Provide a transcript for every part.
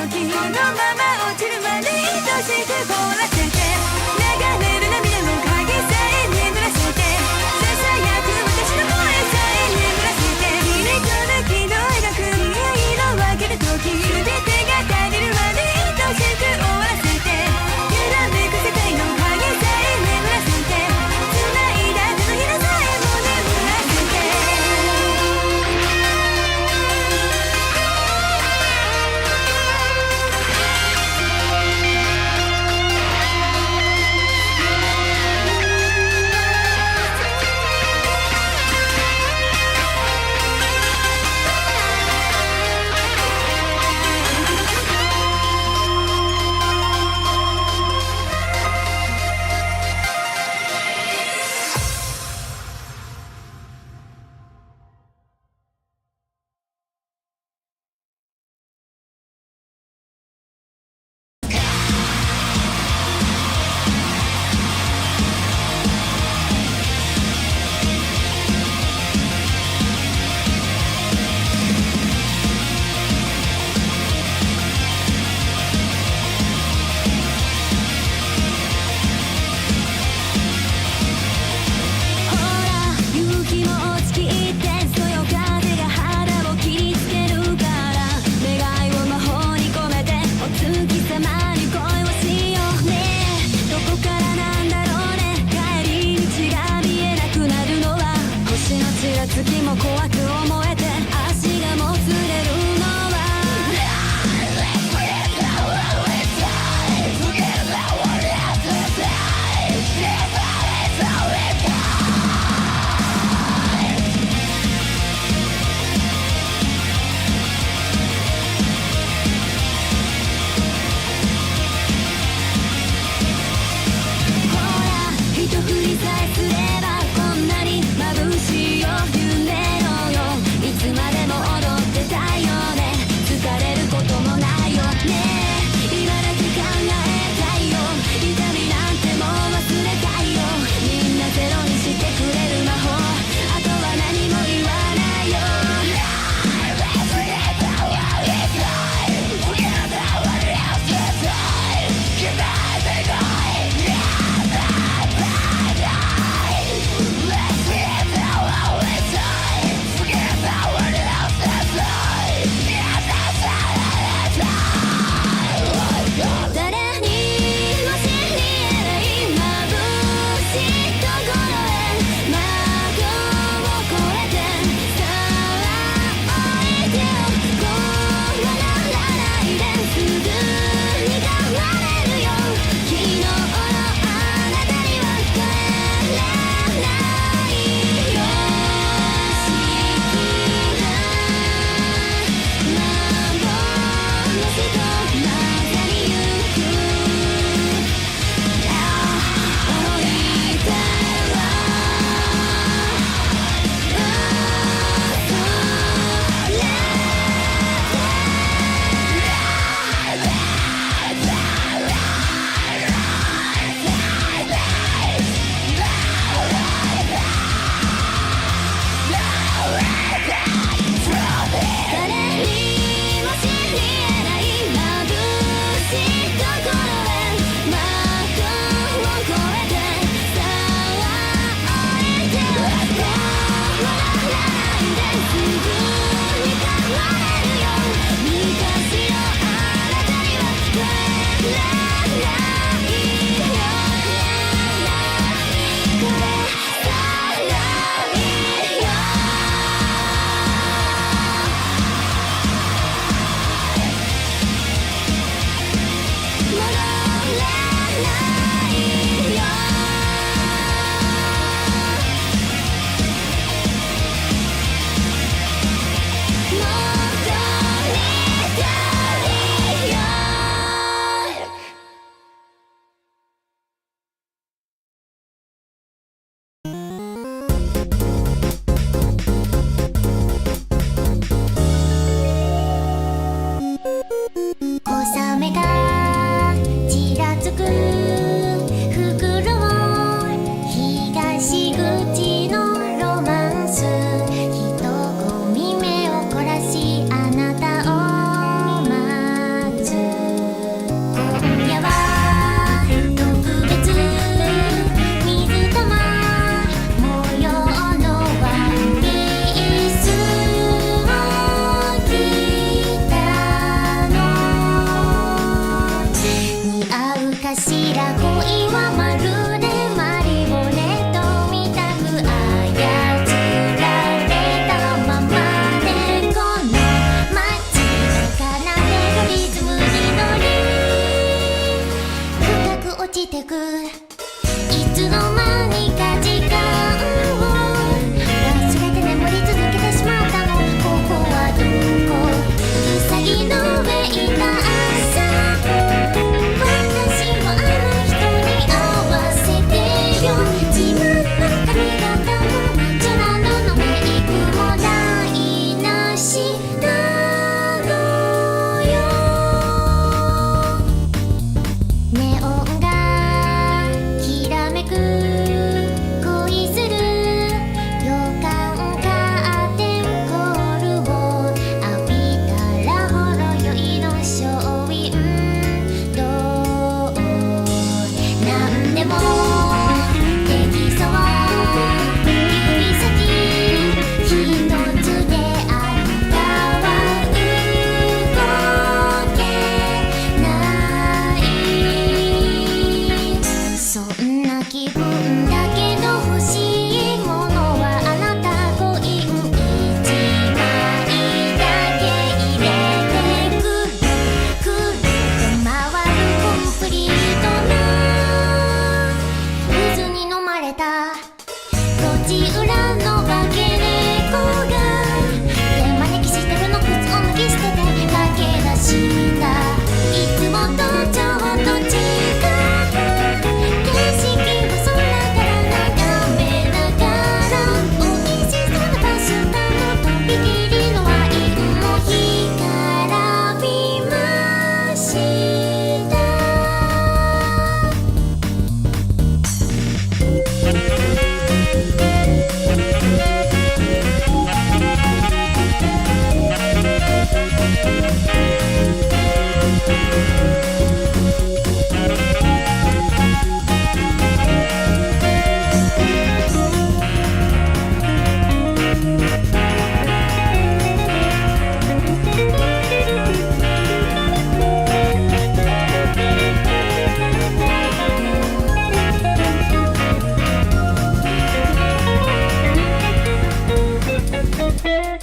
時このまま落ちるまで愛しく凍らせて流れる涙の影さえ眠らせてささやく私の声さえ眠らせて切り取る喜怒描く未来の分ける時全てが足りるまで愛しく終わらせて揺らめく世界の影さえ眠らせて繋いだ手のひらさえも眠らせて雨がちらつくちてく。いつの間にか時間を忘れて眠り続けてしまったの。ここはどこ？うさぎの上いた朝、私もあの人に合わせてよ。自分の髪型もジョナルのメイクも台無しなのよ。ネオンがきらめく恋する予感。カーテンコールを浴びたらほろ酔いのショーウィンドウ。なんでもできそう。指先一つであんたは動けない。そんな気分だけど欲しいものはあなた。コイン1枚だけ入れてくるくると回るコンプリートな渦に飲まれた路地裏の化け猫が手招きしてるの靴を脱ぎ捨てて駆け出した。いつもとちょっと違う景色を空から眺めながら、美味しそうなパスタのとびきりのワインも干からびました。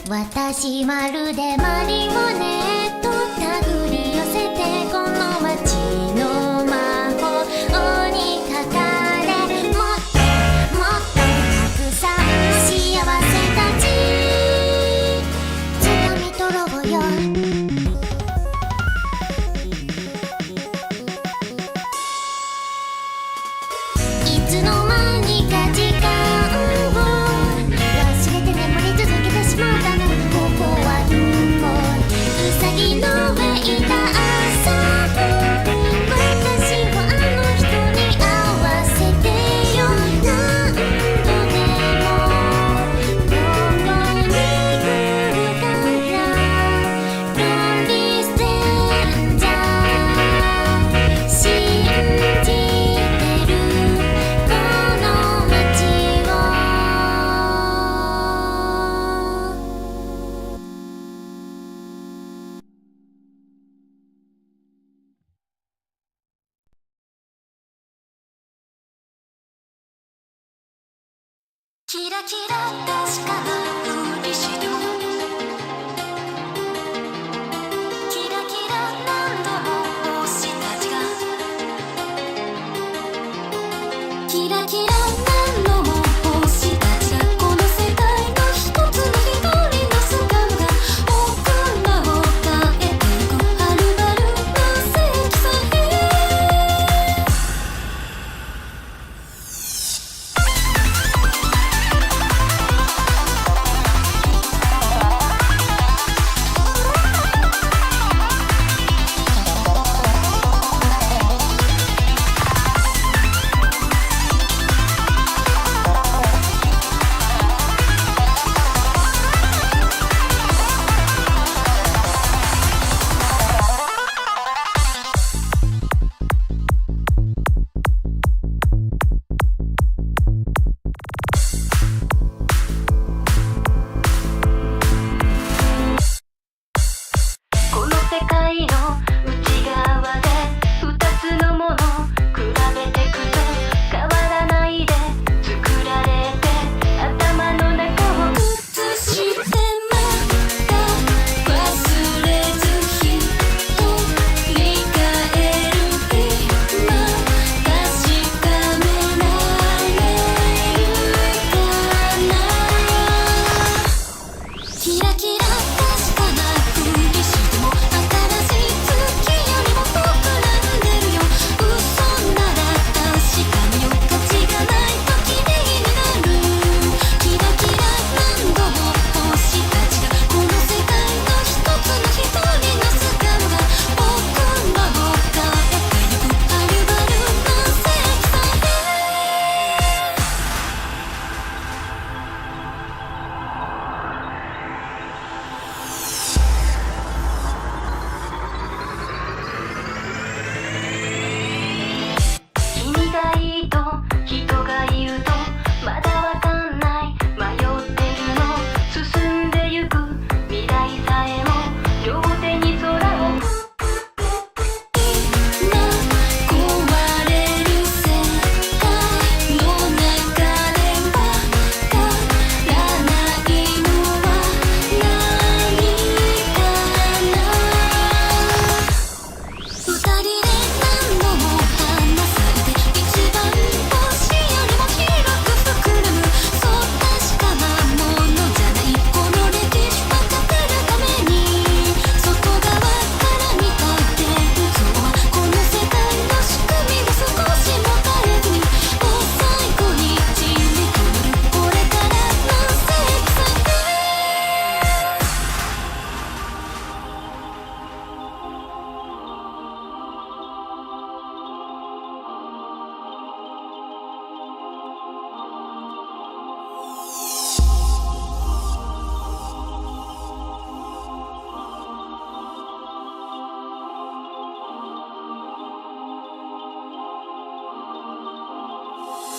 私まるでマリオネット手繰り寄せてこの街の魔法にかかれ。もっともっとたくさん幸せたち掴み取ろうよ。いつの間にか時間を忘れて眠り続けてしまったの。ここはどこ？うさぎの上いた朝、私はあの人に合わせてよ。何度でもここに来るからロンリーステンジャー信じてるこの街を。キラキラ確かなふりしてもキラキラ何度も星たちがキラキラ何度も星たちがこの世界の一つの光の姿が僕らを変えてゆく。はるばるの世紀さえ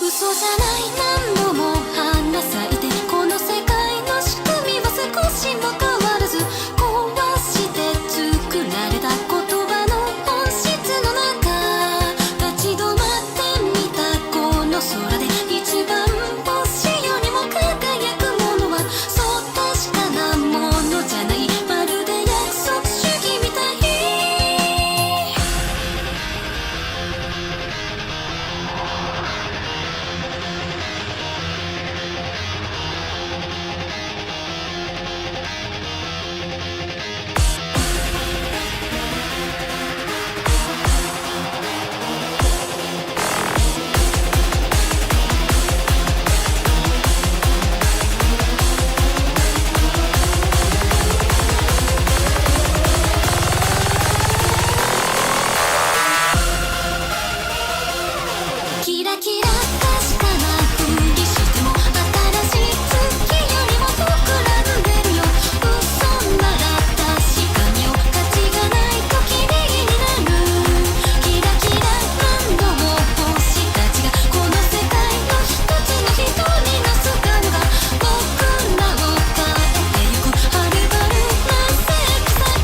嘘じゃない何度も花咲いてこの世界の仕組みは少しも変わらず壊して作られた言葉の本質の中立ち止まってみたこの空で一番星よりも輝くものはそう確かなものじゃないまるで約束主義みたいキラキラ確かなふりしても新しい月よりも膨らんでるよ嘘なら確かによ価値がないと綺麗になるキラキラ何度も星たちがこの世界の一つの人になすかのが僕らを変えてゆくはるばるなセクサイ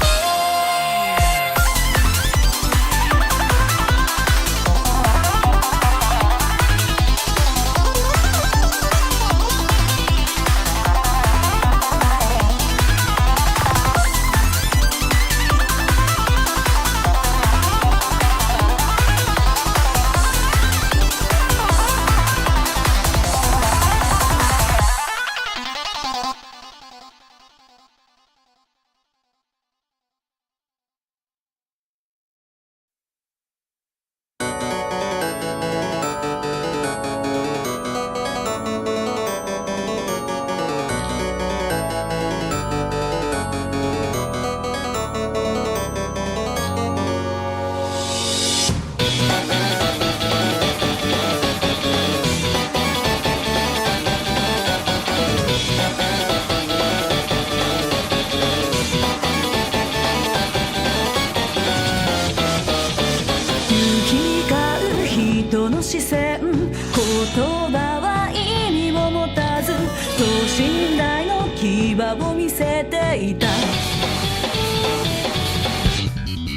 行き交う人の視線言葉は意味も持たず等身大の牙を見せていた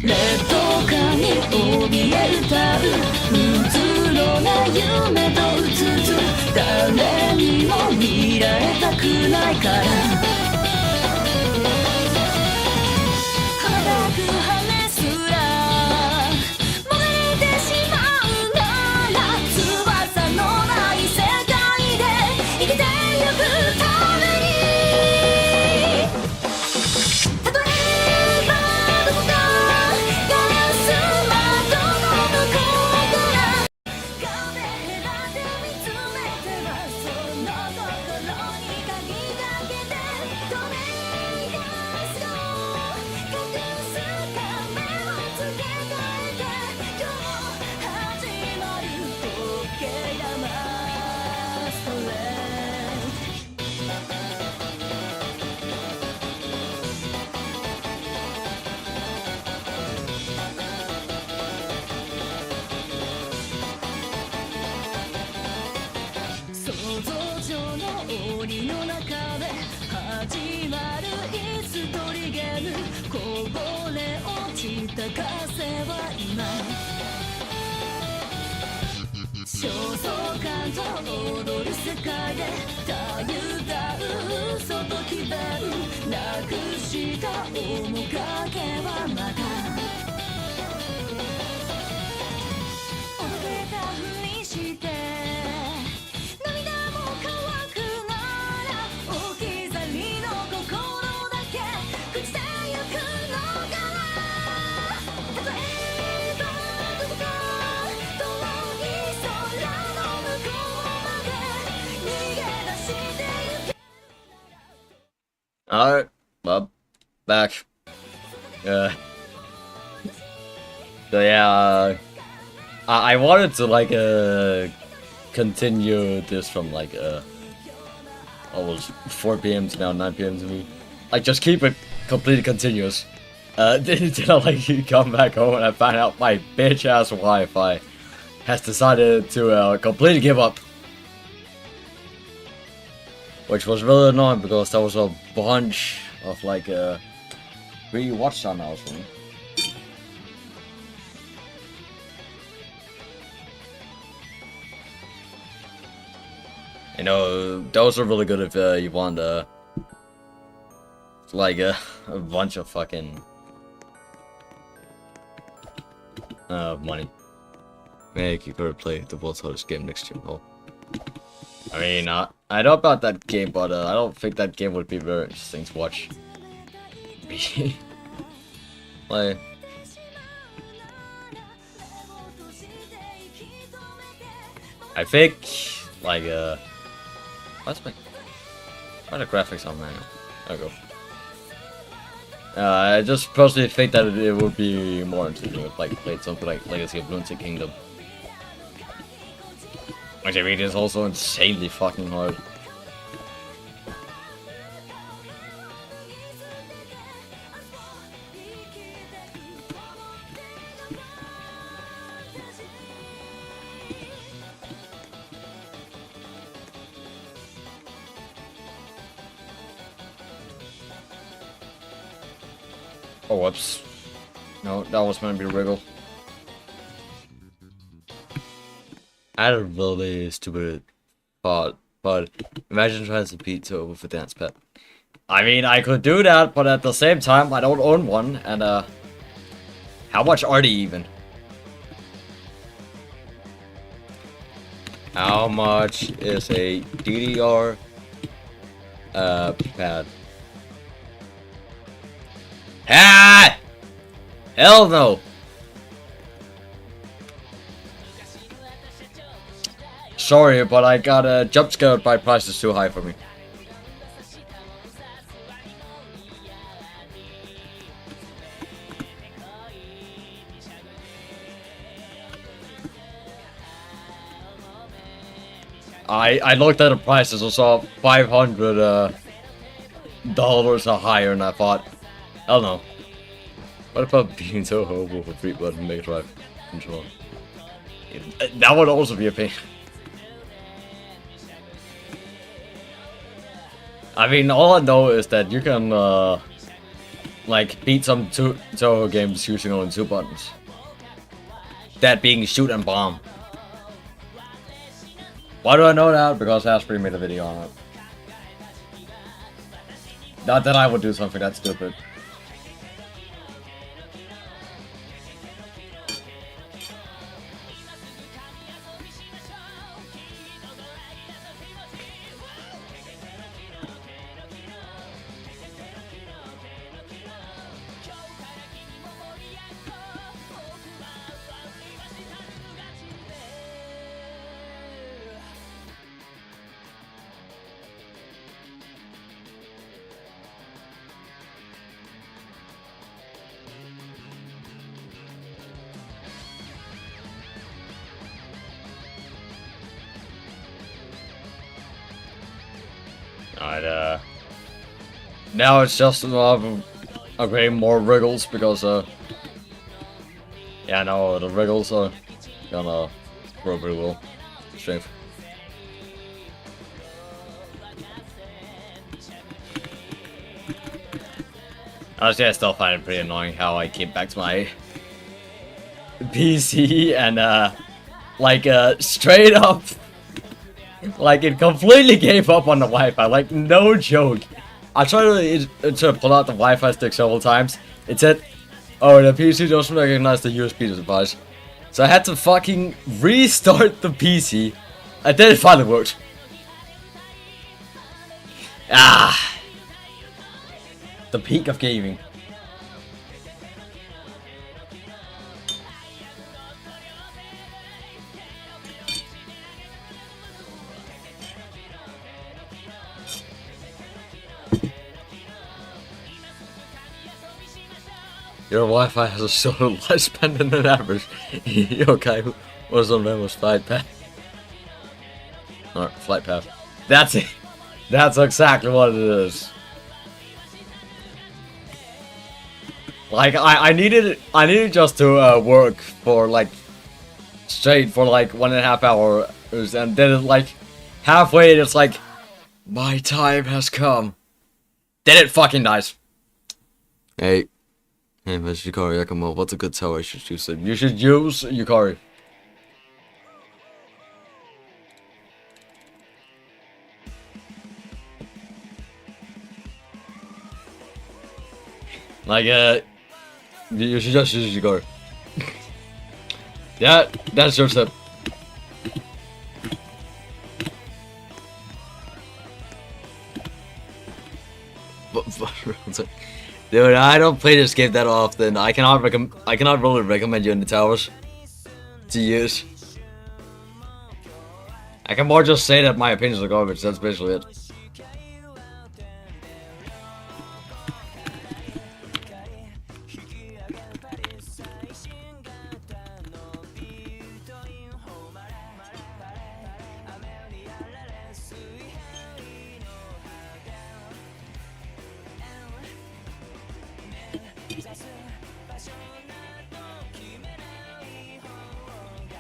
劣等感に怯え歌ううつろな夢とうつつ誰にも見られたくないからはく羽すらもがれてしまうなら翼のない世界で生きてゆくために例えばどこかガラス窓の向こうから壁隔て見つめてはその心に鍵かけて止めやすと隠す仮面をつけ替えて今日始まる時計玉ストレ想像上の檻の中で始まる椅子取りゲームこぼれ落ちた風は今焦燥感と踊る世界でたゆたう嘘と詭弁なくした面影はまた踊れたふりして涙も乾くなら置き去りの心だけ朽ちてゆくのかな例えばどこか遠い空の向こうまで逃げ出してゆけ Alright, well, back. So yeah, I wanted to like continue this from like almost 4 p.m. to now 9 p.m. to me. Like just keep it completely continuous. Did I like come back home and I find out my bitch ass Wi-Fi has decided to completely give up which was really annoying because there was a bunch of like rewatch channels for me. You know, those are really good if you want like a bunch of fucking money. Make you could play the world's hardest game next year. Oh. I mean, I know about that game, but I don't think that game would be very interesting to watch. Like, I think, like, why the graphics on manual? There we go. I just personally think that it would be more interesting if, like, played something like Legacy of Lunatic Kingdom. Which I mean is also insanely fucking hard. Oh, whoops. No, that was meant to be a wriggle. I had a really stupid thought, but imagine trying to beat Touhou with a dance pad. I mean, I could do that, but at the same time, I don't own one, and how much are they even? How much is a DDR pad? Ah! Hell no! Sorry, but I got jump scared by prices too high for me. I looked at the prices and saw $500 or higher, and I thought, hell no. What about being so horrible for free button Mega Drive control? That would also be a pain. I mean, all I know is that you can like beat some Touhou games using only 2 buttons. That being shoot and bomb. Why do I know that? Because Asprey made a video on it. Not that I would do something that stupid. Alright, now it's just okay, more wriggles because yeah, no, the wriggles are gonna grow pretty well. Strength. Honestly, I still find it pretty annoying how I came back to my PC and like straight up, like it completely gave up on the Wi-Fi. Like no joke. I tried to pull out the Wi-Fi stick several times. It said, "Oh, the PC doesn't recognize the USB device." So I had to fucking restart the PC, and then it finally worked. Ah, the peak of gaming. Your Wi-Fi has a shorter lifespan than an average. Okay, what's on there was flight path. Alright, flight path. That's it. That's exactly what it is. Like I needed just to work for like straight for like 1.5 hours, and then like halfway it's like, My time has come. Did it fucking nice. Hey, Mr. Yukari Yakumo, what's a good tell I should use it? You should use Yukari. Like, you should just use Yukari. Yeah, that's your tip. Dude, I don't play this game that often. I cannot really recommend you in the towers to use. I can more just say that my opinions are garbage. That's basically it.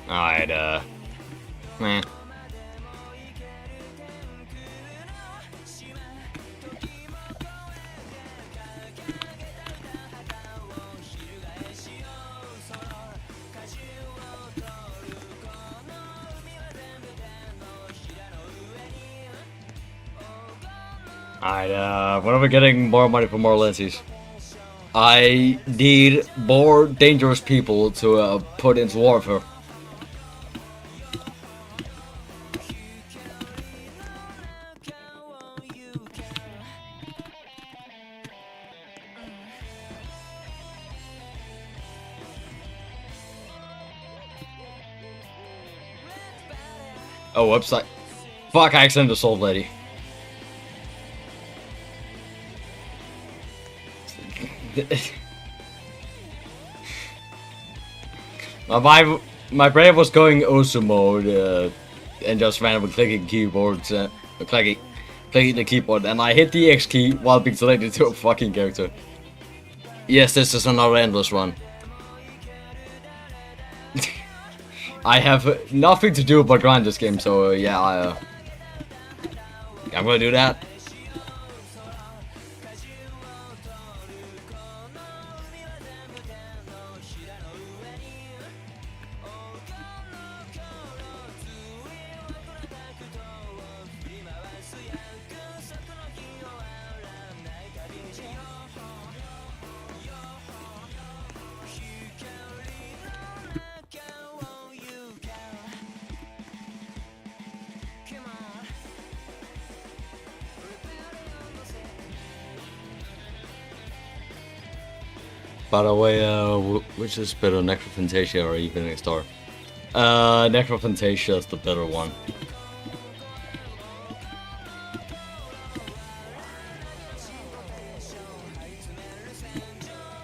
Alright, meh. Alright, when are we getting more money for more lenses? I need more dangerous people to put into warfare. Oh, website. Fuck, I accidentally sold lady. My brain was going Osu mode and just randomly clicking keyboards, clicking the keyboard, and I hit the X key while being selected to a fucking character. Yes, this is another endless run. I have nothing to do but grind this game, so yeah, I'm gonna do that. By the way, which is better, Necrophantasia or Evening Star? Necrophantasia is the better one.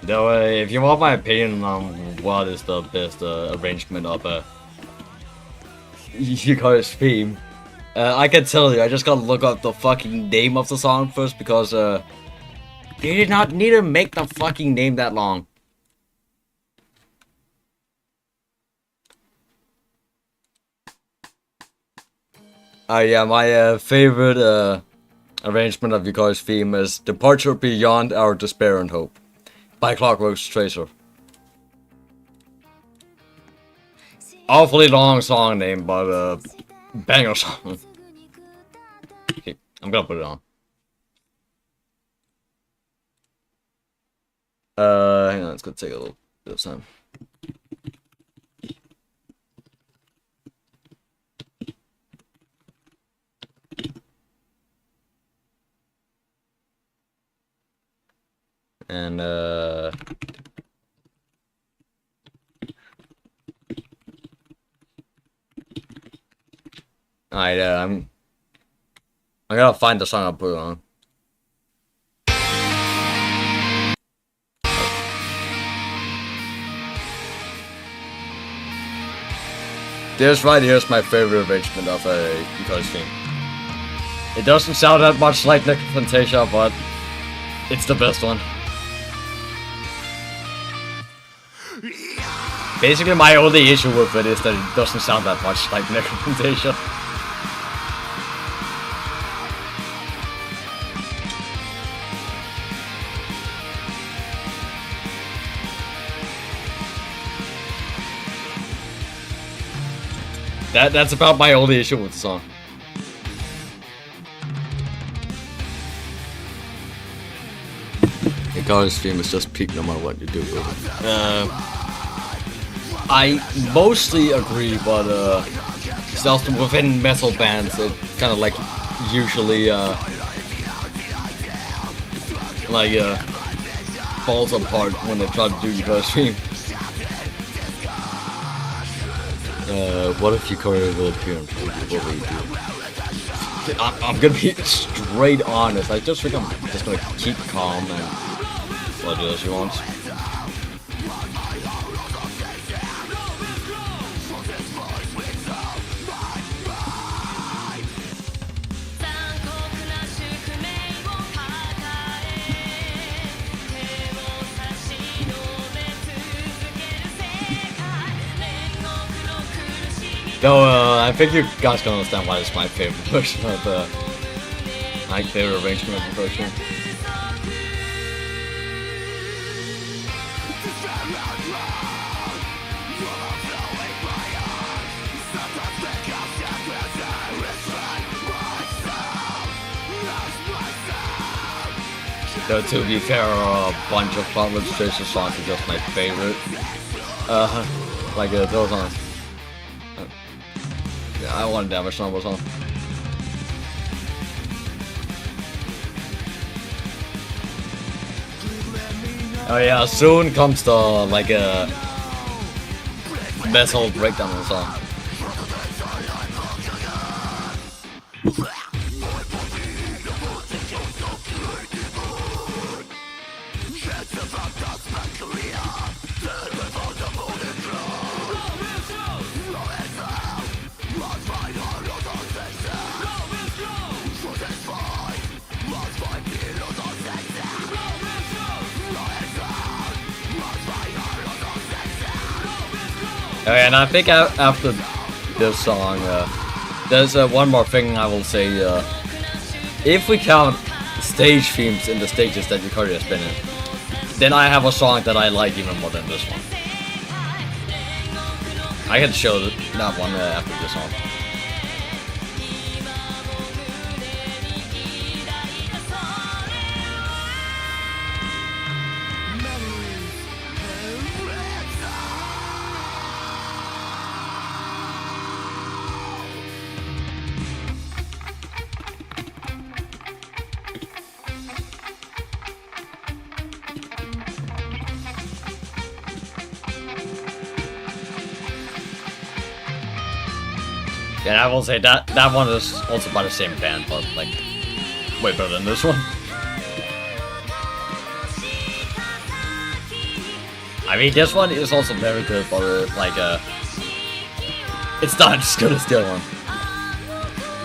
Though, if you want my opinion on what is the best arrangement of Yukari's theme, I can tell you, I just gotta look up the fucking name of the song first because, they did not need to make the fucking name that long. Yeah, my favorite arrangement of Yukari's theme is Departure Beyond Our Despair and Hope by Clockwork's Tracer. Awfully long song name, but banger song. Okay, I'm gonna put it on. Hang on, it's gonna take a little bit of time. And alright, I'm gonna find the song I'll put it on. This right here is my favorite arrangement of a Yukari's theme. It doesn't sound that much like Necrophantasia, but it's the best one. Basically, my only issue with it is that it doesn't sound that much like Necrophantasia. That's about my only issue with the song. Yukari's theme is just peak no matter what you do with it. I mostly agree, but it's also within metal bands, it kind of like usually falls apart when they try to do Yukari's theme. What if Yukari will appear in front of you? What will you do? I'm gonna be straight honest. I just think I'm just gonna keep calm and what do she wants. No, I think you guys can understand why it's my favorite version of my favorite arrangement of the version. Though to be fair, a bunch of Plot Registration songs are just my favorite. Those songs. Yeah, I want to damage numbers on. Oh yeah, soon comes the metal breakdown of the song. And I think after this song, there's one more thing I will say. If we count stage themes in the stages that Yukari has been in, then I have a song that I like even more than this one. I can show that one after this song. And I will say that one is also by the same band, but like way better than this one. I mean, this one is also very good, but it's not as good as the other one.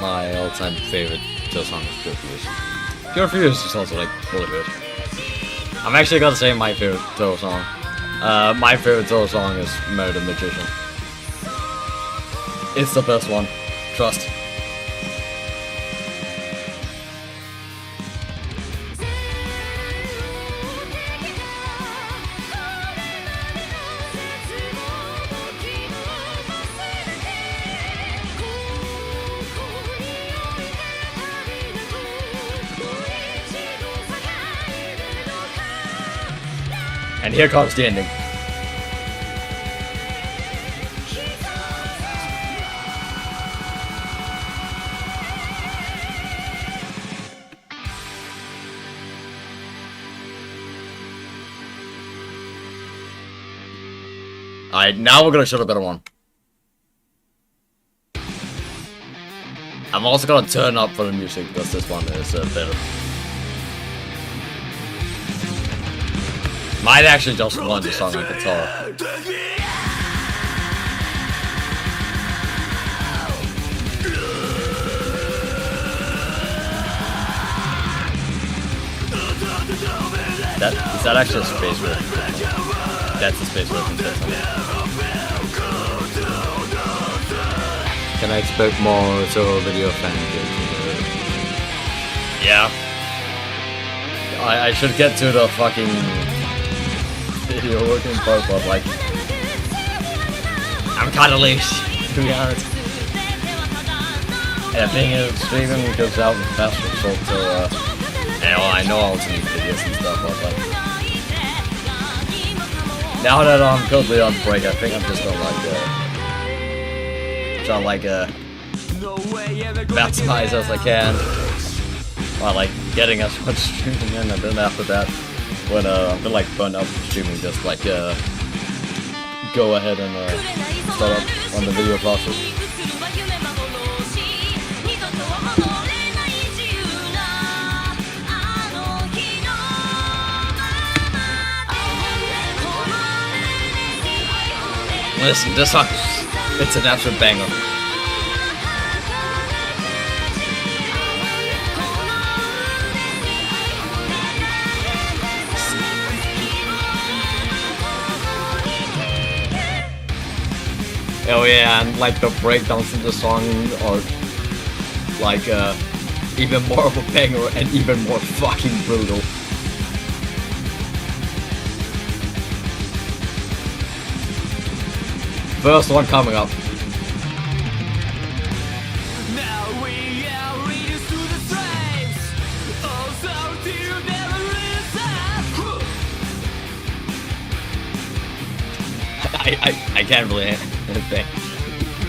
My all-time favorite Touhou song is Pure Fuse. Pure Fuse is also like really good. I'm actually gonna say my favorite Touhou song. My favorite Touhou song is Marry the Magician. It's the best one. Trust. And here comes the ending. Alright, now we're gonna show the better one. I'm also gonna turn up for the music because this one is better. Might actually just want the song on guitar. Is that actually a space version? That's the space version. Can I expect more Touhou video fan games? Yeah. I should get to the fucking video working part, but like I'm kinda lazy, to be honest. And the thing is, streaming goes out with fast result, so, I know I'll see videos and stuff, but, like, now that I'm currently on break, I think I'm just gonna, maximize as I can, while, like, getting as much streaming in, and then after that, when, I'm gonna, like, burn out from streaming, just, like, go ahead and, start up on the video process. Listen, this song, it's an absolute banger. Oh yeah, and like the breakdowns in the song are like even more of a banger and even more fucking brutal. First one coming up. I can't really anything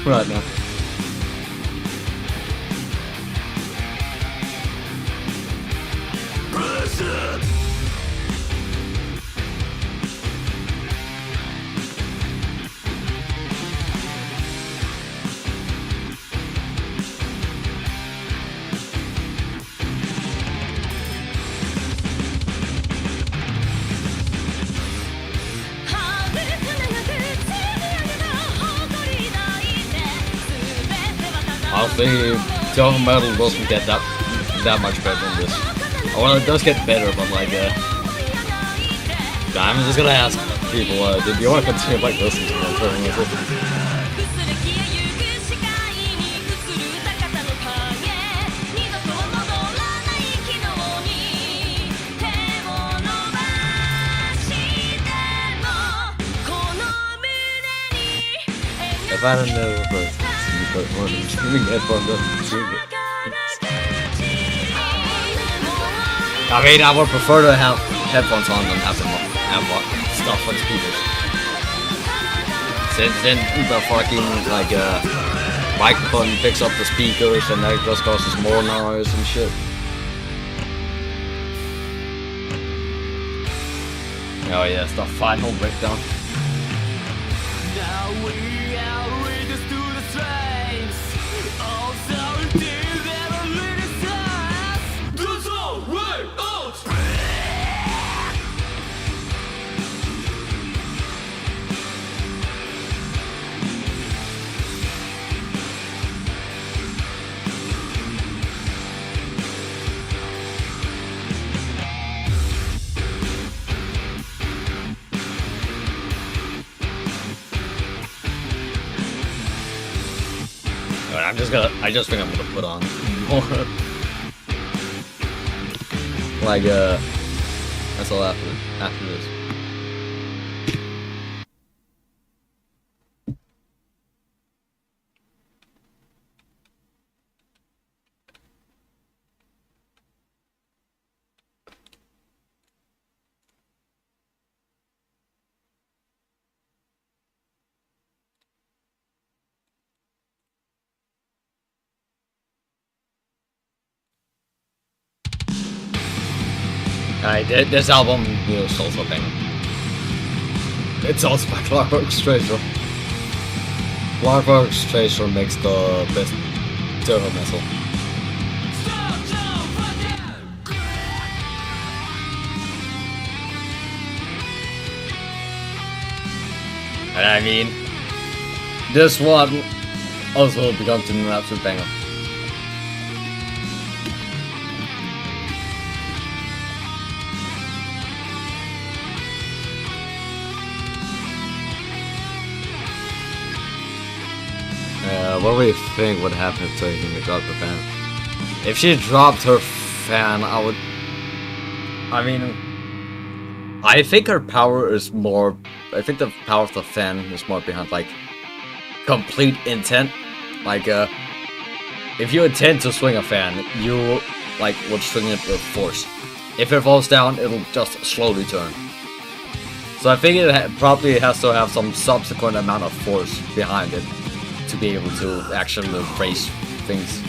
right now. Honestly, Touhou Metal doesn't get that much better than this. Well, it does get better, but like, I'm just gonna ask people, do you want to continue like listening to them? If I don't know first. But one of them streaming headphones doesn't stream it. I mean, I would prefer to have headphones on than have them have stuff on speakers. Since then the fucking like microphone picks up the speakers and that just causes more noise and shit. Oh yeah, it's the final breakdown. Now we are ready to the stripes. I just think I'm gonna put on more. Like, that's all after this. This album, you know, is also a banger. It's also by Clockwork Tracer. Clockwork Tracer makes the best Touhou metal. And I mean, this one also becomes an absolute banger. What do you think would happen if Touhou dropped her fan? If she dropped her fan, I mean, I think her power is more. I think the power of the fan is more behind like complete intent. Like if you intend to swing a fan, you like would swing it with force. If it falls down, it'll just slowly turn. So I think it probably has to have some subsequent amount of force behind it to be able to actually raise things.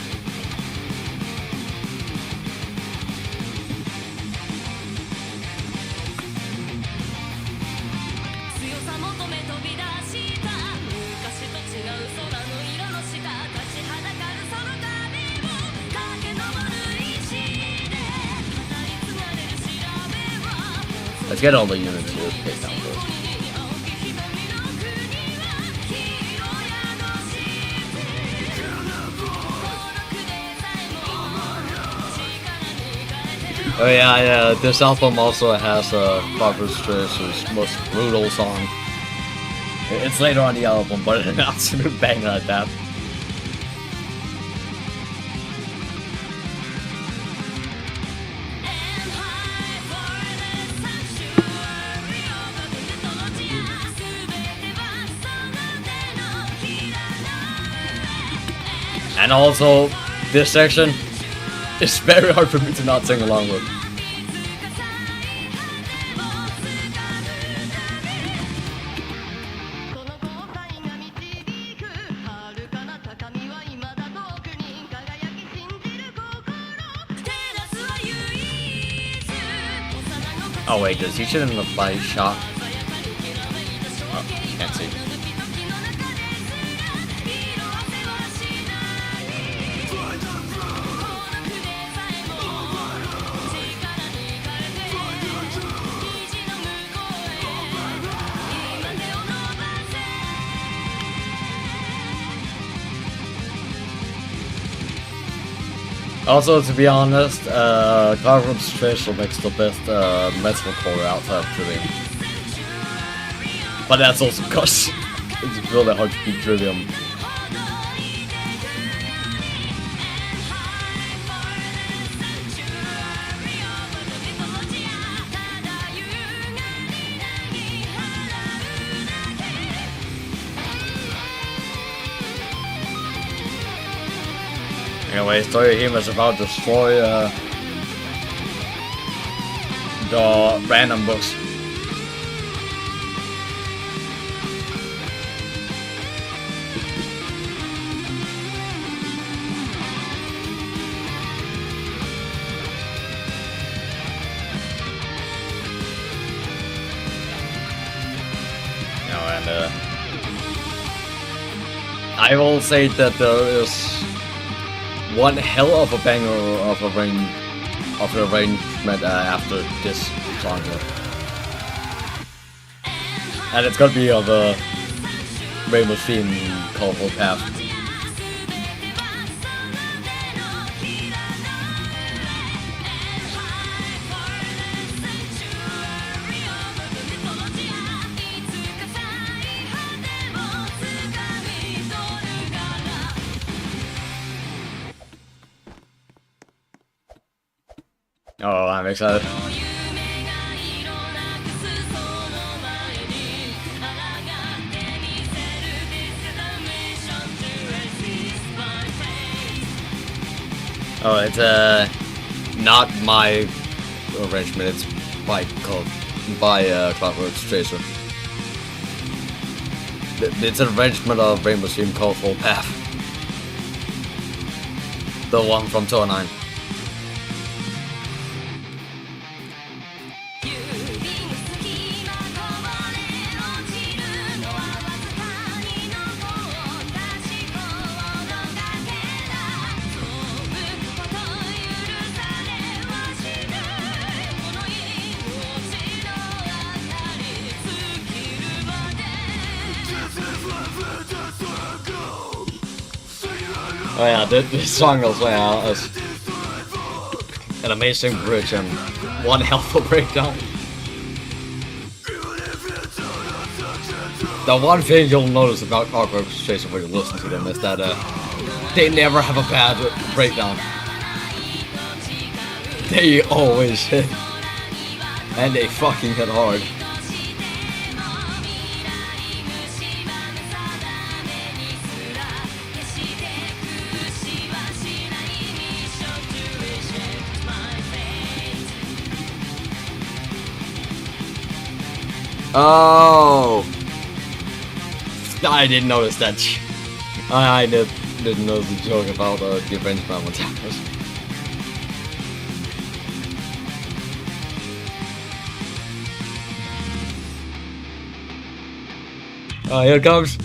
Let's get all the units here. Okay, down first. Oh yeah, this album also has Barbara Streisand's most brutal song. It's later on the album, but it's an absolute banger at that. And also, this section is very hard for me to not sing along with. Oh wait, does he shouldn't have by shot? Oh, can't see. Also, to be honest, Clockwork's Tracer makes the best metalcore outside of Trivium. But that's also because it's really hard to beat Trivium. Anyway, Story Him is about to destroy the random books. I will say that there is one hell of a banger of arrangement after this song here. And it's gonna be of a Rainbow theme called Full Path. Oh, I'm excited. Oh, it's not my arrangement. It's by Clockwork's Tracer. It's an arrangement of Rainbow theme called Full Path. The one from 209. Oh yeah, this song goes out as an amazing bridge and one helpful breakdown. The one thing you'll notice about Clockwork's Tracer when you listen to them is that they never have a bad breakdown. They always hit. And they fucking hit hard. Oh! I didn't notice that. I didn't know the joke about the Avengement attackers. Oh, here it comes.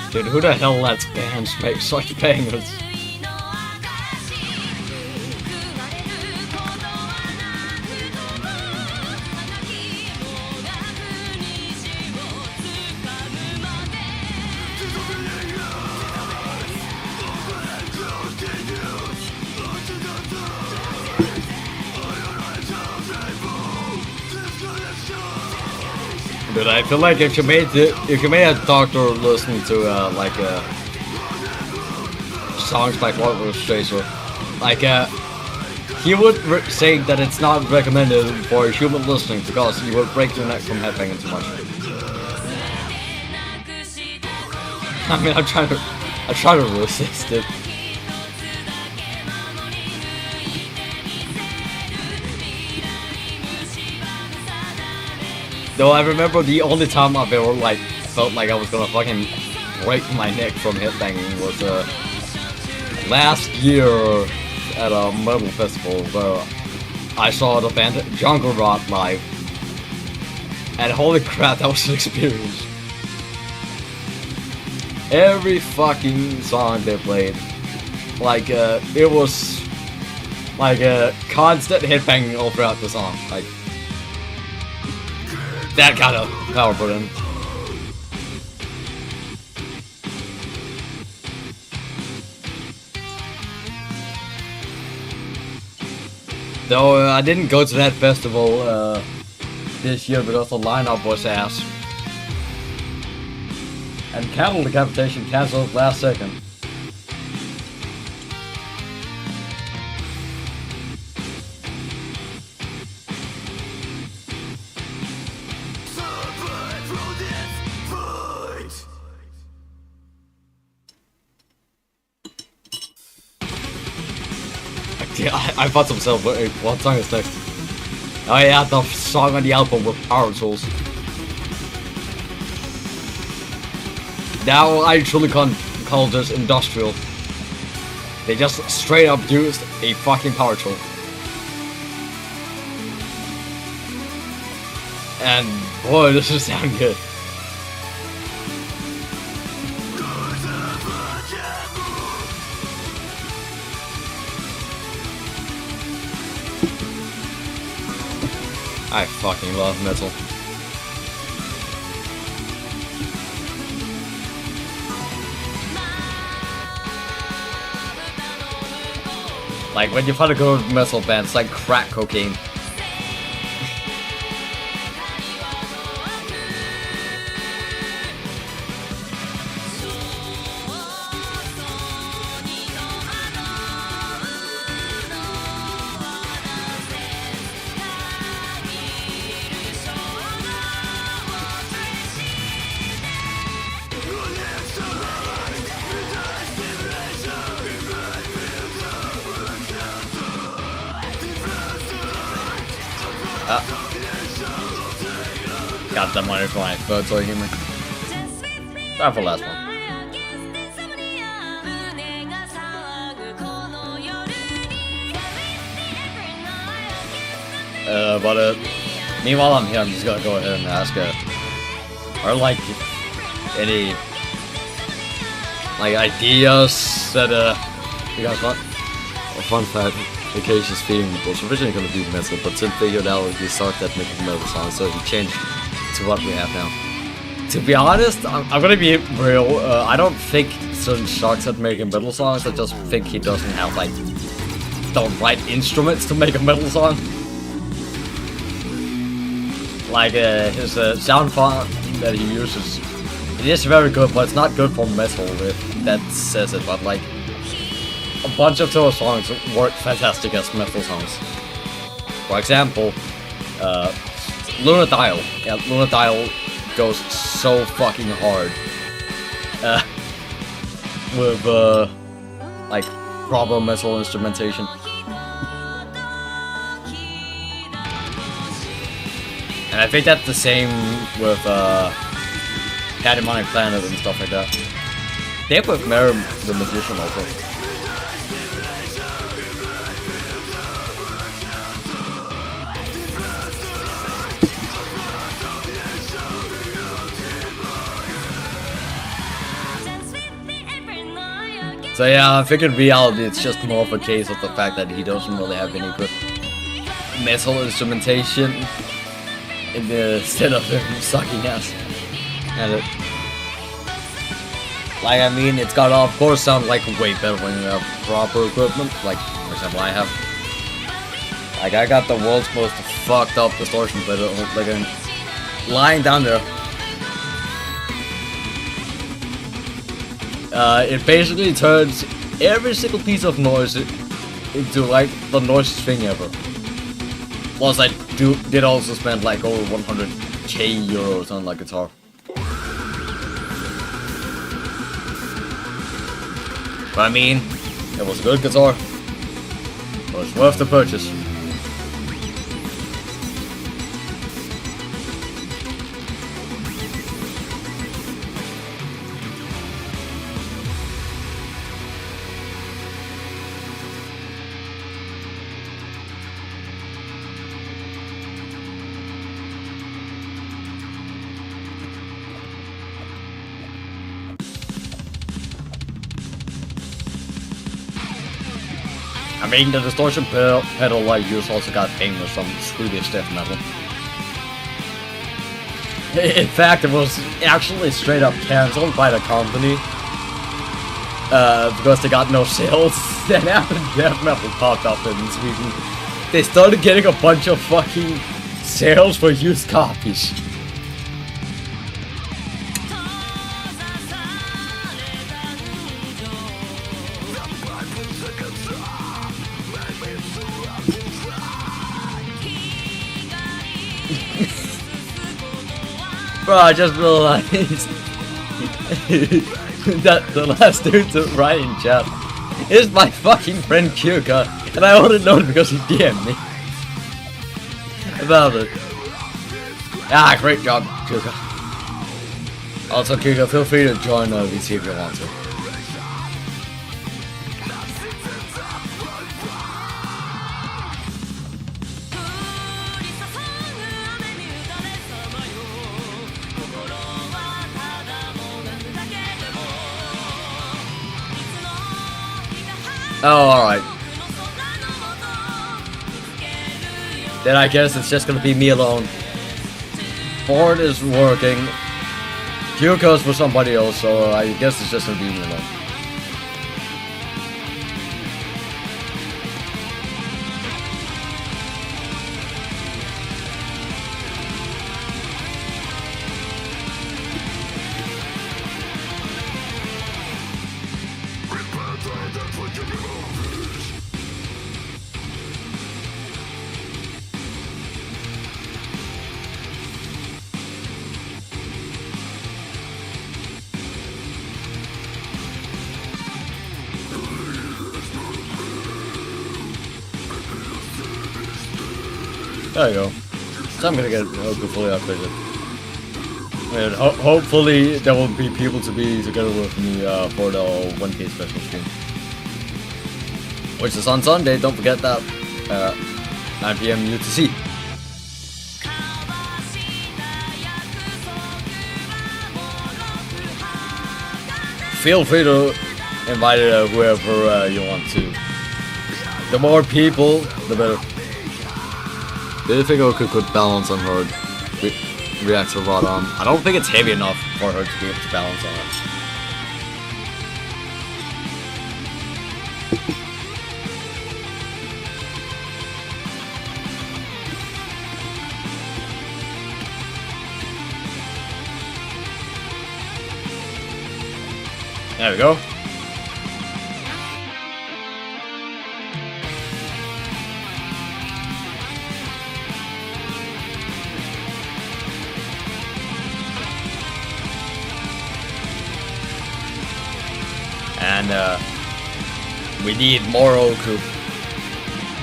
Dude, who the hell lets bands make such bangers? Dude, I feel like if you made a doctor listen to songs like What Was Chaser, he would say that it's not recommended for human listening because you would break your neck from headbanging too much. I mean, I try to resist it. Though I remember the only time I've ever felt like I was gonna fucking break my neck from headbanging was last year at a metal festival where I saw the band Junko live, and holy crap, that was an experience. Every fucking song they played, it was like a constant headbanging all throughout the song, like. That kind of power put in. Though I didn't go to that festival this year because the lineup was ass. And Cattle Decapitation cancelled last second. Yeah, I thought to myself, what song is next? Oh yeah, the song on the album with Power Tools. Now I truly can't call this industrial. They just straight up used a fucking power tool. And boy, this is sound good. I fucking love metal. Like when you find a good metal band, it's like crack cocaine. Got that money for my virtual human. Time for the last one. Meanwhile I'm here, I'm just gonna go ahead and ask are like any ideas that you guys want? A fun fact, Vacation's theme was originally gonna be metal, but Tim figured out he sucked at making metal songs, so he changed to what we have now. To be honest, I'm gonna be real, I don't think Sun sucks at making metal songs, I just think he doesn't have like the right instruments to make a metal song. Like his sound font that he uses, it is very good, but it's not good for metal if that says it, but like a bunch of Touhou songs work fantastic as metal songs. For example, Luna Dial. Yeah, Luna Dial goes so fucking hard. With like proper metal instrumentation. And I think that's the same with Pandemonic Planet and stuff like that. They have with Mirror the Magician also. So yeah, I think in reality it's just more of a case of the fact that he doesn't really have any good metal instrumentation instead of him sucking ass at it. Like, I mean, it's gotta of course sound like way better when you have proper equipment, like for example I have. Like, I got the world's most fucked up distortion pedal, like I'm lying down there. It basically turns every single piece of noise into like the noisiest thing ever. Plus, I did also spend like over 100k euros on like guitar. But I mean, it was a good guitar. It was worth the purchase. I mean, the distortion pedal I use also got famous from Swedish death metal. In fact, it was actually straight up cancelled by the company because they got no sales. Then after death metal popped up in Sweden, they started getting a bunch of fucking sales for used copies. Bro, I just realized that the last dude to write in chat is my fucking friend Kyuka, and I only know it because he DM'd me about it. Ah, great job, Kyuka. Also, Kyuka, feel free to join VC if you want to. Oh, alright. Then I guess it's just gonna be me alone. Ford is working. Kyuko's for somebody else, so I guess it's just gonna be me alone. There you go. So I'm gonna get Mokou fully updated. And hopefully there will be people to be together with me for the 1K special stream. Which is on Sunday, don't forget that. 9 PM UTC. Feel free to invite whoever you want to. The more people, the better. Do you think Oku could balance on her reactor rod arm? I don't think it's heavy enough for her to be able to balance on it. There we go. And we need more Oku.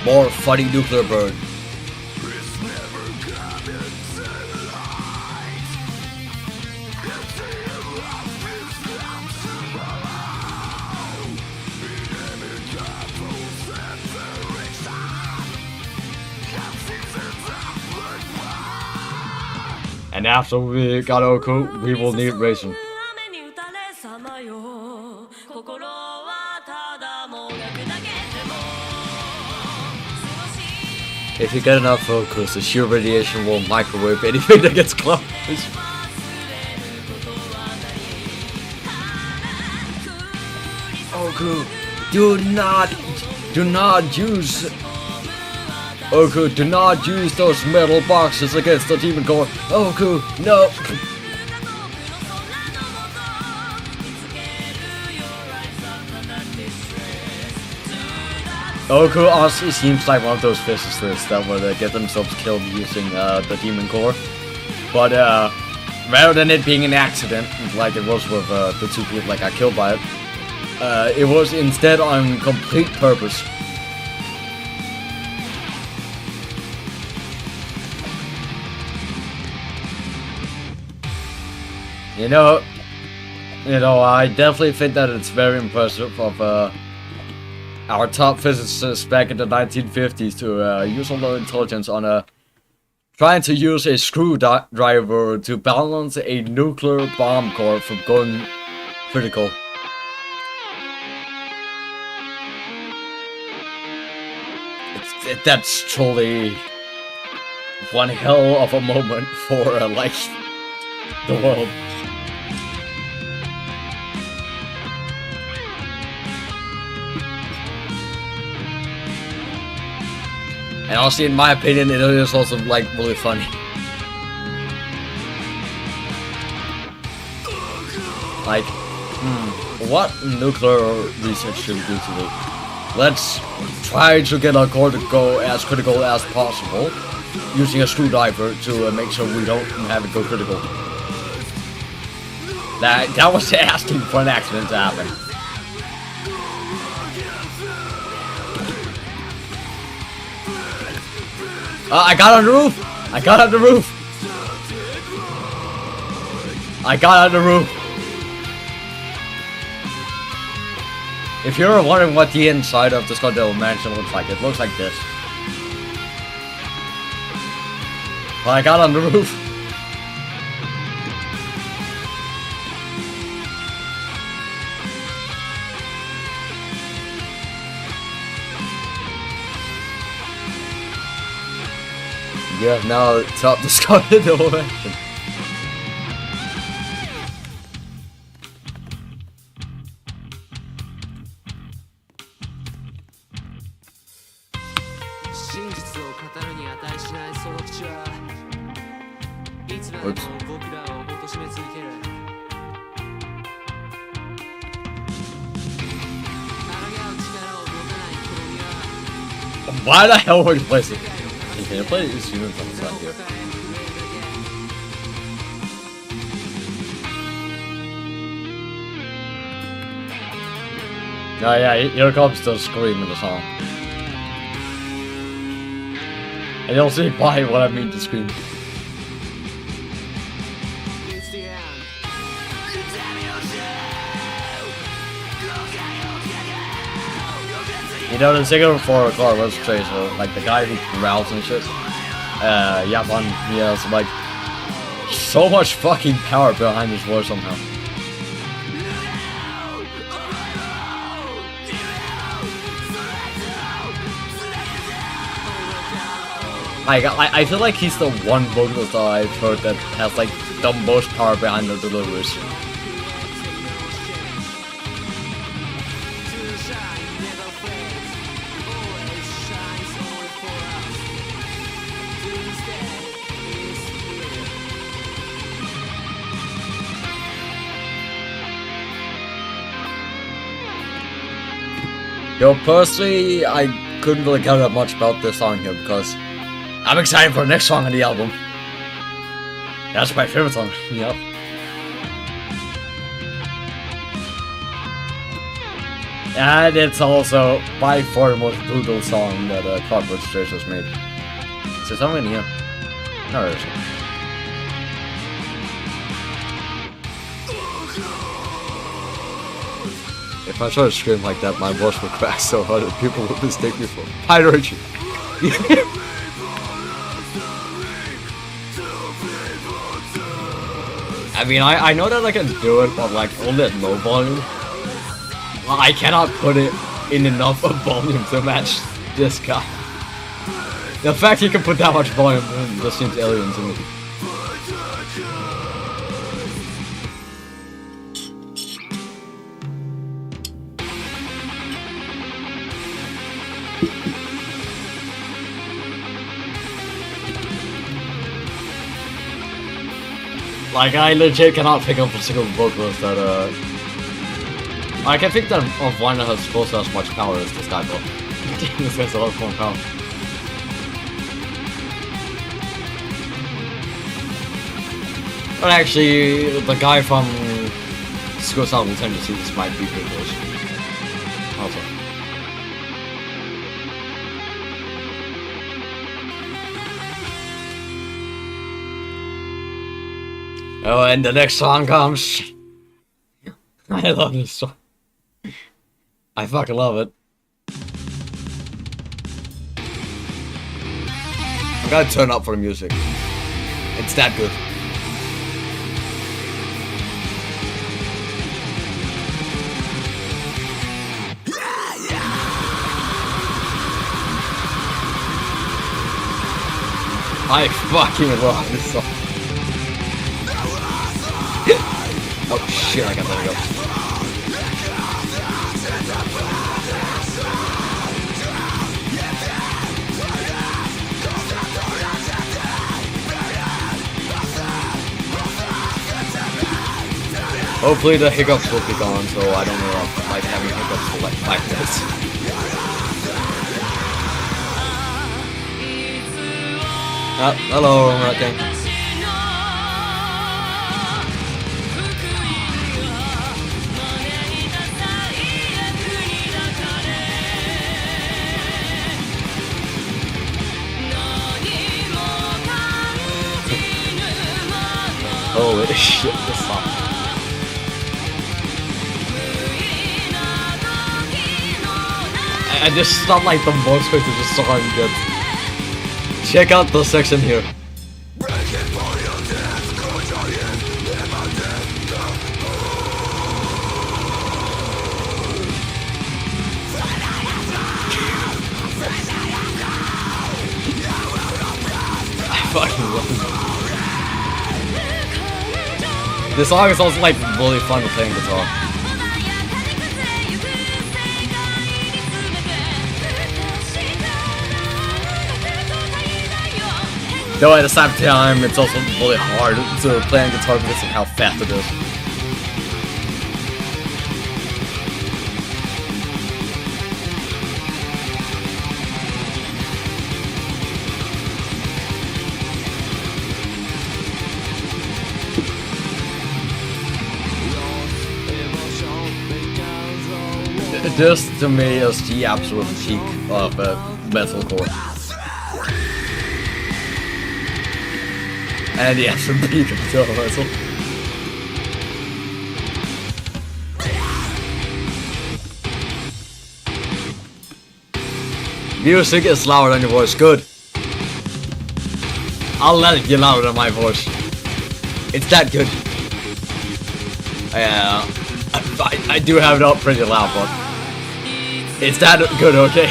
More funny nuclear bird. And after we got Oku, we will need Reisen. If you get enough focus, the sheer radiation will microwave anything that gets close. Oku, do not use. Oku, do not use those metal boxes against the demon core. Oku, no. Oku honestly seems like one of those physicists that would get themselves killed using the demon core. But rather than it being an accident, like it was with the two people that got killed by it, it was instead on complete purpose. You know, I definitely think that it's very impressive of our top physicists back in the 1950s to use a lot of intelligence on trying to use a screwdriver to balance a nuclear bomb core from going critical. That's truly one hell of a moment for like the world. And honestly, in my opinion, it is also like really funny. Like, what nuclear research should we do today? Let's try to get our core to go as critical as possible, using a screwdriver to make sure we don't have it go critical. That was asking for an accident to happen. I got on the roof! I got on the roof! I got on the roof! If you're wondering what the inside of the Scottsdale mansion looks like, it looks like this. But I got on the roof. You have now topped the Scottsdale mansion. Oops. Why the hell would you place it? Can you play these units on the side here? Oh yeah, here comes the scream in the song. And you'll see why what I mean to scream. You know, the singer for car was Tracer, like the guy who growls and shit. Yapan, he has like so much fucking power behind his voice somehow. I feel like he's the one vocalist that I've heard that has like the most power behind the deliveries. Yo, personally, I couldn't really care that much about this song here because I'm excited for the next song on the album. That's my favorite song, yep. And it's also by far the most brutal song that Cardboard Strays has made. Is there someone in here? No, there isn't. If I try to scream like that, my voice will crack so hard that people will mistake me for piracy. I mean, I know that I can do it, but like only at low volume. I cannot put it in enough of volume to match this guy. The fact he can put that much volume in just seems alien to me. Like, I legit cannot pick up a single vocalist that, I can think that of one that has supposed to have as much power as this guy, though. This guy's a lot more power. But actually, the guy from Suicide will tend to see this might be pretty close. Also. Oh, and the next song comes. I love this song. I fucking love it. I gotta turn up for the music. It's that good. I fucking love this song. Oh shit, I got that go. Hopefully the hiccups will be gone, so I don't know if like having hiccups for like 5 minutes. Hello, okay. Holy shit, this song. I just not like the most way to this song gets. Check out the section here. I fucking love it. This song is also like really fun to play on guitar. Though at the same time, it's also really hard to play on guitar because of how fast it is. This, to me, is the absolute peak of metalcore. And the absolute peak of metal. Music is louder than your voice. Good. I'll let it get louder than my voice. It's that good. Yeah, I do have it up pretty loud, but it's that good, okay?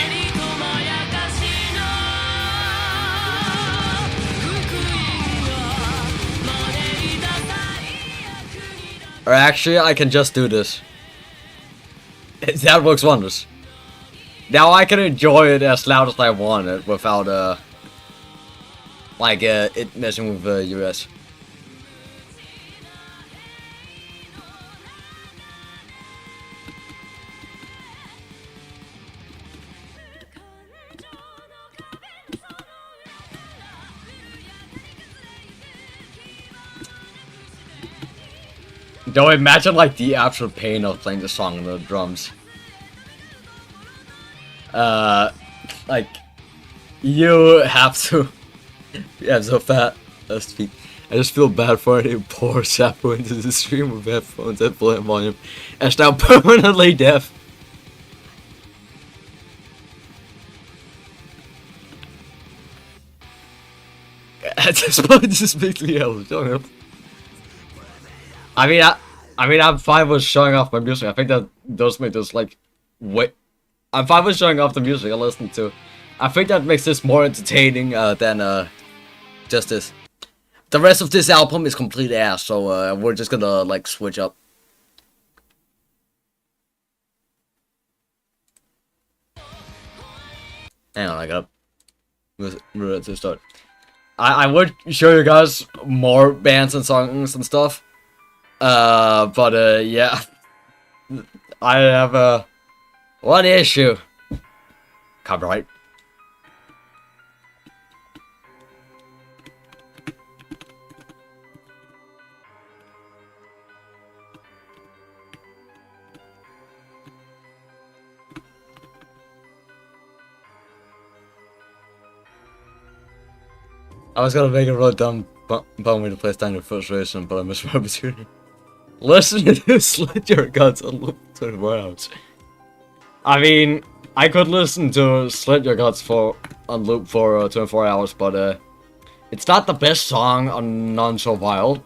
Or actually, I can just do this. That works wonders. Now I can enjoy it as loud as I want it without, it messing with the US. Though imagine like the absolute pain of playing the song on the drums. like, you have to. Yeah, so fat. That's feet. I just feel bad for any poor sapper into the stream with headphones at full volume and is now permanently deaf. At this point, this is basically hell. I mean, I'm fine with showing off my music. I think that those make this like, wait. I'm fine with showing off the music I listen to. I think that makes this more entertaining than just this. The rest of this album is complete ass, so we're just gonna like switch up. Hang on, I gotta move to start. I would show you guys more bands and songs and stuff, but yeah, I have one issue. Copyright. I was gonna make a real dumb bum way to play standard frustration, but I missed my opportunity. Listen to this, Slit Your Guts on loop 24 hours. I mean, I could listen to Slit Your Guts on loop for 24 hours, but it's not the best song on Non So Vile.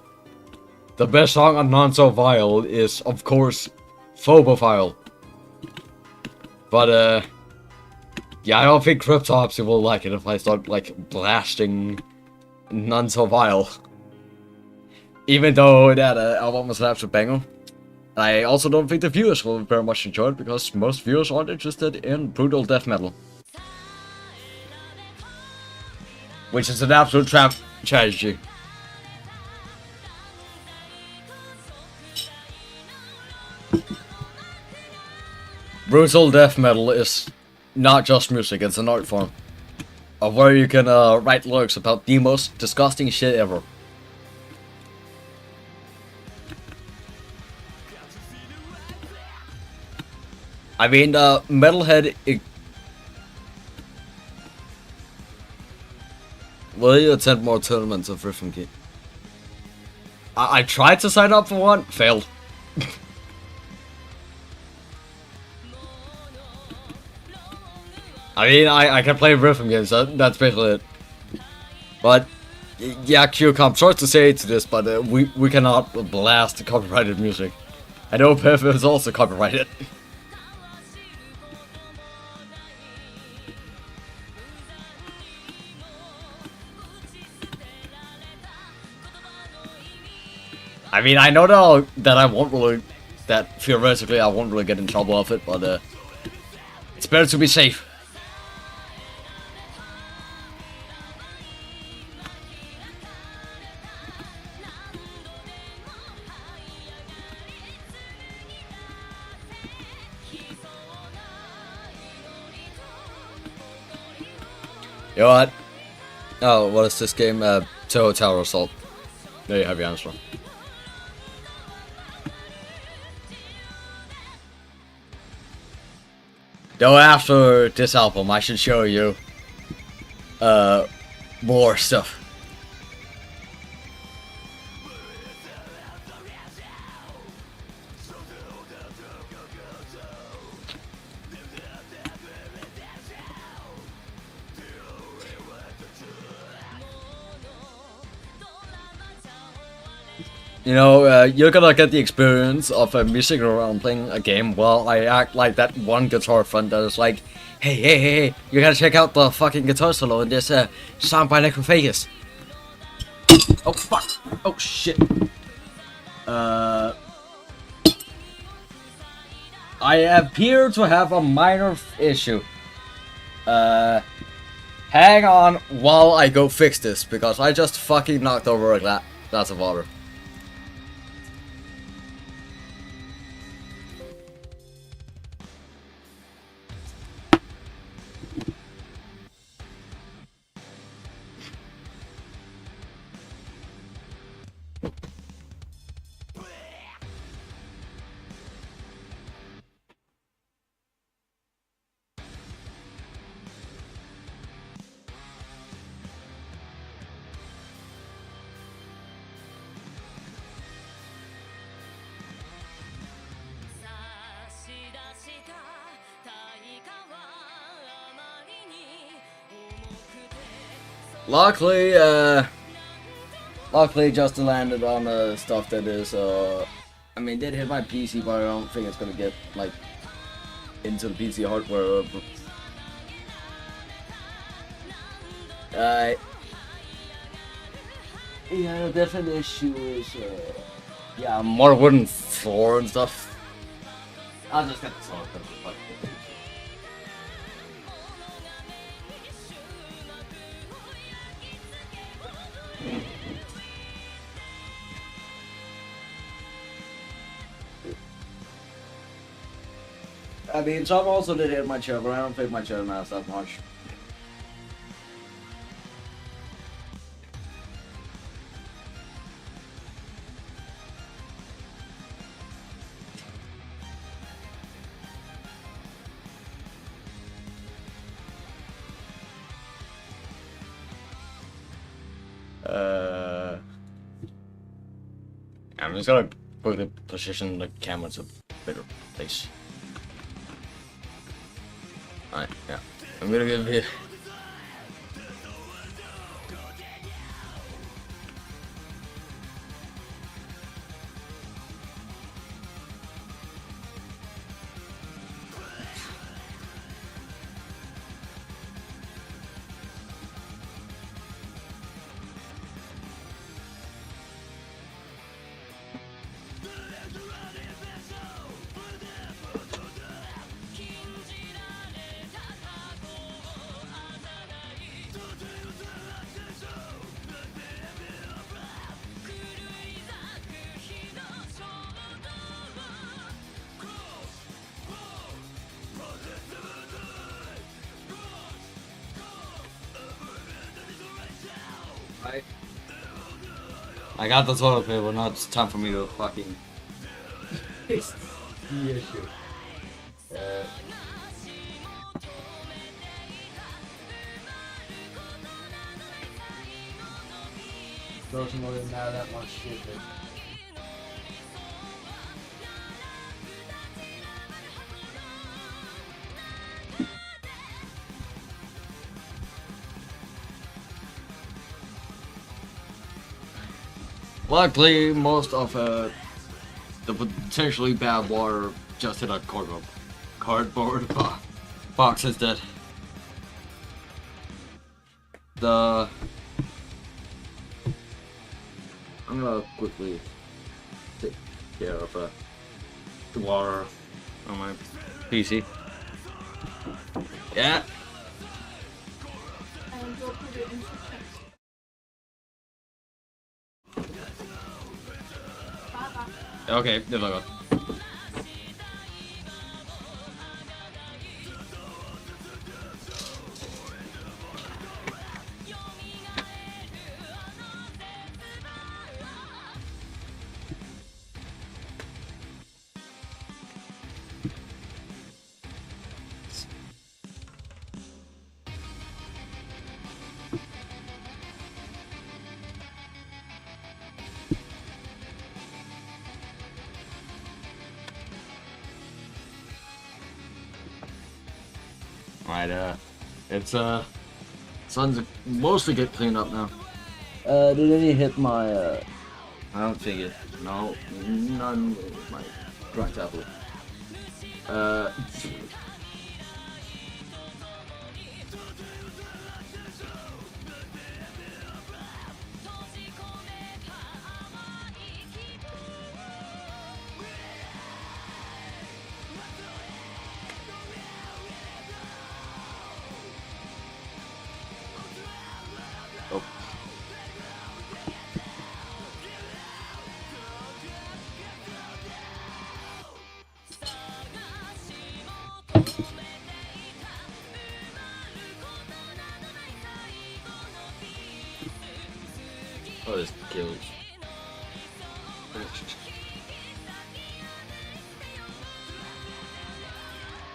The best song on Non So Vile is, of course, Phobophile. But yeah, I don't think Cryptopsy will like it if I start like blasting None So Vile. Even though that album was an absolute banger. I also don't think the viewers will very much enjoy it because most viewers aren't interested in brutal death metal. Which is an absolute tragedy. Brutal death metal is not just music, it's an art form. Of where you can write lyrics about the most disgusting shit ever. I mean, Metalhead... Will you attend more tournaments of Rhythm Key? I tried to sign up for one, failed. I mean, I can play rhythm games, that's basically it. But, yeah, QCOM, I'm sorry to say to this, but we cannot blast copyrighted music. I know Pef is also copyrighted. I mean, I know that I won't really, that theoretically I won't really get in trouble of it, but it's better to be safe. You know what? Oh, what is this game? Touhou Tower Assault. There you have your answer. Though after this album, I should show you more stuff. You know, you're gonna get the experience of music around playing a game while I act like that one guitar friend that is like, hey, you gotta check out the fucking guitar solo in this song by Necrophagus. Oh fuck! Oh shit! I appear to have a minor issue. Hang on while I go fix this because I just fucking knocked over a glass of water. Luckily, just landed on stuff that is, I mean, did hit my PC, but I don't think it's gonna get, like, into the PC hardware. Yeah, the definite issue is, yeah, more wooden floor and stuff. I'll just get the floor. I mean, some also did hit my chair, but I don't think my chair matters that much. I'm just gonna quickly position the camera to a better place. Alright, yeah. I'm gonna give you. I got the toilet paper, now it's time for me to fucking fix the issue. Doesn't really matter that much shit, dude. Luckily, most of the potentially bad water just hit a cardboard box instead. I'm gonna quickly take care of the water on my PC. Yeah. Okay, there we go. Right, it's sun's mostly get cleaned up now. Did any hit my I don't think it. No, none of my dry tablet. Oh, this kills.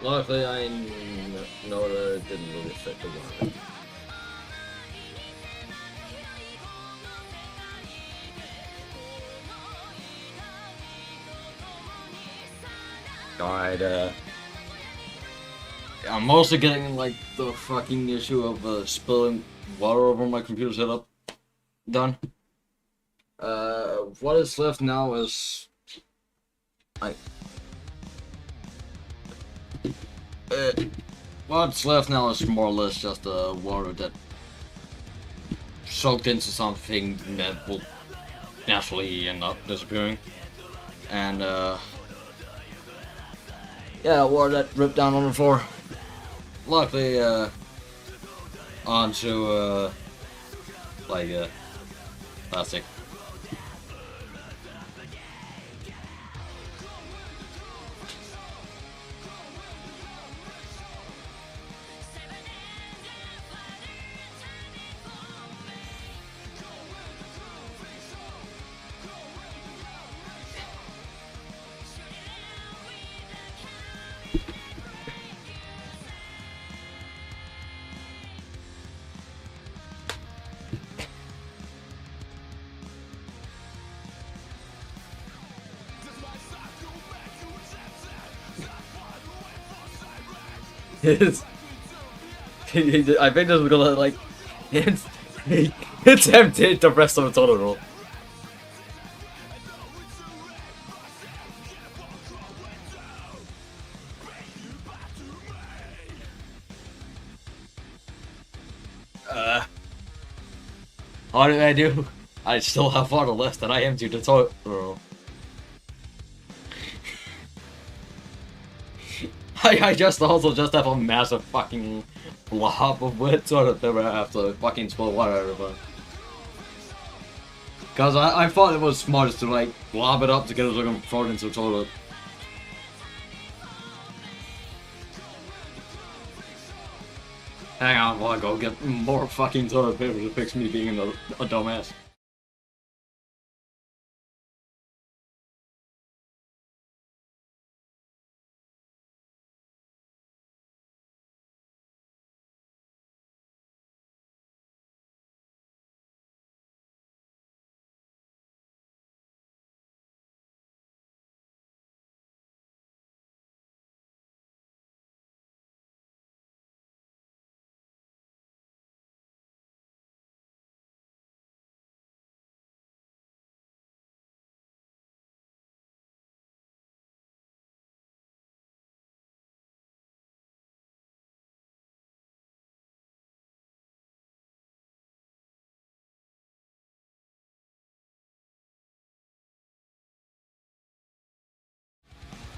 Luckily, I know that it didn't really affect the water. Alright, I'm mostly getting like the fucking issue of spilling water over my computer setup done. What is left now is like what's left now is more or less just water that soaked into something that will naturally end up disappearing, and yeah, water that ripped down on the floor. Luckily, onto like plastic. It's, I think this is gonna like it's empty the rest of the total roll. What did I do? I still have water less than I emptied the toilet roll. I just also just have a massive fucking blob of wet toilet paper after fucking spill water everywhere. Cause I thought it was smartest to like blob it up to get it so I can throw it into the toilet. Hang on while I go get more fucking toilet paper to fix me being a dumbass.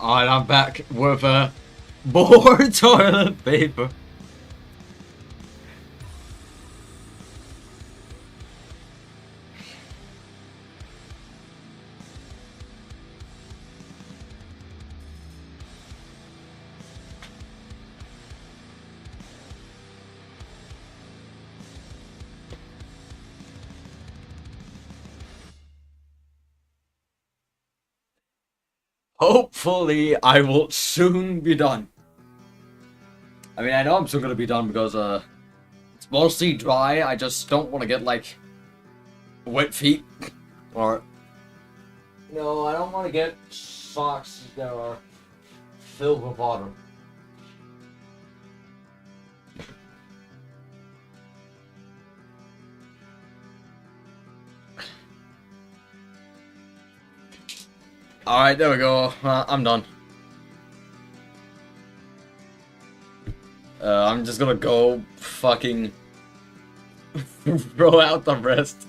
Alright, I'm back with more toilet paper. Hopefully, I will soon be done. I mean, I know I'm still gonna be done because, it's mostly dry. I just don't want to get, like, wet feet. Or, no, I don't want to get socks that are filled with water. Alright, there we go. I'm done. I'm just gonna go fucking throw out the rest.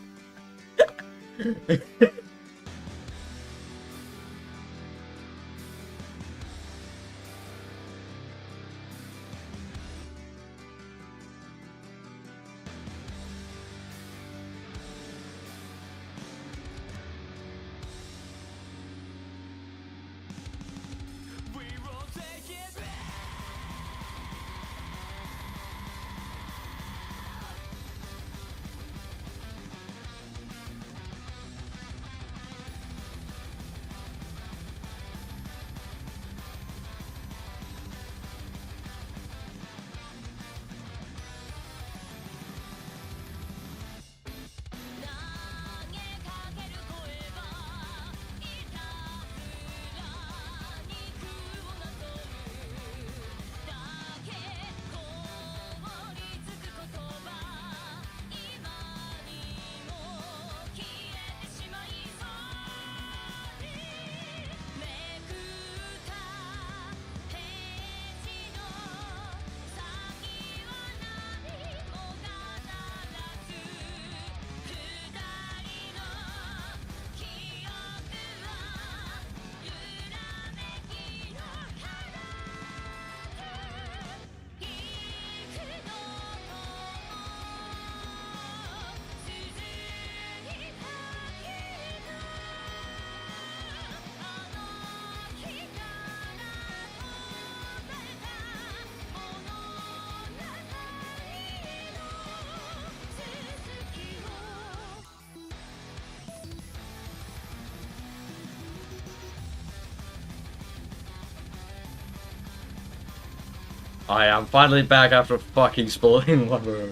I am finally back after fucking spilling water.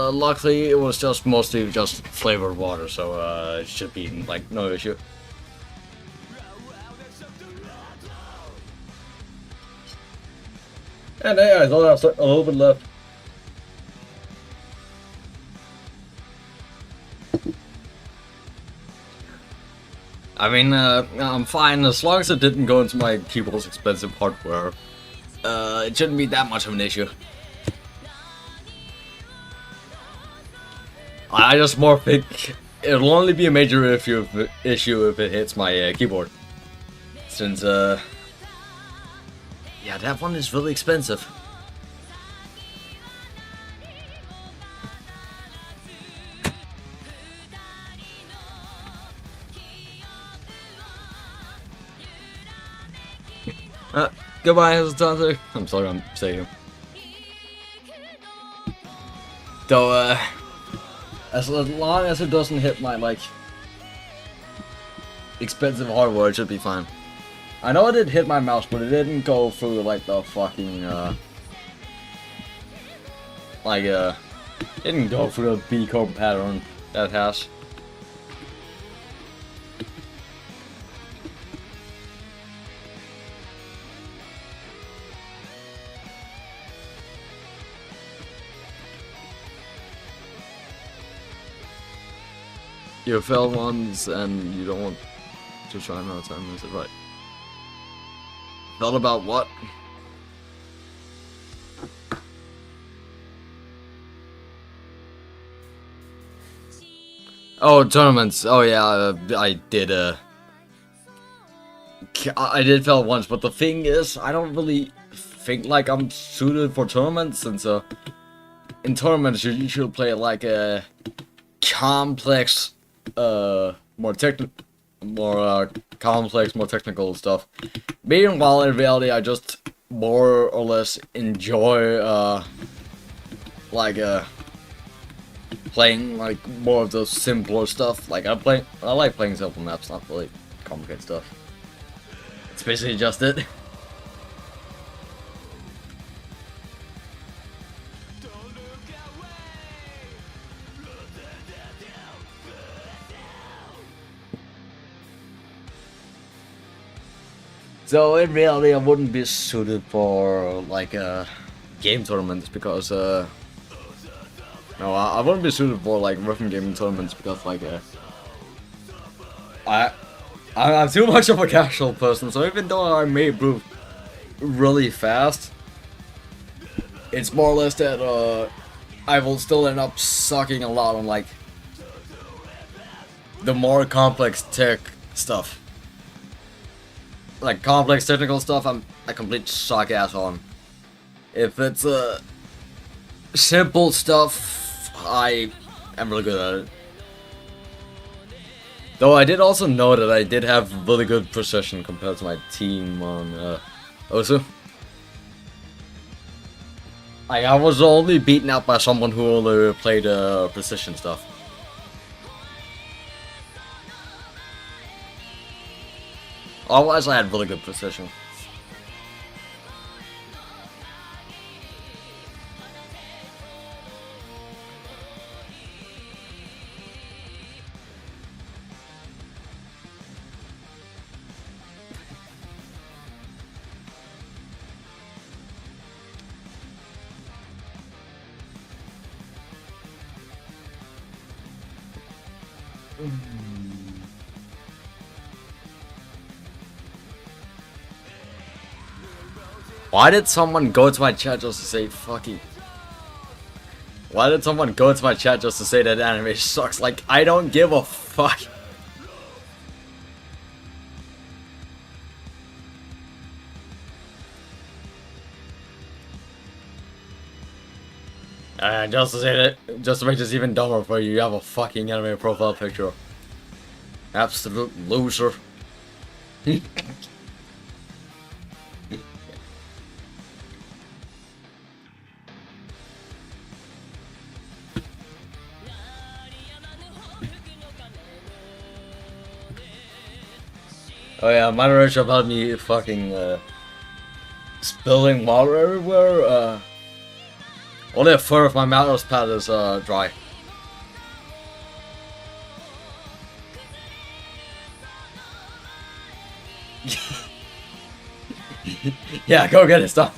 Luckily it was just mostly just flavored water, so it should be like no issue. And hey, I thought I was a little bit left. I mean, I'm fine as long as it didn't go into my keyboard's expensive hardware. It shouldn't be that much of an issue. I just more think it'll only be a major issue if it hits my keyboard, since yeah, that one is really expensive. Goodbye, Hata. I'm sorry I'm saying him. Though, as long as it doesn't hit my, like, expensive hardware, it should be fine. I know it did hit my mouse, but it didn't go through, like, the fucking, didn't go through the B-code pattern that has. You fell once and you don't want to try another time, is it right? Thought about what? Oh, tournaments. Oh yeah, I did fail once, but the thing is, I don't really think like I'm suited for tournaments, since in tournaments you usually play like a complex more complex, more technical stuff. Meanwhile, in reality, I just more or less enjoy playing like more of the simpler stuff. Like I like playing simple maps, not really complicated stuff. It's basically just it. So in reality, I wouldn't be suited for like game tournaments because no, I wouldn't be suited for like rhythm gaming tournaments because like I'm too much of a casual person. So even though I may improve really fast, it's more or less that I will still end up sucking a lot on like the more complex tech stuff. Like complex technical stuff, I'm a complete suck ass on. If it's simple stuff, I am really good at it. Though I did also know that I did have really good precision compared to my team on Osu. I was only beaten out by someone who only played precision stuff. Otherwise, I had really good precision. Why did someone go to my chat just to say fucking... Why did someone go to my chat just to say that anime sucks? Like, I don't give a fuck. And just to say that, just to make this even dumber for you, you have a fucking anime profile picture. Absolute loser. Oh yeah, my narration about me fucking spilling water everywhere. Only a third of my mouse pad is dry. Yeah, go get it, stop.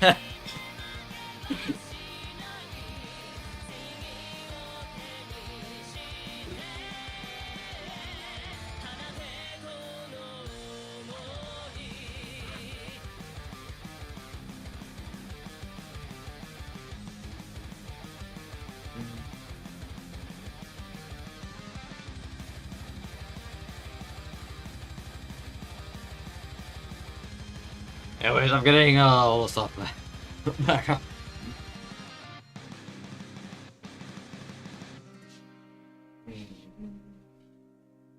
Anyways, I'm getting all the stuff back up.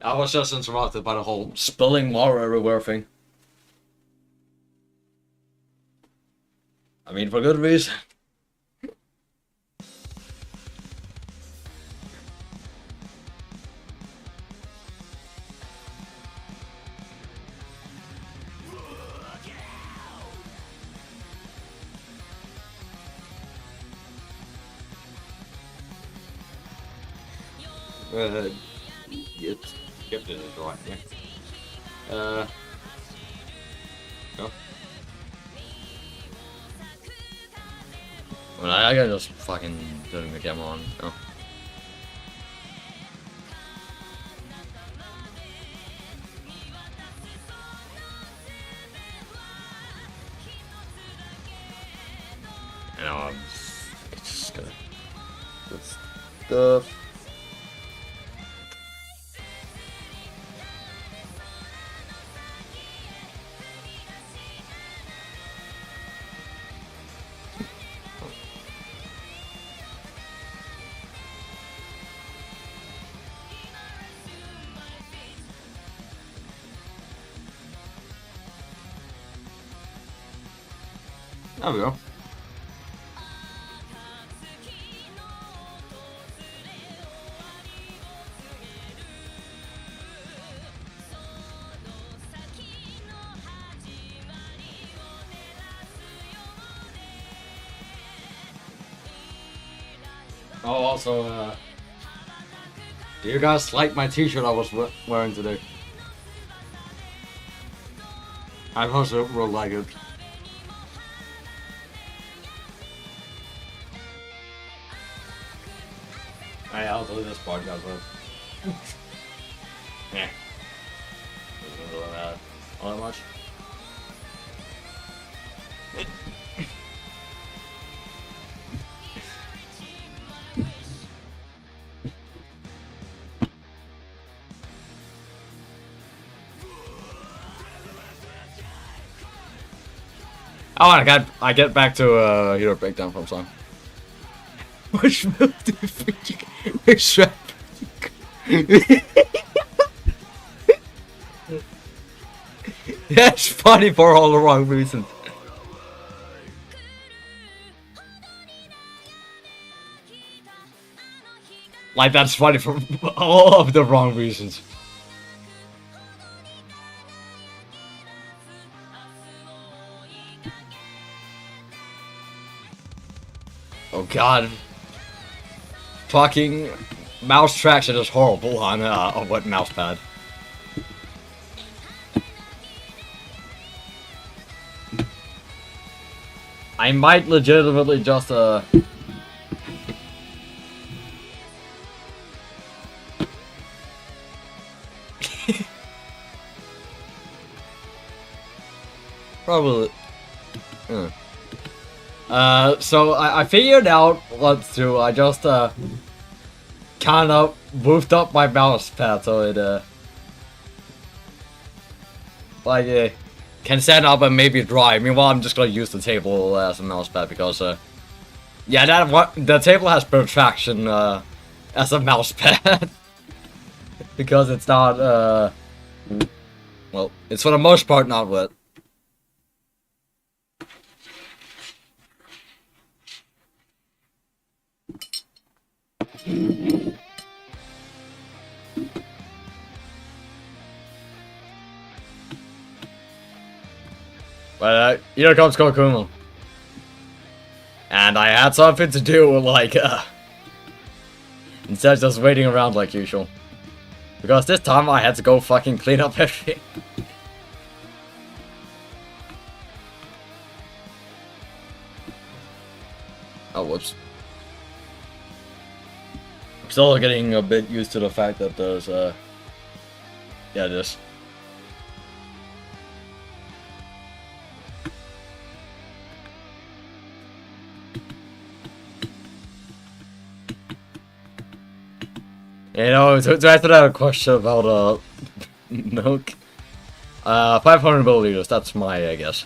I was just interrupted by the whole spilling water everywhere thing. I mean, for good reason. Yep, it is right, yeah. Go. Well, I gotta just fucking turn the camera on. Go. You know, I'm just gonna put stuff. There we go. Oh, also, do you guys like my t-shirt I was wearing today? I also really like it. I'll do this podcast with. Yeah. Doesn't really matter all that much. Oh, I get back to Hero Breakdown from song. Which move do you think you can That's funny for all the wrong reasons. Like, that's funny for all of the wrong reasons. Oh god. Fucking mouse traction is horrible on a wet mouse pad. I might legitimately just probably. So I figured out what to do. I just kind of moved up my mouse pad so it like can stand up and maybe dry. Meanwhile, I'm just gonna use the table as a mouse pad because yeah, the table has protraction as a mouse pad because it's not well, it's for the most part not wet. But here comes Kokumo. And I had something to do, like, instead of just waiting around like usual. Because this time I had to go fucking clean up everything. Oh, whoops. I'm still getting a bit used to the fact that there's, yeah, this. You know, to answer that question about, milk, 500 milliliters, that's my guess.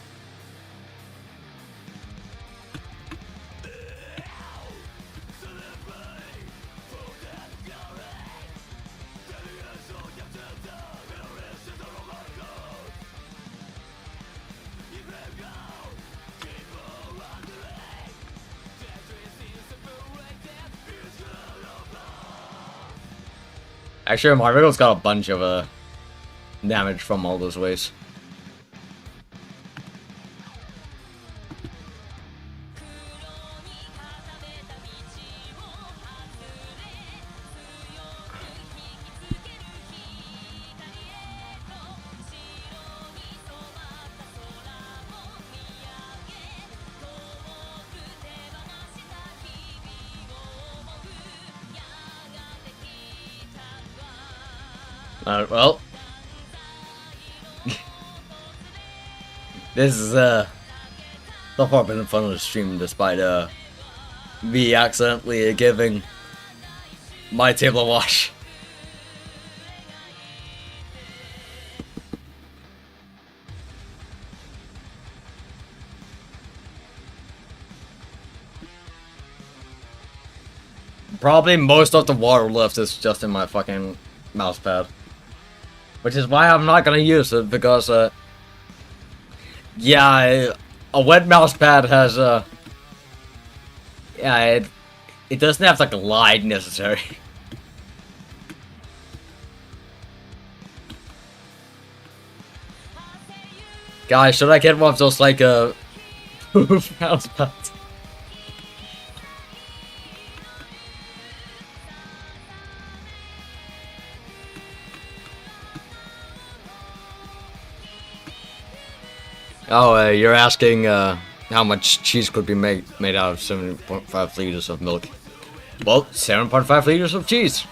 Actually, my Wriggle's got a bunch of damage from all those ways. Well, this is so far been a fun stream, despite me accidentally giving my table a wash. Probably most of the water left is just in my fucking mouse pad. Which is why I'm not gonna use it, because, yeah, a wet mouse pad has, yeah, it doesn't have, like, a line necessary. Guys, should I get one of those, like, mouse pads? Oh, you're asking how much cheese could be made out of 7.5 liters of milk. Well, 7.5 liters of cheese.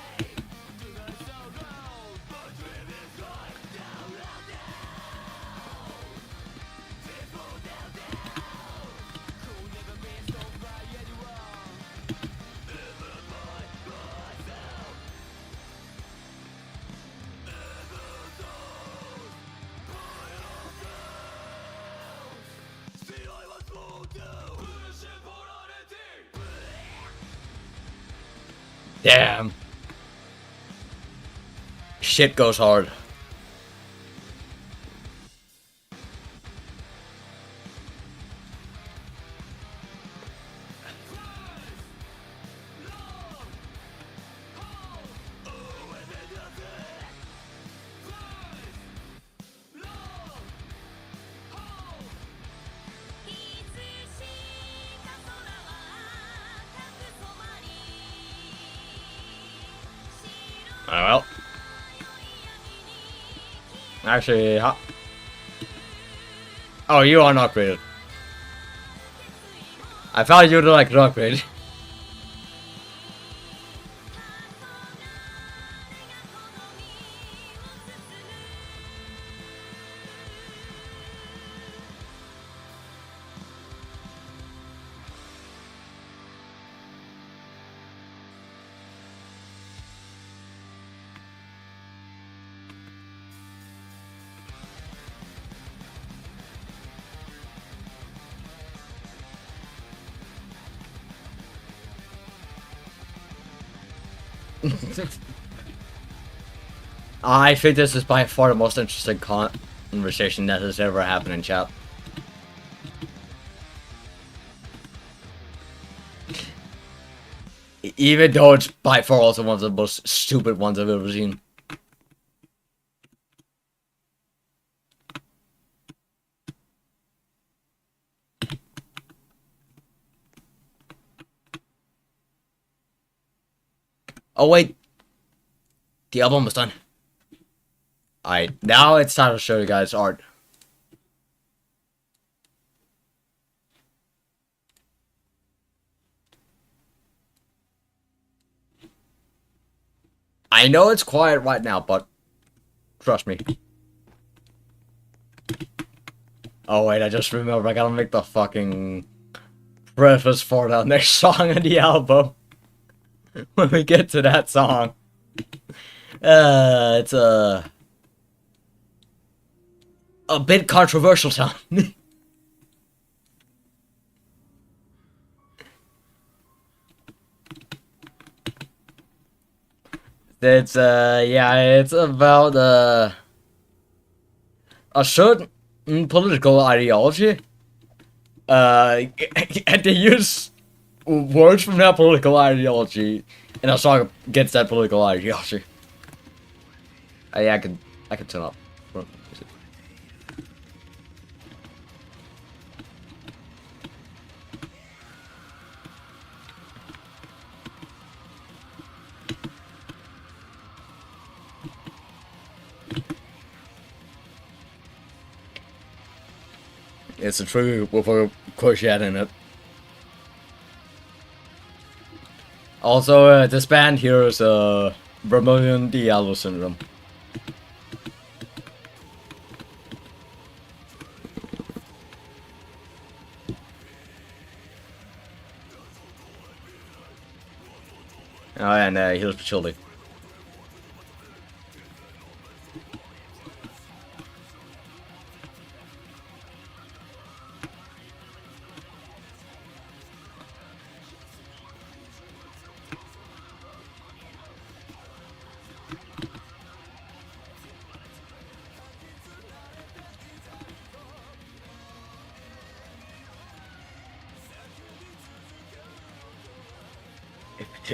Damn. Shit goes hard. Well. Actually, oh, you are not upgraded. I found you to like an upgrade. I think this is by far the most interesting conversation that has ever happened in chat. Even though it's by far also one of the most stupid ones I've ever seen. Oh wait, the album was done. Alright, now it's time to show you guys art. I know it's quiet right now, but trust me. Oh wait, I just remembered I gotta make the fucking preface for the next song on the album. When we get to that song. It's a bit controversial song. It's yeah, it's about a certain political ideology. And they use words from that political ideology in a song against that political ideology. Yeah, I can turn up. It's a true with a Koishi in it. Also, this band here is Vermilion Diallo Syndrome. Oh, and here's Patchouli.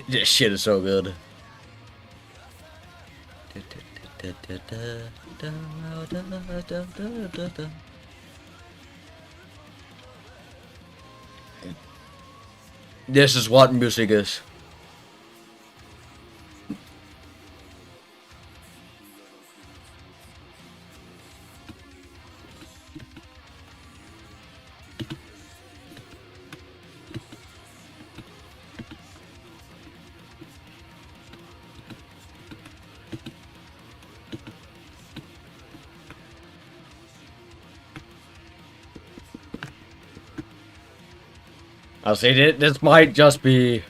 This shit is so good. This is what music is. I'll say this might just be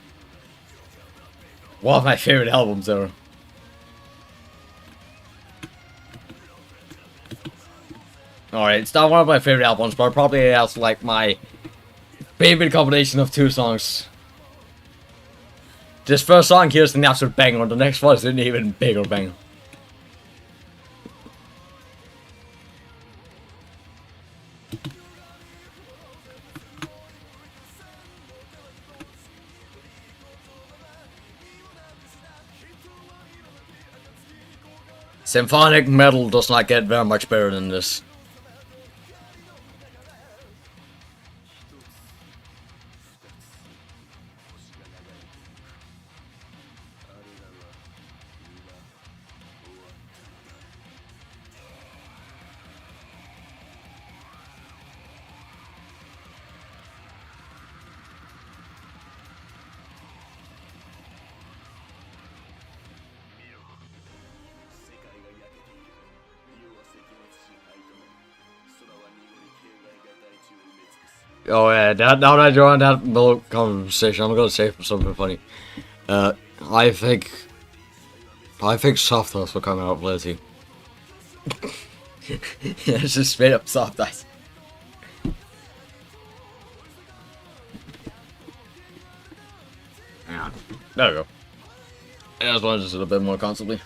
one of my favorite albums ever. Alright, it's not one of my favorite albums, but probably has like my favorite combination of two songs. This first song here is an absolute banger, and the next one is an even bigger banger. Symphonic metal does not get very much better than this. Oh yeah, now that you're on that little conversation, I'm gonna say something funny. I think soft ice will come out lazy. It's just straight up soft ice. Yeah, there we go. I just wanted to do a bit more constantly.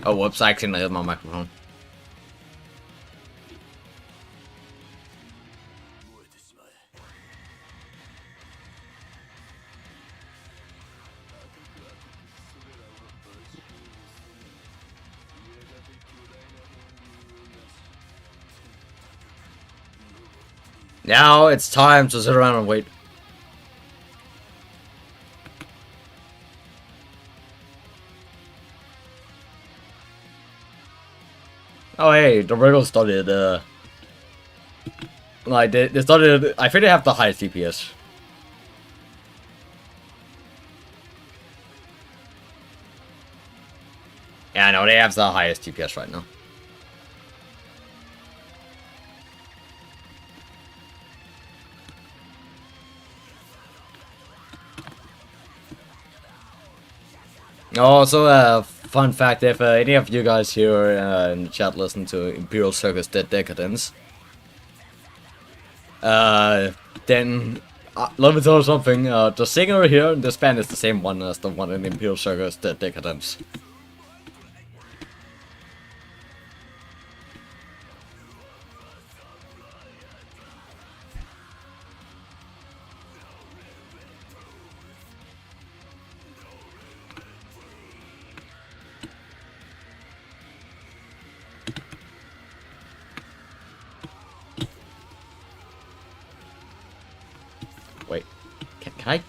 Oh, whoops, I accidentally hit my microphone. Now it's time to sit around and wait. Oh hey, the Wriggle started, like, they started, I think they have the highest DPS. Yeah, no, they have the highest DPS right now. Also, fun fact, if any of you guys here in the chat listen to Imperial Circus Dead Decadence, then let me tell you something, the singer here in this band is the same one as the one in Imperial Circus Dead Decadence. Wait, can I?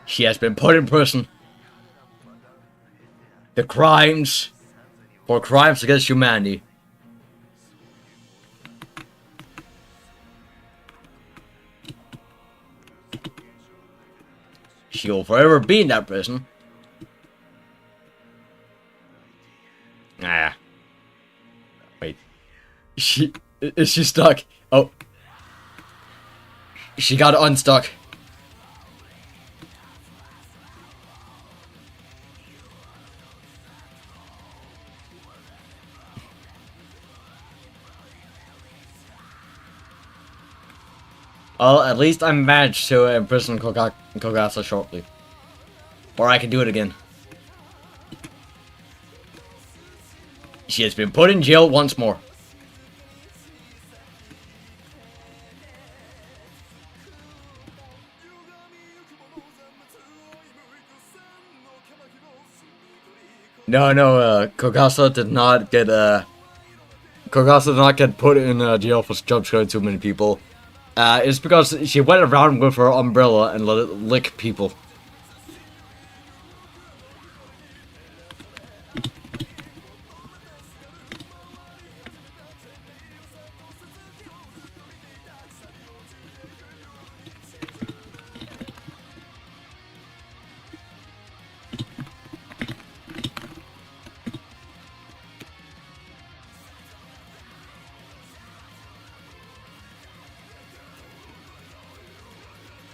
She has been put in prison. For crimes against humanity. She will forever be in that prison. Ah. Wait. Is she stuck? Oh. She got unstuck. Well, at least I managed to imprison Kogasa shortly. Or I can do it again. She has been put in jail once more. No, Kogasa did not get put in jail for jump scaring too many people. It's because she went around with her umbrella and let it lick people.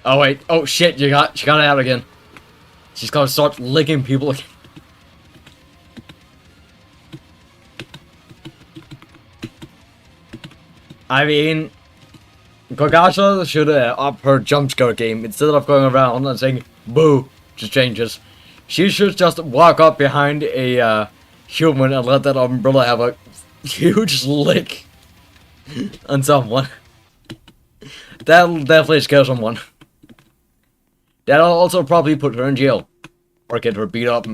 Oh wait, oh shit, she got it out again. She's gonna start licking people again. I mean, Kogasa should up her jump scare game instead of going around and saying boo to strangers. She should just walk up behind a human and let that umbrella have a huge lick on someone. That'll definitely scare someone. That'll also probably put her in jail. Or get her beat up.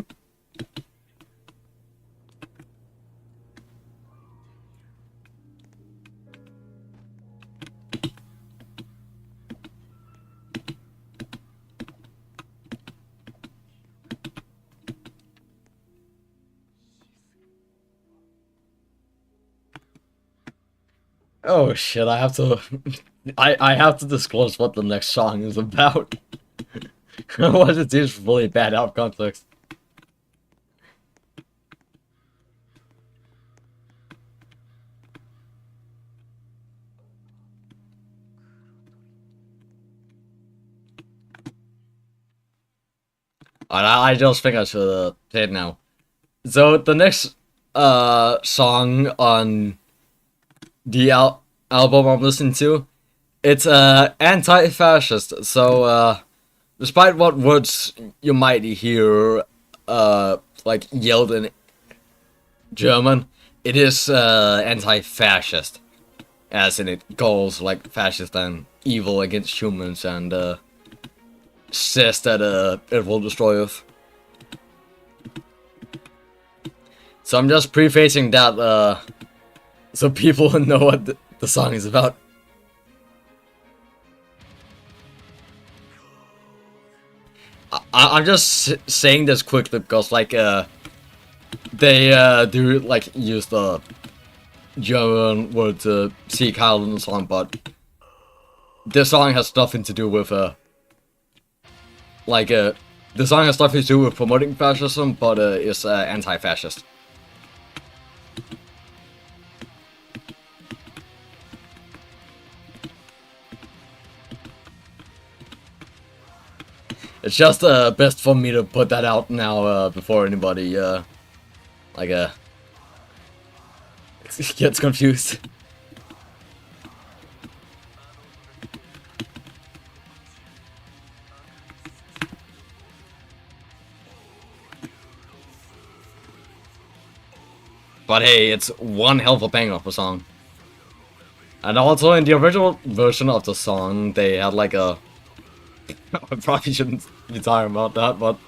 Oh shit, I have to I have to disclose what the next song is about. Otherwise it seems really bad out of context. I just think I should say it now. So the next song on the album I'm listening to, it's anti-fascist. So despite what words you might hear like yelled in German, it is anti-fascist, as in it calls like fascist and evil against humans and says that it will destroy us. So I'm just prefacing that so people know what the song is about. I'm just saying this quickly because, like, they do, like, use the German word to see Kyle in the song, but this song has nothing to do with, the song has nothing to do with promoting fascism, but it's anti-fascist. It's just best for me to put that out now before anybody gets confused. But hey, it's one hell of a banger of a song. And also in the original version of the song, they had like a... I probably shouldn't be talking about that, but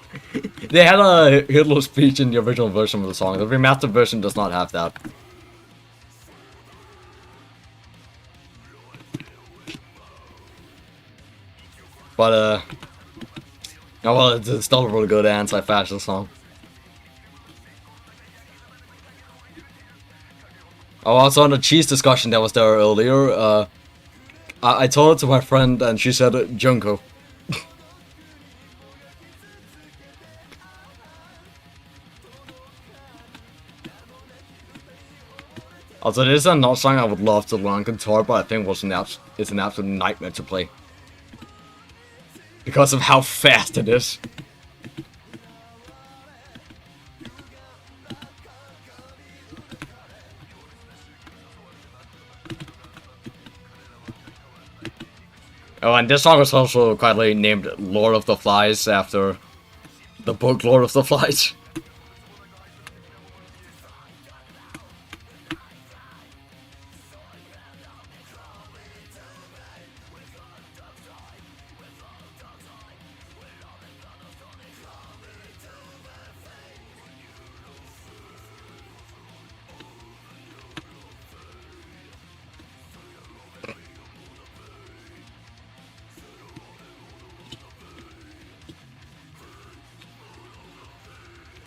they had a Hitler speech in the original version of the song. The remastered version does not have that. But oh well, it's still a really good anti-fascist song. Oh, also on the cheese discussion that was there earlier, I told it to my friend and she said Junko. Also, this is another song I would love to learn guitar, but I think it's an absolute nightmare to play. Because of how fast it is. Oh, and this song is also quietly named Lord of the Flies after the book Lord of the Flies.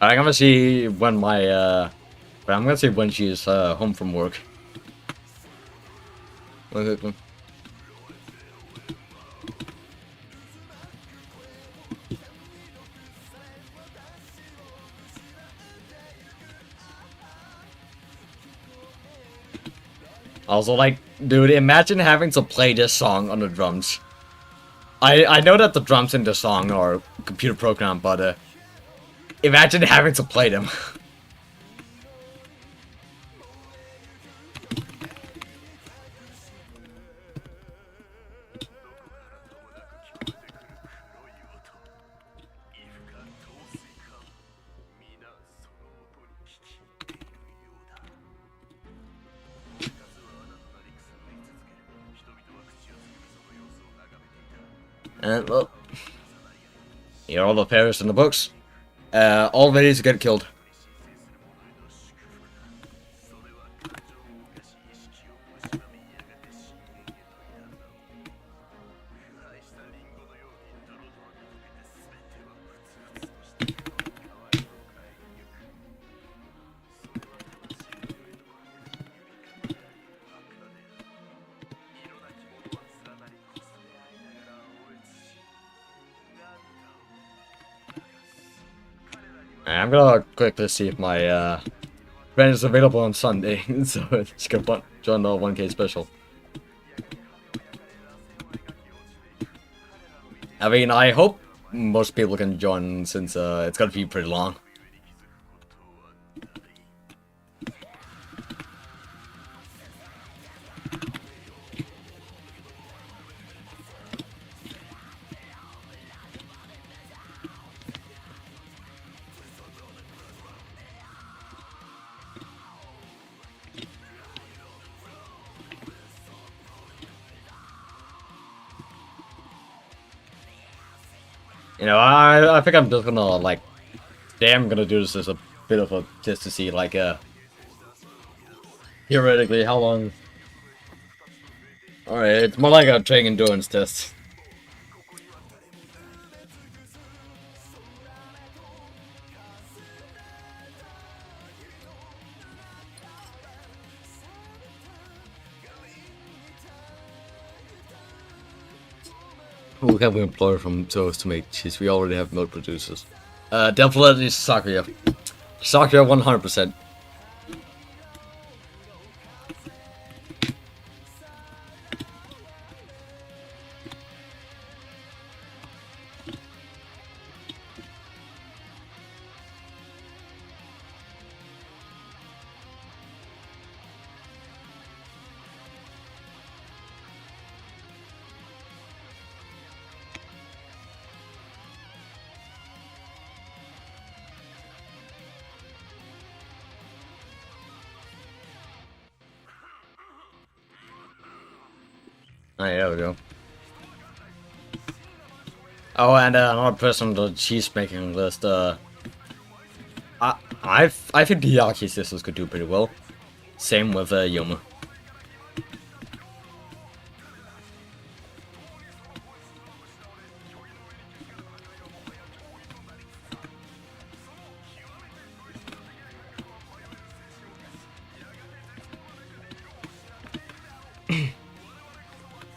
I'm gonna see when I'm gonna see when she's home from work. Okay. Also, like, dude, imagine having to play this song on the drums. I know that the drums in the song are computer programmed, but imagine having to play them. And, well, here are all the pairs in the books. All ready to get killed. I'm gonna quickly see if my friend is available on Sunday, so it's gonna join the 1K special. I mean, I hope most people can join since it's gonna be pretty long. You know, I think I'm just gonna, like, today I'm gonna do this as a bit of a, just to see, like, Theoretically, how long? Alright, it's more like a training endurance test. Who can we employ from Touhou to make cheese? We already have milk producers. Definitely Sakuya. Sakuya 100%. Alright, there we go. Oh, and another person on the cheese making list. I think the Yaki sisters could do pretty well. Same with Youmu.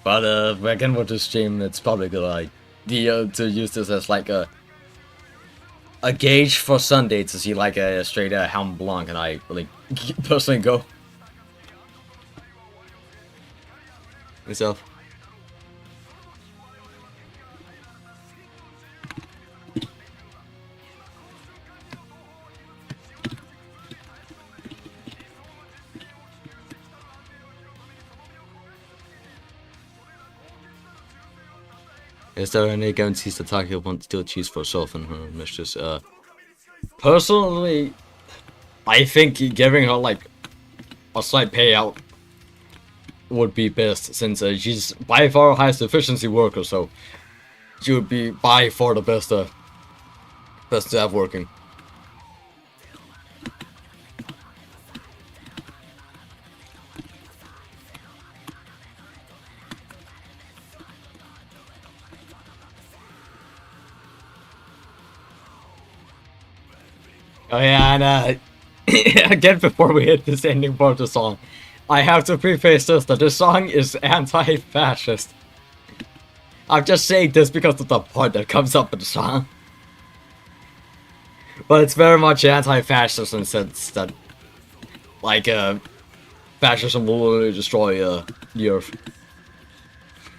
But again with the stream, it's probably a good idea to use this as like a gauge for Sunday to see like a straight Helm Blanc, and I really personally go myself. Is there any guarantees that Taki won't steal cheese for herself and her mistress? Personally, I think giving her like a slight payout would be best, since she's by far a highest efficiency worker, so she would be by far the best to have working. Oh yeah, and again, before we hit this ending part of the song, I have to preface this that this song is anti-fascist. I'm just saying this because of the part that comes up in the song. But it's very much anti-fascist in the sense that, like, fascism will literally destroy the earth.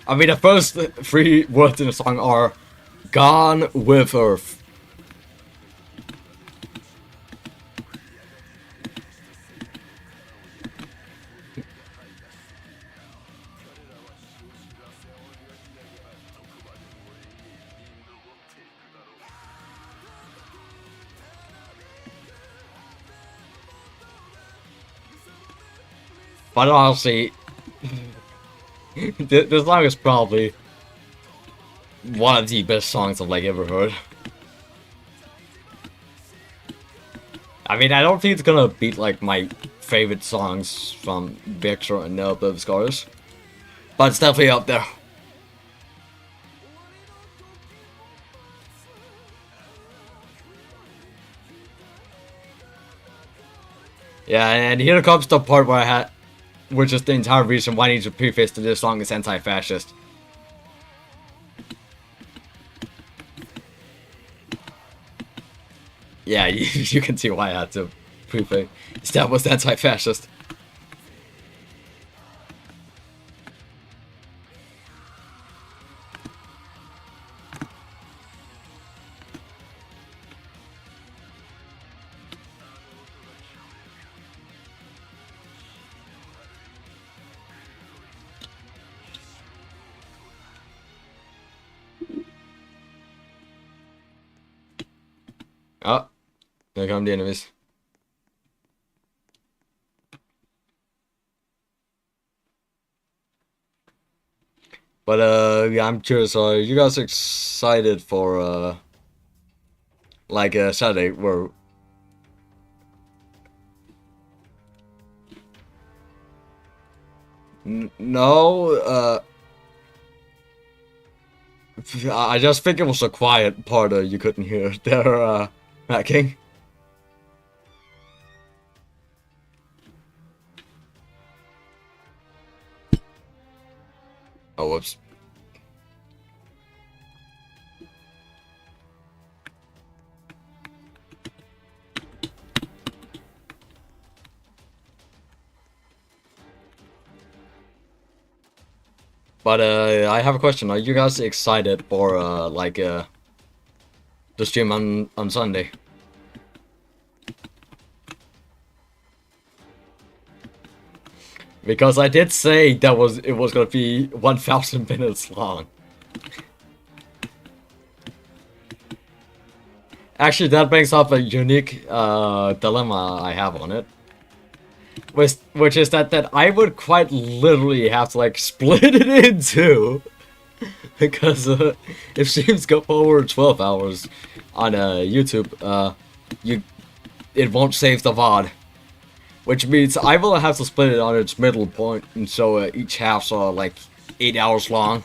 I mean, the first 3 words in the song are "Gone with Earth." But honestly, this song is probably one of the best songs I've like ever heard. I mean, I don't think it's gonna beat like my favorite songs from Vector and No Above Scars, but it's definitely up there. Yeah, and here comes the part where I had, which is the entire reason why I need to preface to this song is anti-fascist. Yeah, you can see why I had to preface. That was anti-fascist. Oh, there come the enemies. But yeah, I'm curious, are you guys excited for like Saturday where No, I just think it was a quiet part you couldn't hear there, hacking. Oh, whoops. But I have a question. Are you guys excited for the stream on Sunday? Because I did say that it was gonna be 1,000 minutes long. Actually, that brings up a unique dilemma I have on it. Which is that I would quite literally have to like split it in two. Because if streams go over 12 hours on YouTube, it won't save the VOD. Which means I will have to split it on its middle point, and so each half's like 8 hours long.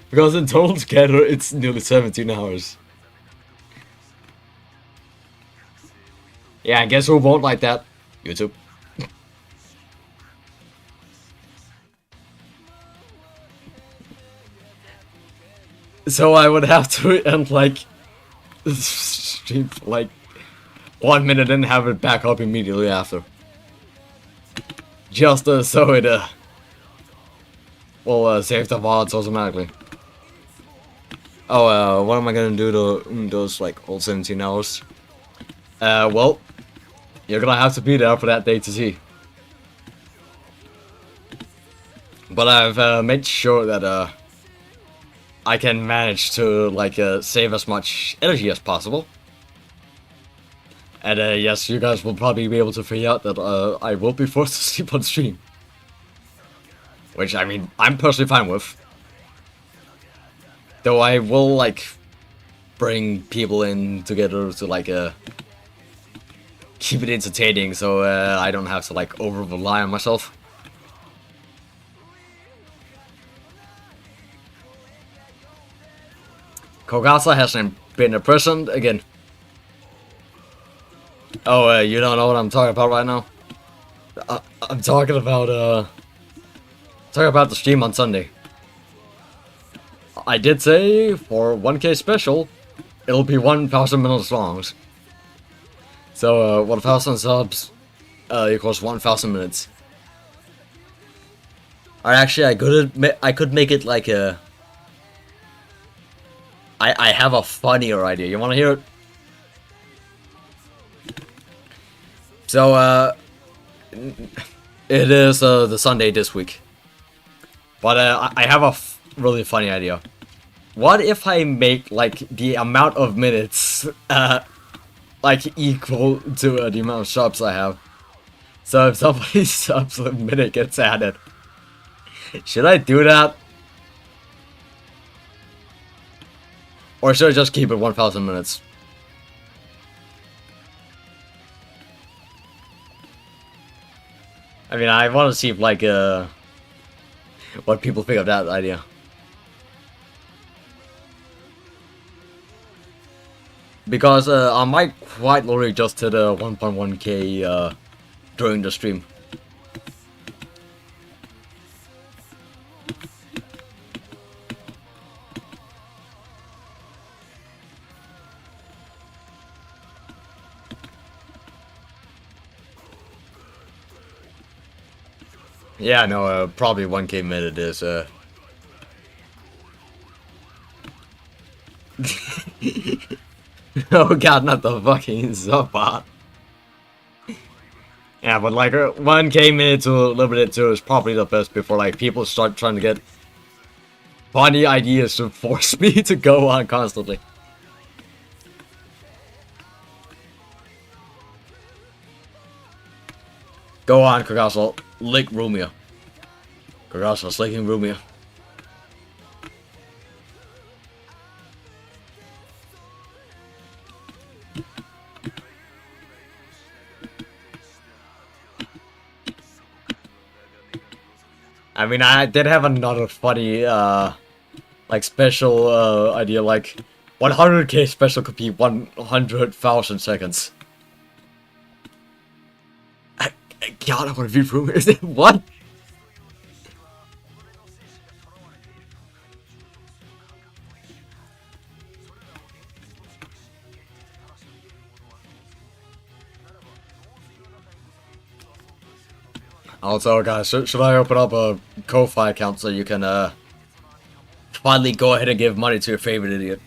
Because in total together, it's nearly 17 hours. Yeah, and guess who won't like that? YouTube. So I would have to end like stream for like 1 minute and have it back up immediately after. Just so it will save the VODs automatically. Oh, what am I gonna do to those like whole 17 hours? Well, you're gonna have to be there for that day to see. But I've made sure that I can manage to like save as much energy as possible. And yes, you guys will probably be able to figure out that I will be forced to sleep on stream. Which, I mean, I'm personally fine with. Though I will like bring people in together to like keep it entertaining, so I don't have to like over rely on myself. Kogasa hasn't been in prison again. Oh, you don't know what I'm talking about right now? I'm talking about the stream on Sunday. I did say for 1K special, it'll be 1,000 minutes long. So 1,000 subs equals 1,000 minutes. Or actually, I could make it like a. I have a funnier idea. You want to hear it? So, it is the Sunday this week. But I have a really funny idea. What if I make like the amount of minutes like equal to the amount of subs I have? So if somebody subs, a minute gets added. Should I do that? Or should I just keep it 1,000 minutes? I mean, I want to see if, like, what people think of that idea. Because, I might quite literally just hit 1.1k, during the stream. Yeah, no, probably 1k minute is, oh god, not the fucking sub-bot. Yeah, but like, 1k minute to limited to is probably the best before, like, people start trying to get funny ideas to force me to go on constantly. Go on, Kogasa. Lick Rumia. Kogasa's licking Rumia. I mean, I did have another funny, like, special, idea, like, 100k special could be 100,000 seconds. God, I want to view room. Is it what? Also, guys, should I open up a Ko-Fi account so you can, finally go ahead and give money to your favorite idiot?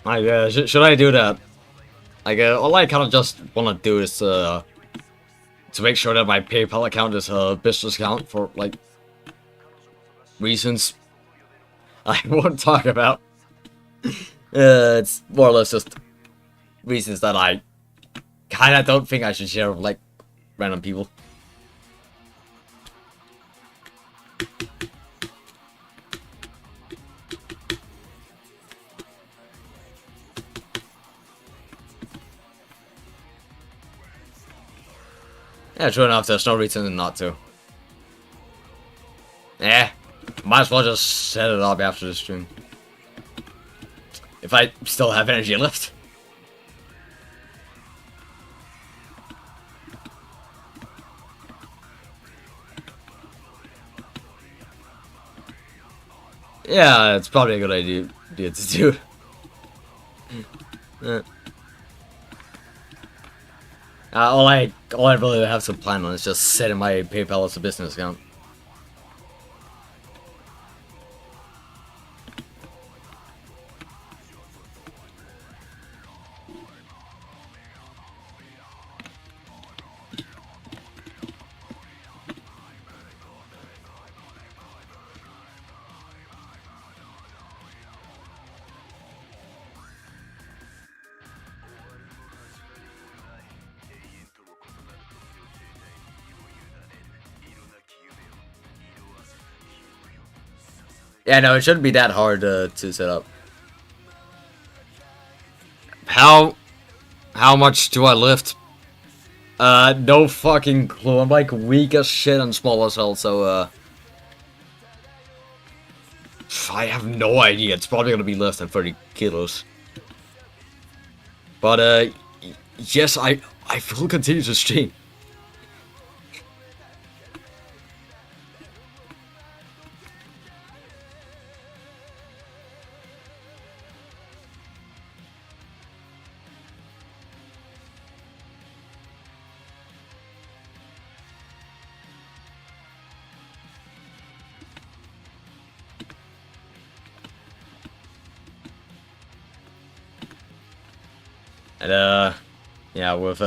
Like, should I do that? Like, all I kind of just want to do is, to make sure that my PayPal account is a business account for, like, reasons I won't talk about. It's more or less just reasons that I kind of don't think I should share with, like, random people. Yeah, true enough, there's no reason not to. Might as well just set it up after the stream. If I still have energy left. Yeah, it's probably a good idea to do. All I really have to plan on is just setting my PayPal as a business account. Yeah, no, it shouldn't be that hard to set up. How much do I lift? No fucking clue. I'm like weak as shit and small as hell, so I have no idea. It's probably gonna be less than 30 kilos. But yes, I will continue to stream. And yeah, with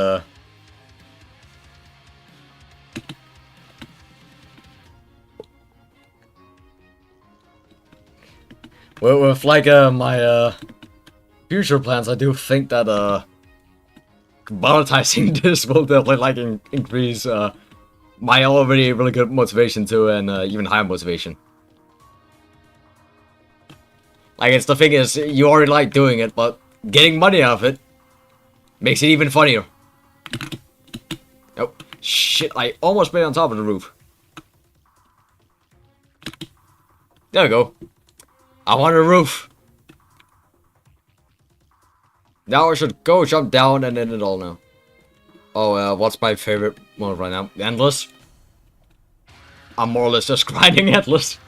like my future plans, I do think that monetizing this will definitely like increase my already really good motivation to an even higher motivation. Like, it's the thing is, you already like doing it, but getting money out of it makes it even funnier. Oh, shit, I almost made it on top of the roof. There we go. I'm on the roof. Now I should go jump down and end it all now. Oh, what's my favorite mode right now? Endless? I'm more or less just grinding endless.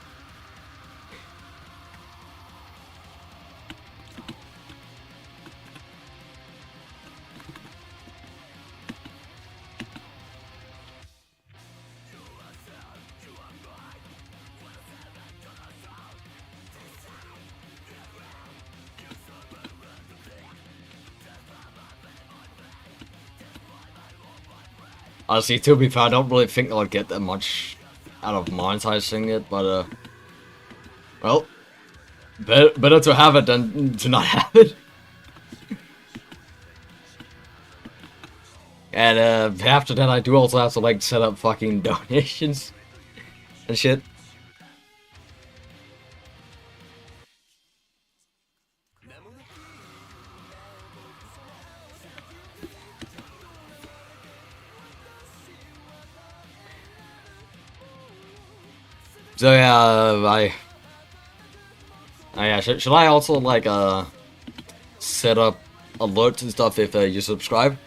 Honestly, to be fair, I don't really think I'll get that much out of monetizing it, but, well, better to have it than to not have it. And, after that, I do also have to, like, set up fucking donations and shit. So yeah, yeah, should I also like set up alerts and stuff if you subscribe?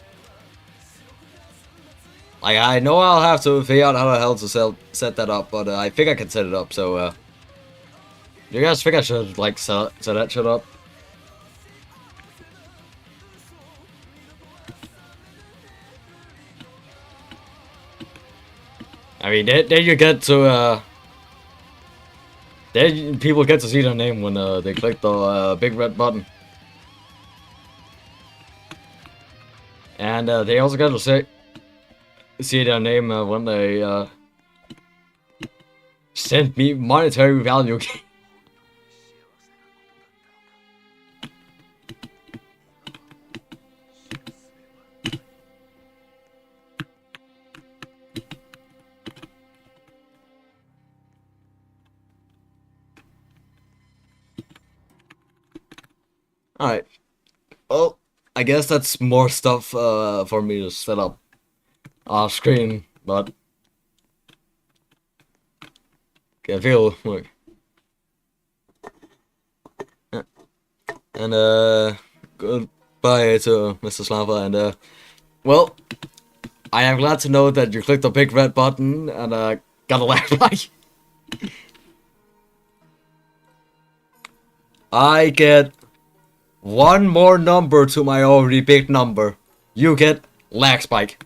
Like, I know I'll have to figure out how the hell to set that up, but I think I can set it up. So you guys think I should like set that shit up? I mean, then you get to then people get to see their name when they click the big red button. And they also get to see their name when they send me monetary value. Alright. Well, I guess that's more stuff for me to set up off screen, but I feel look. And goodbye to Mr. Slava, and well, I am glad to know that you clicked the big red button and got a laugh like. I get one more number to my already big number. You get lag spike.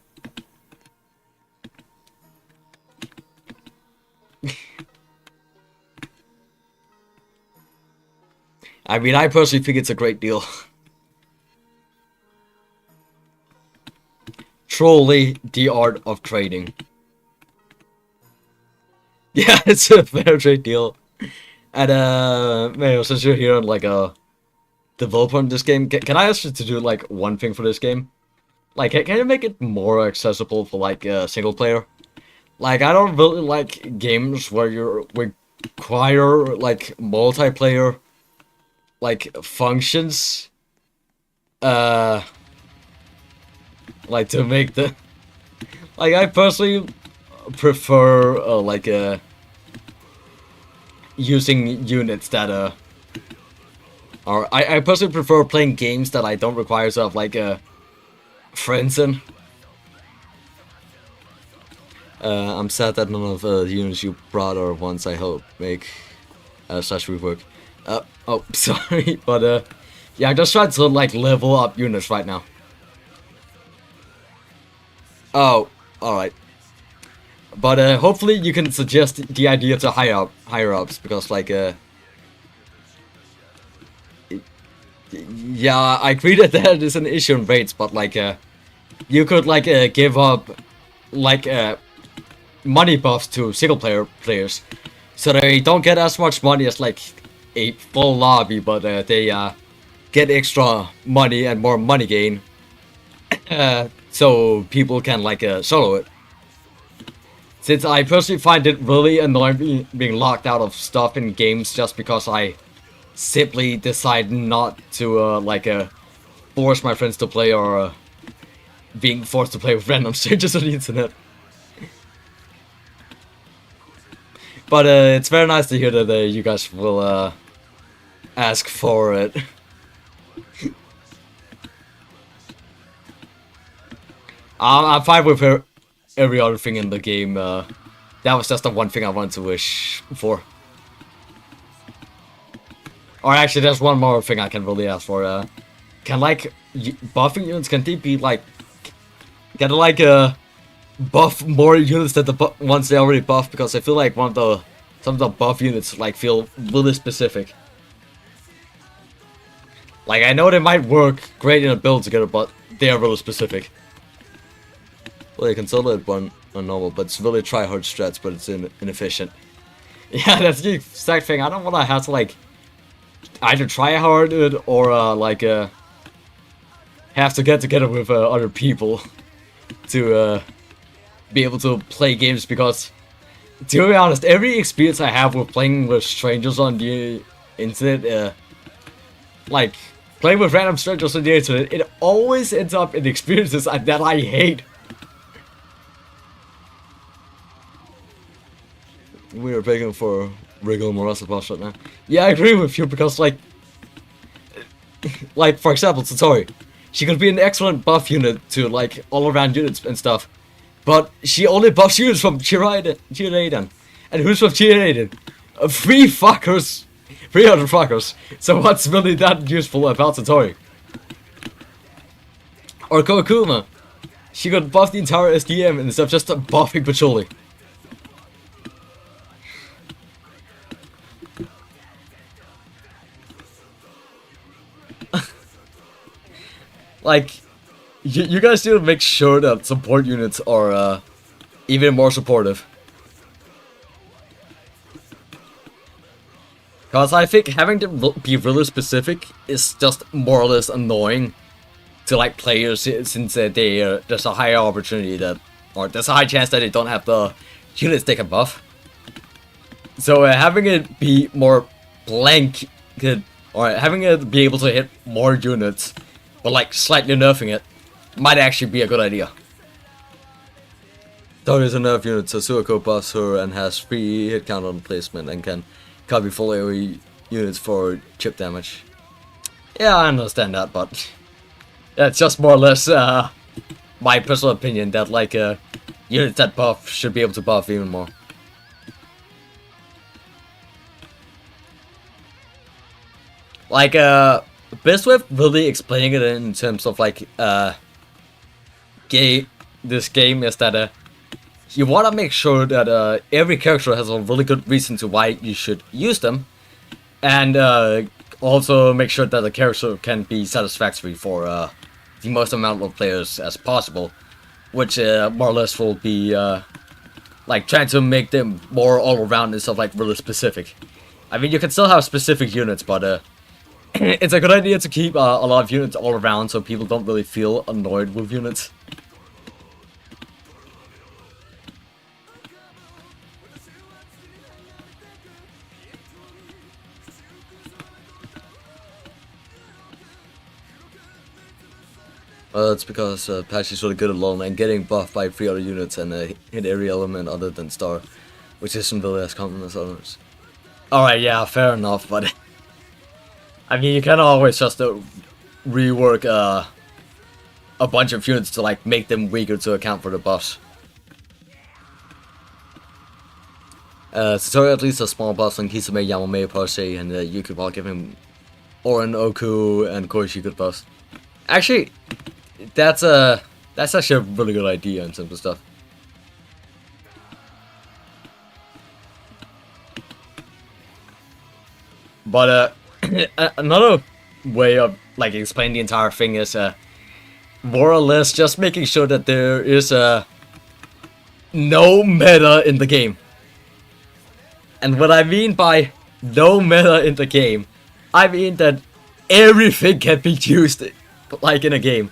I mean, I personally think it's a great deal. Truly the art of trading. Yeah, it's a fair trade deal. And man, since you're here on like a developer in this game, can I ask you to do like one thing for this game? Like, can you make it more accessible for like single player? Like, I don't really like games where you require like multiplayer like functions like to make the like I personally prefer like using units that or I personally prefer playing games that I don't require to have like friends in. I'm sad that none of the units you brought are ones I hope make such rework. Oh, sorry, but yeah, I just tried to like level up units right now. Oh, alright. But hopefully you can suggest the idea to higher ups, because like yeah, I agree that that is an issue in rates, but like you could like give up like money buffs to single player players, so they don't get as much money as like a full lobby, but they get extra money and more money gain, so people can like solo it. Since I personally find it really annoying being locked out of stuff in games just because I simply decide not to like force my friends to play, or being forced to play with random strangers on the internet. But it's very nice to hear that you guys will ask for it. I'm fine with every other thing in the game. That was just the one thing I wanted to wish for. Or actually, there's one more thing I can really ask for. Can like buffing units, can they be like, can they like buff more units than the ones they already buff? Because I feel like some of the buff units like feel really specific. Like, I know they might work great in a build together, but they are really specific. Well, you can solo it on normal, but it's really try-hard strats, but it's inefficient. Yeah, that's the exact thing. I don't want to have to like either try hard it or like have to get together with other people to be able to play games, because to be honest, every experience I have with playing with strangers on the internet, like playing with random strangers on the internet, it always ends up in experiences that I hate. we are begging for regular Morasa buffs right now. Yeah, I agree with you because like for example, Satori, she could be an excellent buff unit to like all around units and stuff, but she only buffs units from Chiraiden. And who's from Chiraiden? 3 fuckers, 300 fuckers. So what's really that useful about Satori? Or Kokuma, she could buff the entire SDM instead of just buffing Patchouli. Like, you guys need to make sure that support units are even more supportive. Because I think having to be really specific is just more or less annoying to like players since there's a higher opportunity that, or there's a high chance that they don't have the units they can buff. So having it be more blank, or having it be able to hit more units, but like slightly nerfing it, might actually be a good idea. Though there's a nerf unit, so Suwako buffs her and has 3 hit count on placement and can copy full AoE units for chip damage. Yeah, I understand that, but that's just more or less my personal opinion that like units that buff should be able to buff even more. Like best way of really explaining it in terms of like this game is that you want to make sure that every character has a really good reason to why you should use them, and also make sure that the character can be satisfactory for the most amount of players as possible, which more or less will be like trying to make them more all around instead of like really specific. I mean, you can still have specific units, but it's a good idea to keep a lot of units all around so people don't really feel annoyed with units. Well, that's because Patch is really good alone and getting buffed by 3 other units and hit every element other than Star, which isn't really as common as others. Alright, yeah, fair enough, but I mean, you can always just rework a bunch of units to like make them weaker to account for the buffs. Satori at least a small buffs on Kisame, Yamame, Parse, and Yuki while giving Oren, Oku, and Koishi good buffs. Actually, that's actually a really good idea and simple stuff. But another way of like explaining the entire thing is more or less just making sure that there is no meta in the game. And what I mean by no meta in the game, I mean that everything can be used like in a game.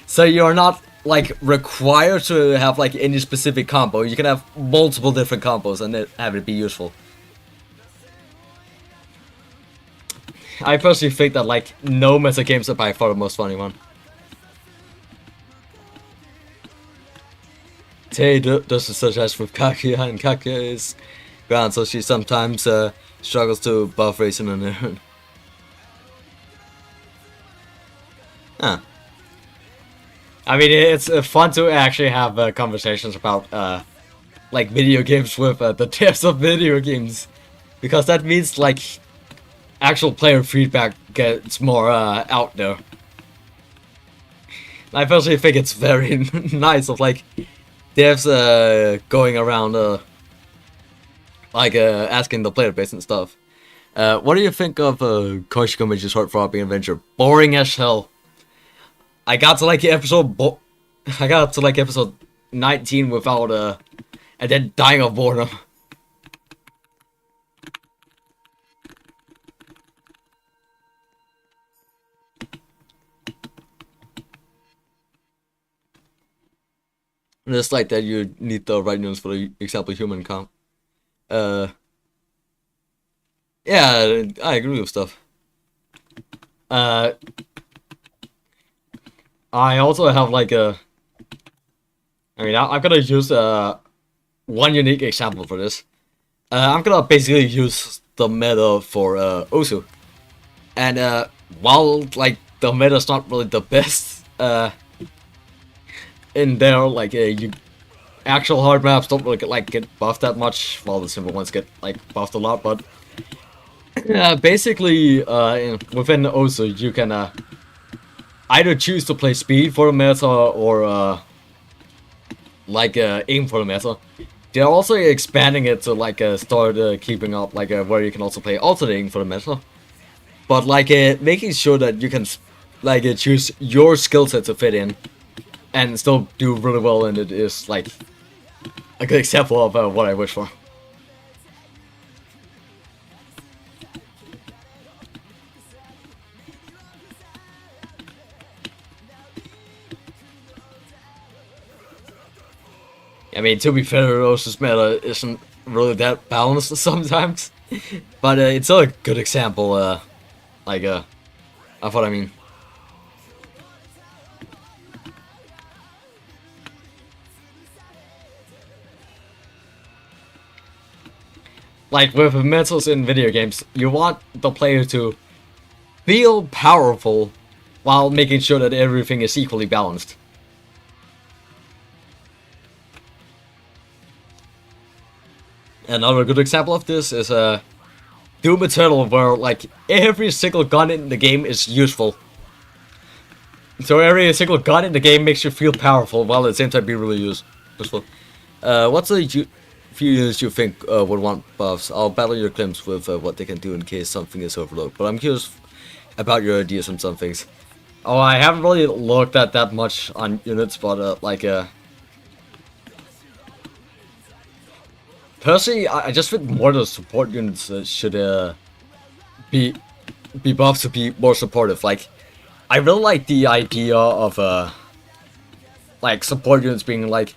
So you're not like required to have like any specific combo. You can have multiple different combos and have it be useful. I personally think that like no meta games are by far the most funny one. Tei doesn't suggest with Kakia, and Kakia is ground, so she sometimes struggles to buff Reisen on her own. Huh. I mean, it's fun to actually have conversations about like video games with the devs of video games, because that means like actual player feedback gets more out there. I personally think it's very nice of like devs going around like asking the player base and stuff. What do you think of Koishi Komeiji's heart-throbbing adventure? Boring as hell. I got to like episode 19 without and then dying of boredom. Just like that, you need the right names for the example human comp. Yeah, I agree with stuff. I also have like I'm gonna use one unique example for this. I'm gonna basically use the meta for Osu. And while like the meta's not really the best in there, like actual hard maps don't really get buffed that much, while the simple ones get like buffed a lot. But basically, within Osu, you can either choose to play speed for the meta or aim for the meta. They're also expanding it to start keeping up where you can also play alternating for the meta. But making sure that you can choose your skill set to fit in and still do really well in it is like a good example of what I wish for. I mean, to be fair, Rose's meta isn't really that balanced sometimes, but it's still a good example, of what I mean. Like, with metas in video games, you want the player to feel powerful while making sure that everything is equally balanced. Another good example of this is Doom Eternal, where like every single gun in the game is useful. So every single gun in the game makes you feel powerful, while at the same time be really useful. What's the few units you think would want buffs? I'll battle your claims with what they can do in case something is overlooked. But I'm curious about your ideas on some things. Oh, I haven't really looked at that much on units, but personally, I just think more of the support units should be buffed to be more supportive. Like, I really like the idea of like support units being like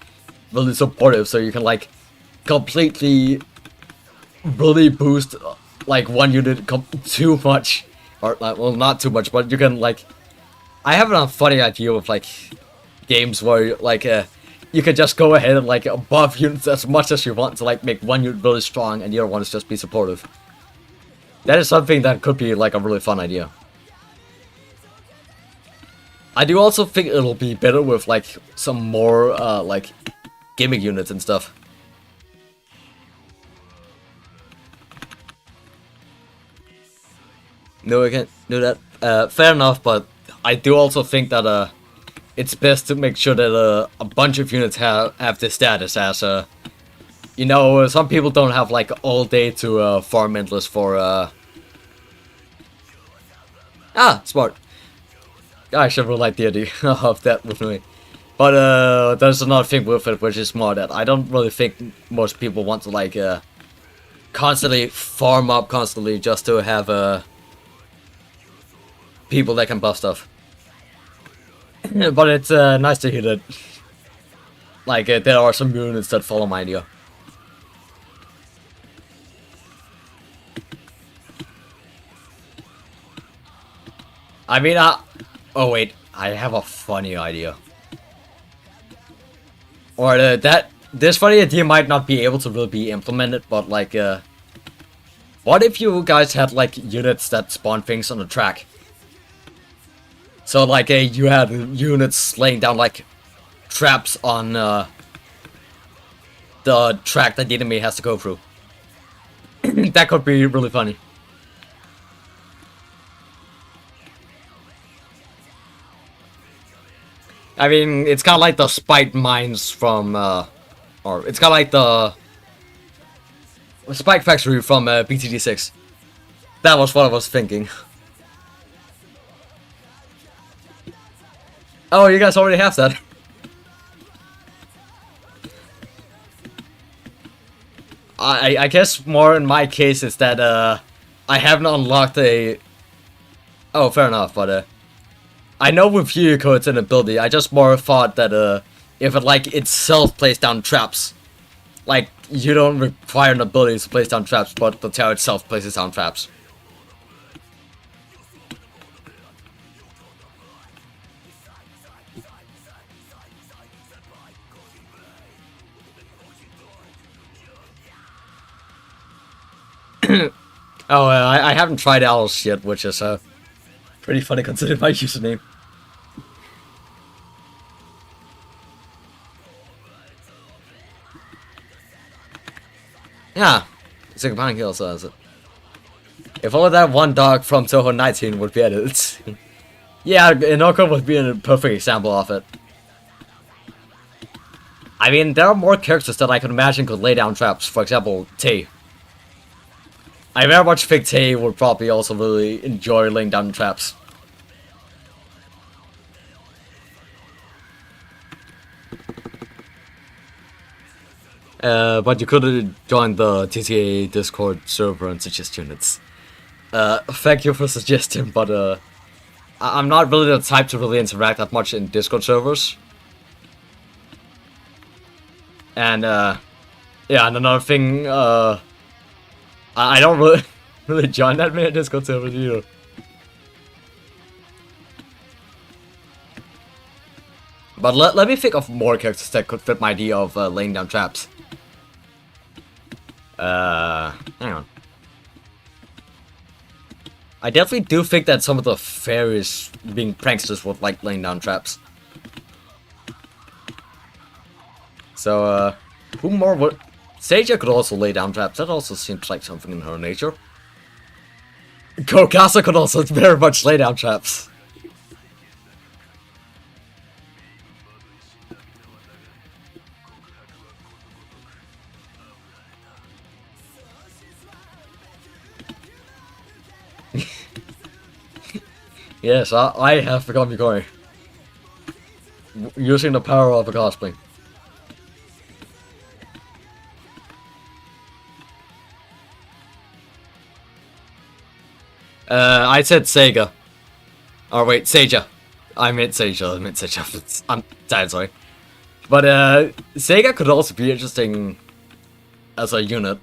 really supportive, so you can like completely really boost like one unit too much, or well, not too much, but you can like. I have a funny idea of like games where like you can just go ahead and like buff units as much as you want to like make one unit really strong and the other one is just be supportive. That is something that could be like a really fun idea. I do also think it'll be better with like some more like gimmick units and stuff. No, I can't do that. Fair enough, but I do also think that it's best to make sure that a bunch of units have this status as you know, some people don't have like all day to farm endless for smart. I should really like the idea of that with me. But there's another thing with it, which is more that I don't really think most people want to like constantly farm up constantly just to have people that can buff stuff. But it's nice to hear that like there are some units that follow my idea. I mean, oh wait, I have a funny idea. Or this funny idea might not be able to really be implemented, but like, what if you guys had like units that spawn things on the track? So like, you had units laying down like traps on the track that the enemy has to go through. That could be really funny. I mean, it's kind of like the spike mines from, or it's kind of like the spike factory from BTD6. That was what I was thinking. Oh, you guys already have that. I guess more in my case is that I haven't unlocked a. Oh, fair enough, but I know with Yuyuko it's an ability. I just more thought that if it like itself plays down traps, like you don't require an ability to place down traps, but the tower itself places down traps. Oh, I haven't tried Alice yet, which is pretty funny considering my username. Yeah, Zigapang also has it. If only that one dog from Touhou 19 would be added. Yeah, Inoko would be a perfect example of it. I mean, there are more characters that I can imagine could lay down traps. For example, Tay. I very much think Tay would probably also really enjoy laying down traps. But you could join the TTA Discord server and suggest units. Thank you for suggesting, but I'm not really the type to really interact that much in Discord servers. And yeah, and another thing, I don't really join that many Discord servers either. But let me think of more characters that could fit my idea of laying down traps. Hang on. I definitely do think that some of the fairies being pranksters would like laying down traps. So, who more would... Seiya could also lay down traps. That also seems like something in her nature. Kogasa could also very much lay down traps. Yes, I have become Yukari. Using the power of a cosplay. I said Sega. Oh wait, Seiya. I meant Seiya. I'm dead sorry. But Sega could also be interesting as a unit.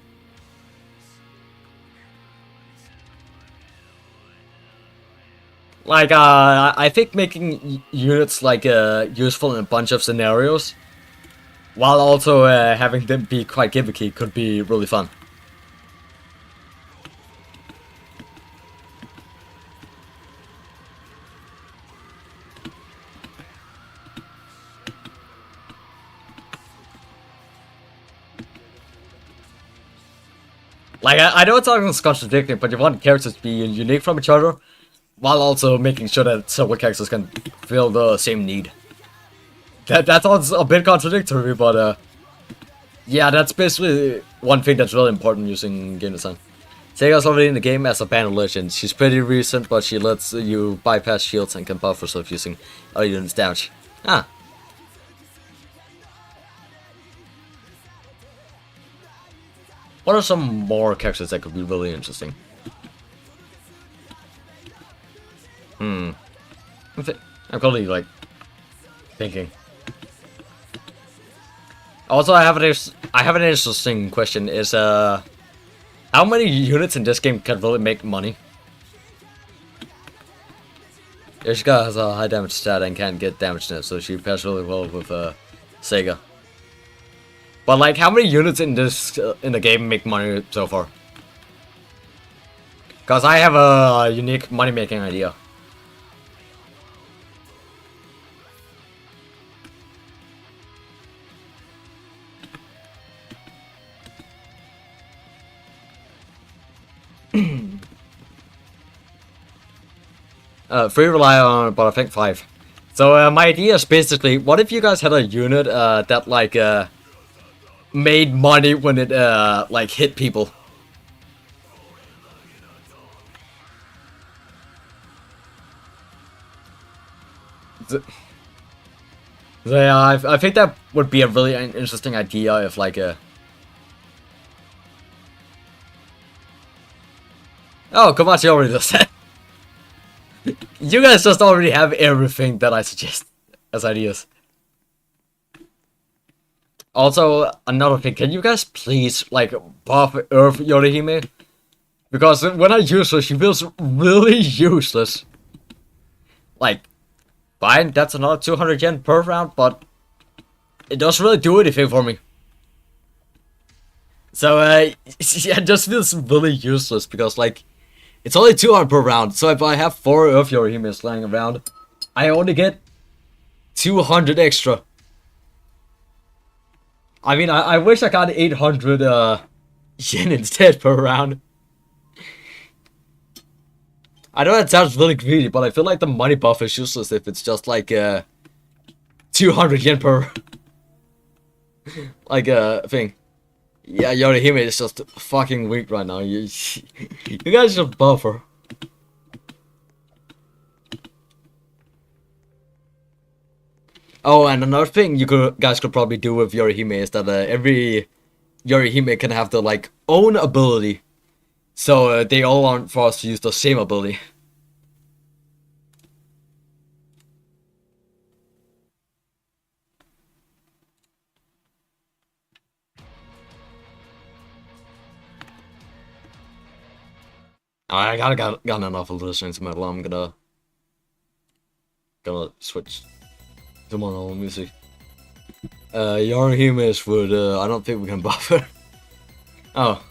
Like, I think making units, like, useful in a bunch of scenarios, while also having them be quite gimmicky could be really fun. Like, I know it's always contradicting, but you want characters to be unique from each other, while also making sure that several characters can fill the same need. That sounds a bit contradictory, but yeah, that's basically one thing that's really important using game design. Sega's already in the game as a band legend. She's pretty recent, but she lets you bypass shields and can buff herself using other units' damage. Ah. What are some more characters that could be really interesting? I'm currently, like, thinking. Also, I have an interesting question. Is how many units in this game can really make money? Yoshika has a high damage stat and can't get damage net, so she pairs really well with Sega. But like, how many units in the game make money so far? Cause I have a unique money making idea. Three rely on, but I think 5. So my idea is basically, what if you guys had a unit that like made money when it like hit people? Yeah, I think that would be a really interesting idea if like oh, Komachi already does that. You guys just already have everything that I suggest as ideas. Also, another thing, can you guys please, like, buff Earth Yorihime? Because when I use her, she feels really useless. Like, fine, that's another 200 yen per round, but it doesn't really do anything for me. So yeah, it just feels really useless because like it's only 200 per round. So if I have 4 of Yorihimes lying around, I only get 200 extra. I mean, I wish I got 800 yen instead per round. I know that sounds really greedy, but I feel like the money buff is useless if it's just like 200 yen per like thing. Yeah, Yorihime is just fucking weak right now. You guys should buff her. Oh, and another thing you guys could probably do with Yorihime is that every Yorihime can have the like own ability, so they all aren't forced to use the same ability. I got enough of listening to metal. I'm gonna switch to my normal music. Yorihimes would I don't think we can buff her. Oh.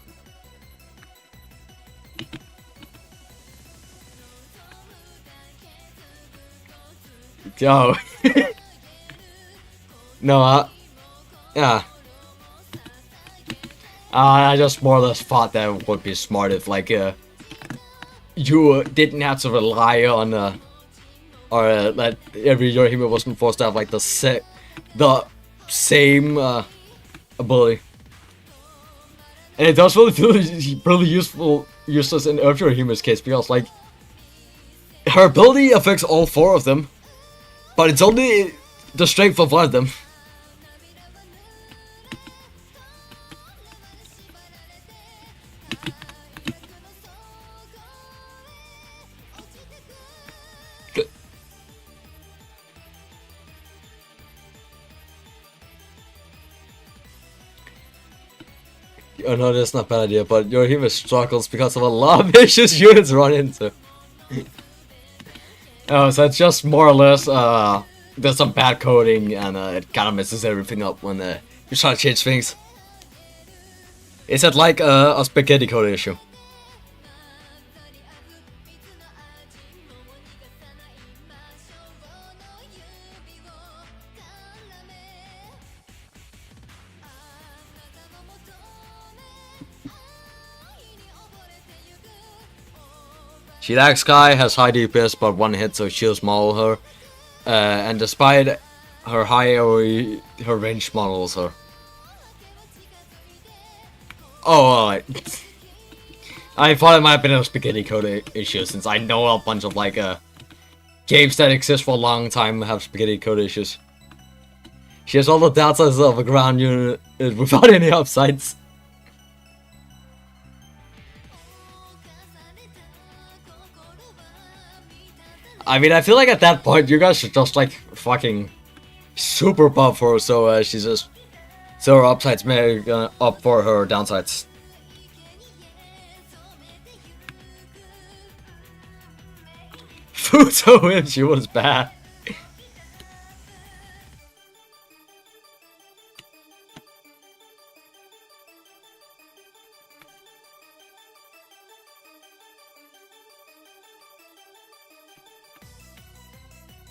Oh. No, yeah. I just more or less thought that it would be smart if like you didn't have to rely on or that every Yorihime wasn't forced to have like the same ability. And it does really feel really useless in Earth Yorihime's case because like her ability affects all 4 of them, but it's only the strength of one of them. Oh no, that's not a bad idea, but Yorihime struggles because of a lot of issues units run into. Oh, so it's just more or less, there's some bad coding, and it kind of messes everything up when you try to change things. Is it like a spaghetti code issue? She lacks Sky, has high DPS but 1 hit, so she'll small her. And despite her high AoE, her range models her. Oh, alright. I thought it might have been a spaghetti code issue since I know a bunch of like games that exist for a long time have spaghetti code issues. She has all the downsides of a ground unit without any upsides. I mean, I feel like at that point, you guys should just, like, fucking super buff her so she's just... So her upsides make up for her downsides. Futo if she was bad.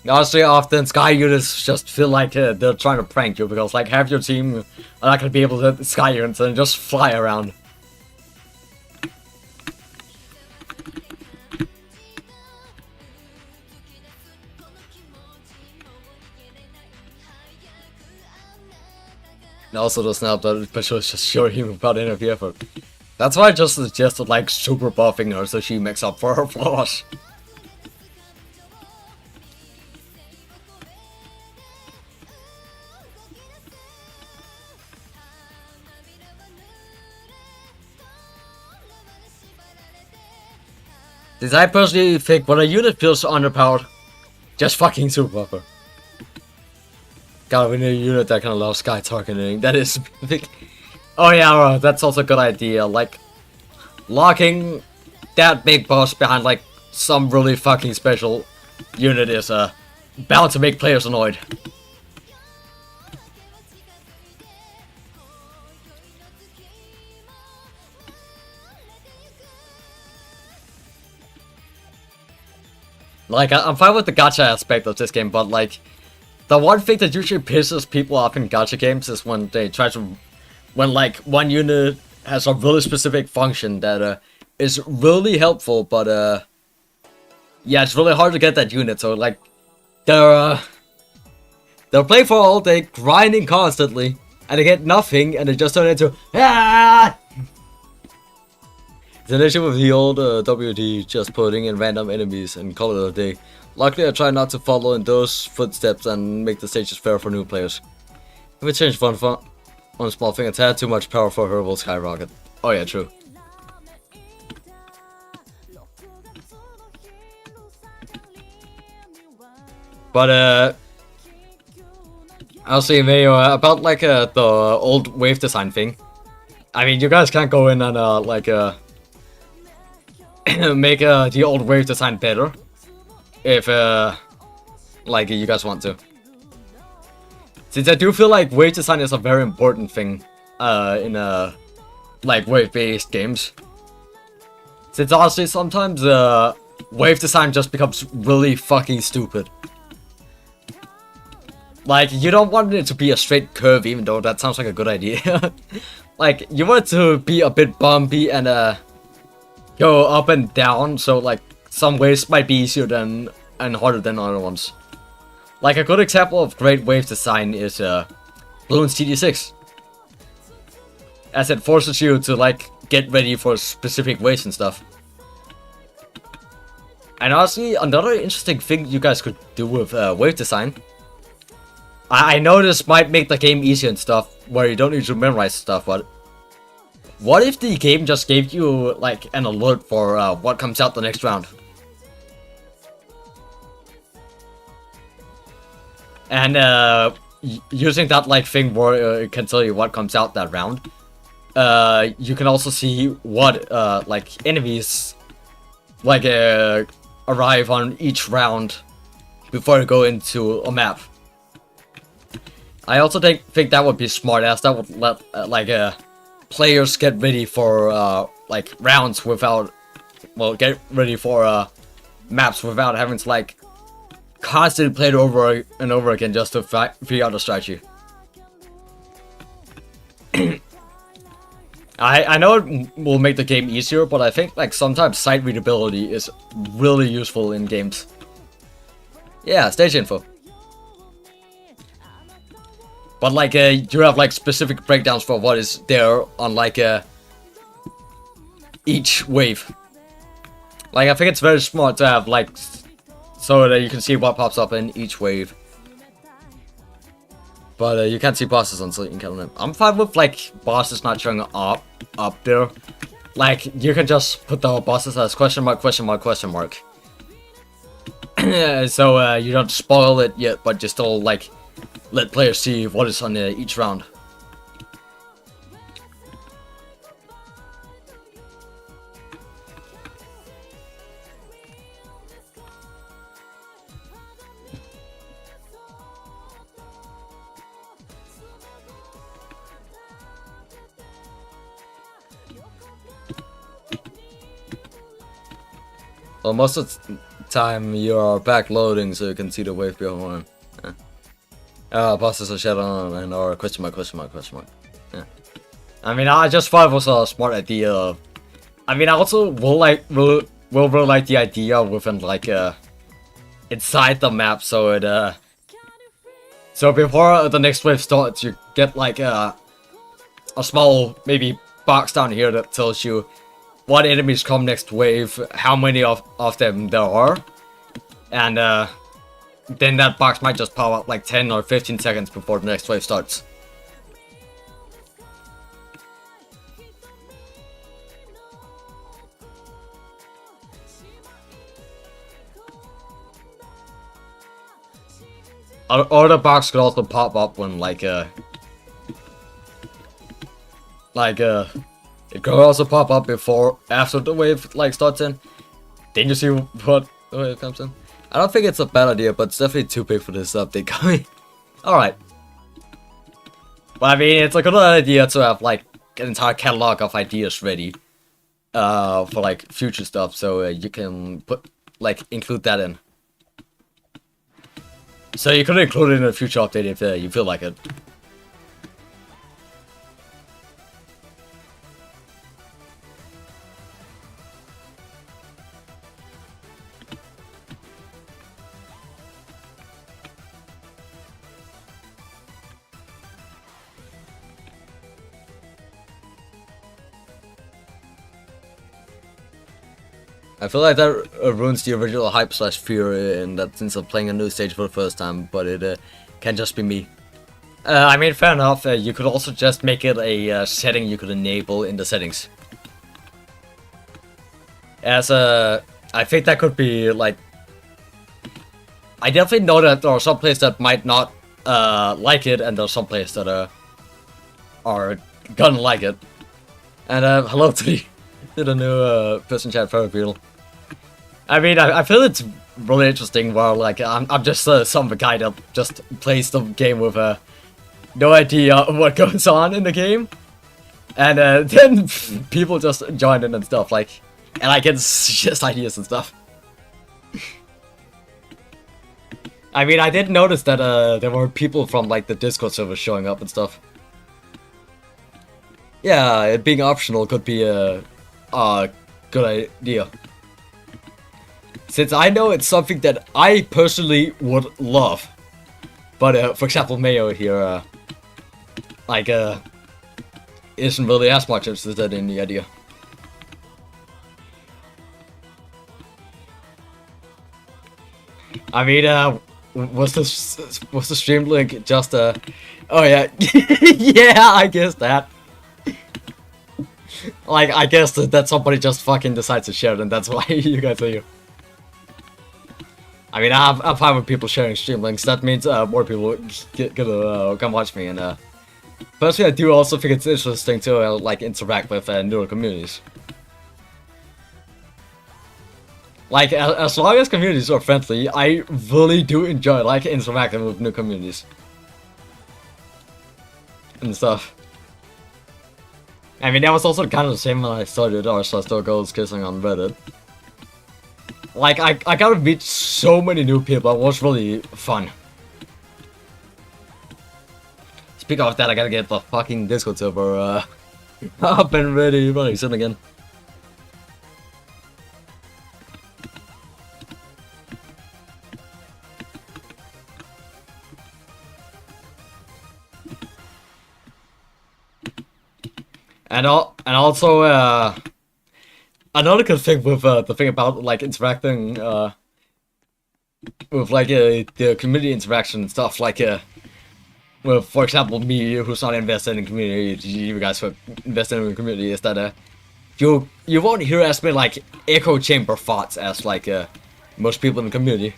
Honestly, often Sky units just feel like they're trying to prank you because like half your team are not gonna be able to hit Sky units and just fly around. And also the snap that Patchouli is just showing him without any effort. That's why I just suggested like super buffing her so she makes up for her flaws. Since I personally think when a unit feels underpowered, just fucking super buffer. God, we need a unit that can allow Sky targeting. That is big. Oh yeah, that's also a good idea. Like, locking that big boss behind like some really fucking special unit is bound to make players annoyed. Like, I'm fine with the gacha aspect of this game, but like, the one thing that usually pisses people off in gacha games is when they try to, when like one unit has a really specific function that is really helpful, but yeah, it's really hard to get that unit. So like, they're playing for all day, grinding constantly, and they get nothing, and they just turn into ah. The issue with the old WD, just putting in random enemies and call it a day. Luckily, I try not to follow in those footsteps and make the stages fair for new players. If it changed one small thing, it's had too much power for her will skyrocket. Oh yeah, true. But I'll say Mayo about like the old wave design thing. I mean, you guys can't go in and like make the old wave design better if like you guys want to. Since I do feel like wave design is a very important thing in like wave-based games. Since honestly sometimes wave design just becomes really fucking stupid. Like, you don't want it to be a straight curve, even though that sounds like a good idea. Like, you want it to be a bit bumpy and go up and down, so like some waves might be easier than and harder than other ones. Like a good example of great wave design is Bloons TD6, as it forces you to like get ready for specific waves and stuff. And honestly, another interesting thing you guys could do with wave design, I know this might make the game easier and stuff, where you don't need to memorize stuff, but what if the game just gave you, like, an alert for what comes out the next round? And using that, like, thing where it can tell you what comes out that round, you can also see what, like, enemies, like, arrive on each round before you go into a map. I also think that would be smart, as that would let, like, players get ready for, like, rounds without, well, get ready for, maps without having to, like, constantly play it over and over again just to figure out the strategy. I know it will make the game easier, but I think, like, sometimes sight readability is really useful in games. Yeah, stage info. But like, you have like specific breakdowns for what is there on like each wave. Like, I think it's very smart to have like, so that you can see what pops up in each wave. But you can't see bosses until you can kill them. I'm fine with like bosses not showing up there. Like, you can just put the bosses as question mark, question mark, question mark. So you don't spoil it yet, but you still like let players see what is on each round. Well, most of the time you're backloading so you can see the wave behind. Bosses are shadow and or question mark, question mark, question mark. Yeah. I mean, I just thought it was a smart idea. I mean, I also will really like the idea within like inside the map, so it so before the next wave starts, you get like a small maybe box down here that tells you what enemies come next wave, how many of them there are, and then that box might just pop up like 10 or 15 seconds before the next wave starts. Or the box could also pop up when like it could also pop up after the wave like starts in. Then you see what the wave comes in. I don't think it's a bad idea, but it's definitely too big for this update coming. Alright. But I mean, it's a good idea to have like an entire catalog of ideas ready for like future stuff, so you can include that in. So you could include it in a future update if you feel like it. I feel like that ruins the original hype slash fear in that sense of playing a new stage for the first time, but it can just be me. I mean, fair enough, you could also just make it a setting you could enable in the settings. I think that could be, like... I definitely know that there are some players that might not like it, and there are some players that are gonna like it. And hello to the new person chat for people. I mean, I feel it's really interesting where, like, I'm just some guy that just plays the game with no idea what goes on in the game. And then people just join in and stuff, like, and I get just ideas and stuff. I mean, I did notice that there were people from, like, the Discord server showing up and stuff. Yeah, it being optional could be a good idea. Since I know it's something that I personally would love. But, for example, Mayo here, like, isn't really as much interested in the idea. I mean, was the stream link just, oh yeah, yeah, I guess that. Like, I guess that somebody just fucking decides to share it, and that's why you guys are here. I mean, I'm fine with people sharing stream links. That means more people gonna come watch me. And personally, I do also think it's interesting to like interact with newer communities. Like, as long as communities are friendly, I really do enjoy like interacting with new communities and stuff. I mean, that was also kind of the same when I started r/still girls kissing on Reddit. Like, I got to meet so many new people. It was really fun. Speaking of that, I gotta get the fucking Discord server up and running soon again. And also, another good thing with the thing about like interacting with like the community interaction and stuff, like with, for example, me who's not invested in community, you guys who are invested in the community, is that you won't hear as many like echo chamber thoughts as like most people in the community.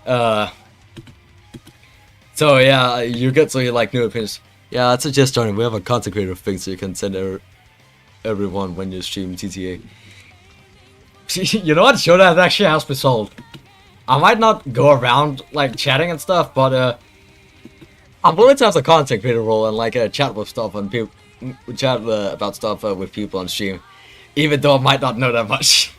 So yeah, you get so you like new opinions. Yeah, I'd suggest joining. We have a content creator thing, so you can send everyone when you stream TTA. You know what? Show that actually has been sold. I might not go around like chatting and stuff, but I'm willing to have the content creator role and like chat with stuff and people chat about stuff with people on stream, even though I might not know that much.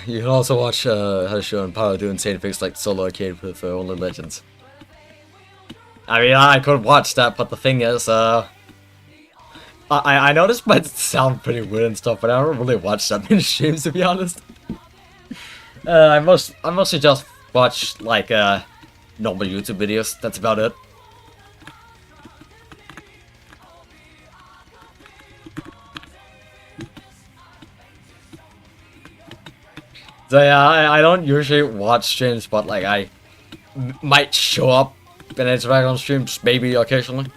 You can also watch Hata and Power do insane things like solo arcade with Only Legends. I mean, I could watch that, but the thing is, I know this might sound pretty weird and stuff, but I don't really watch that many streams, to be honest. I mostly just watch, like, normal YouTube videos, that's about it. So yeah, I don't usually watch streams, but like I might show up and interact on streams, maybe occasionally.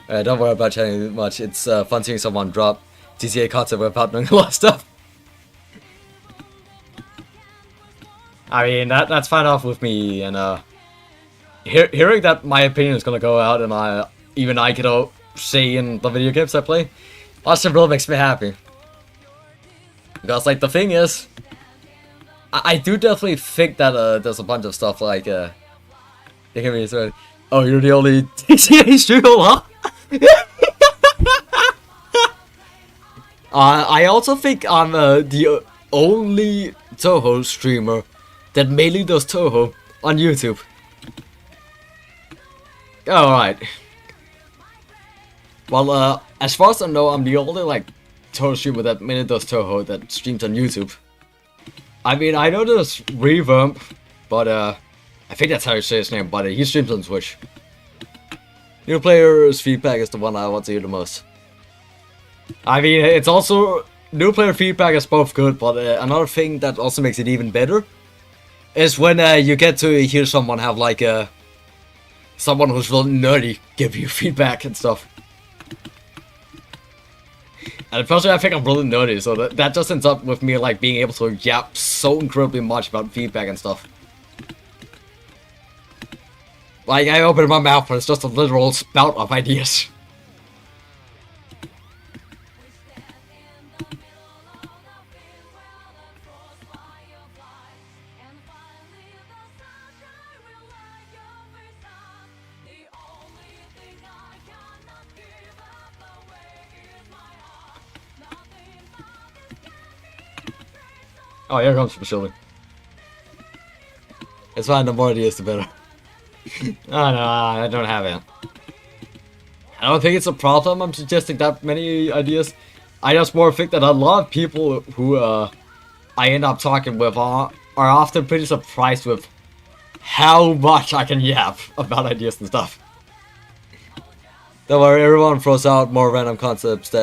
Don't worry about chatting much. It's fun seeing someone drop TCA content without knowing a lot of stuff. I mean, that's fine off with me, and hearing that my opinion is gonna go out and even I get say in the video games I play, also really makes me happy. Because like the thing is, I do definitely think that there's a bunch of stuff like they can be sort of, oh, you're the only TCA streamer, huh? I also think I'm the only Touhou streamer that mainly does Touhou on YouTube. Alright. Well, as far as I know, I'm the only like Touhou streamer that mainly does Touhou that streams on YouTube. I mean, I know there's Reverb, but I think that's how you say his name, but he streams on Twitch. New player's feedback is the one I want to hear the most. I mean, it's also... New player feedback is both good, but another thing that also makes it even better is when you get to hear someone have like someone who's really nerdy give you feedback and stuff. And personally, I think I'm really nerdy, so that just ends up with me like being able to yap so incredibly much about feedback and stuff. Like, I open my mouth and it's just a literal spout of ideas. Oh, here comes Patchouli. It's fine, the more ideas, the better. Oh no, I don't have it. I don't think it's a problem I'm suggesting that many ideas. I just more think that a lot of people who I end up talking with are often pretty surprised with how much I can yap about ideas and stuff. Don't worry, everyone throws out more random concepts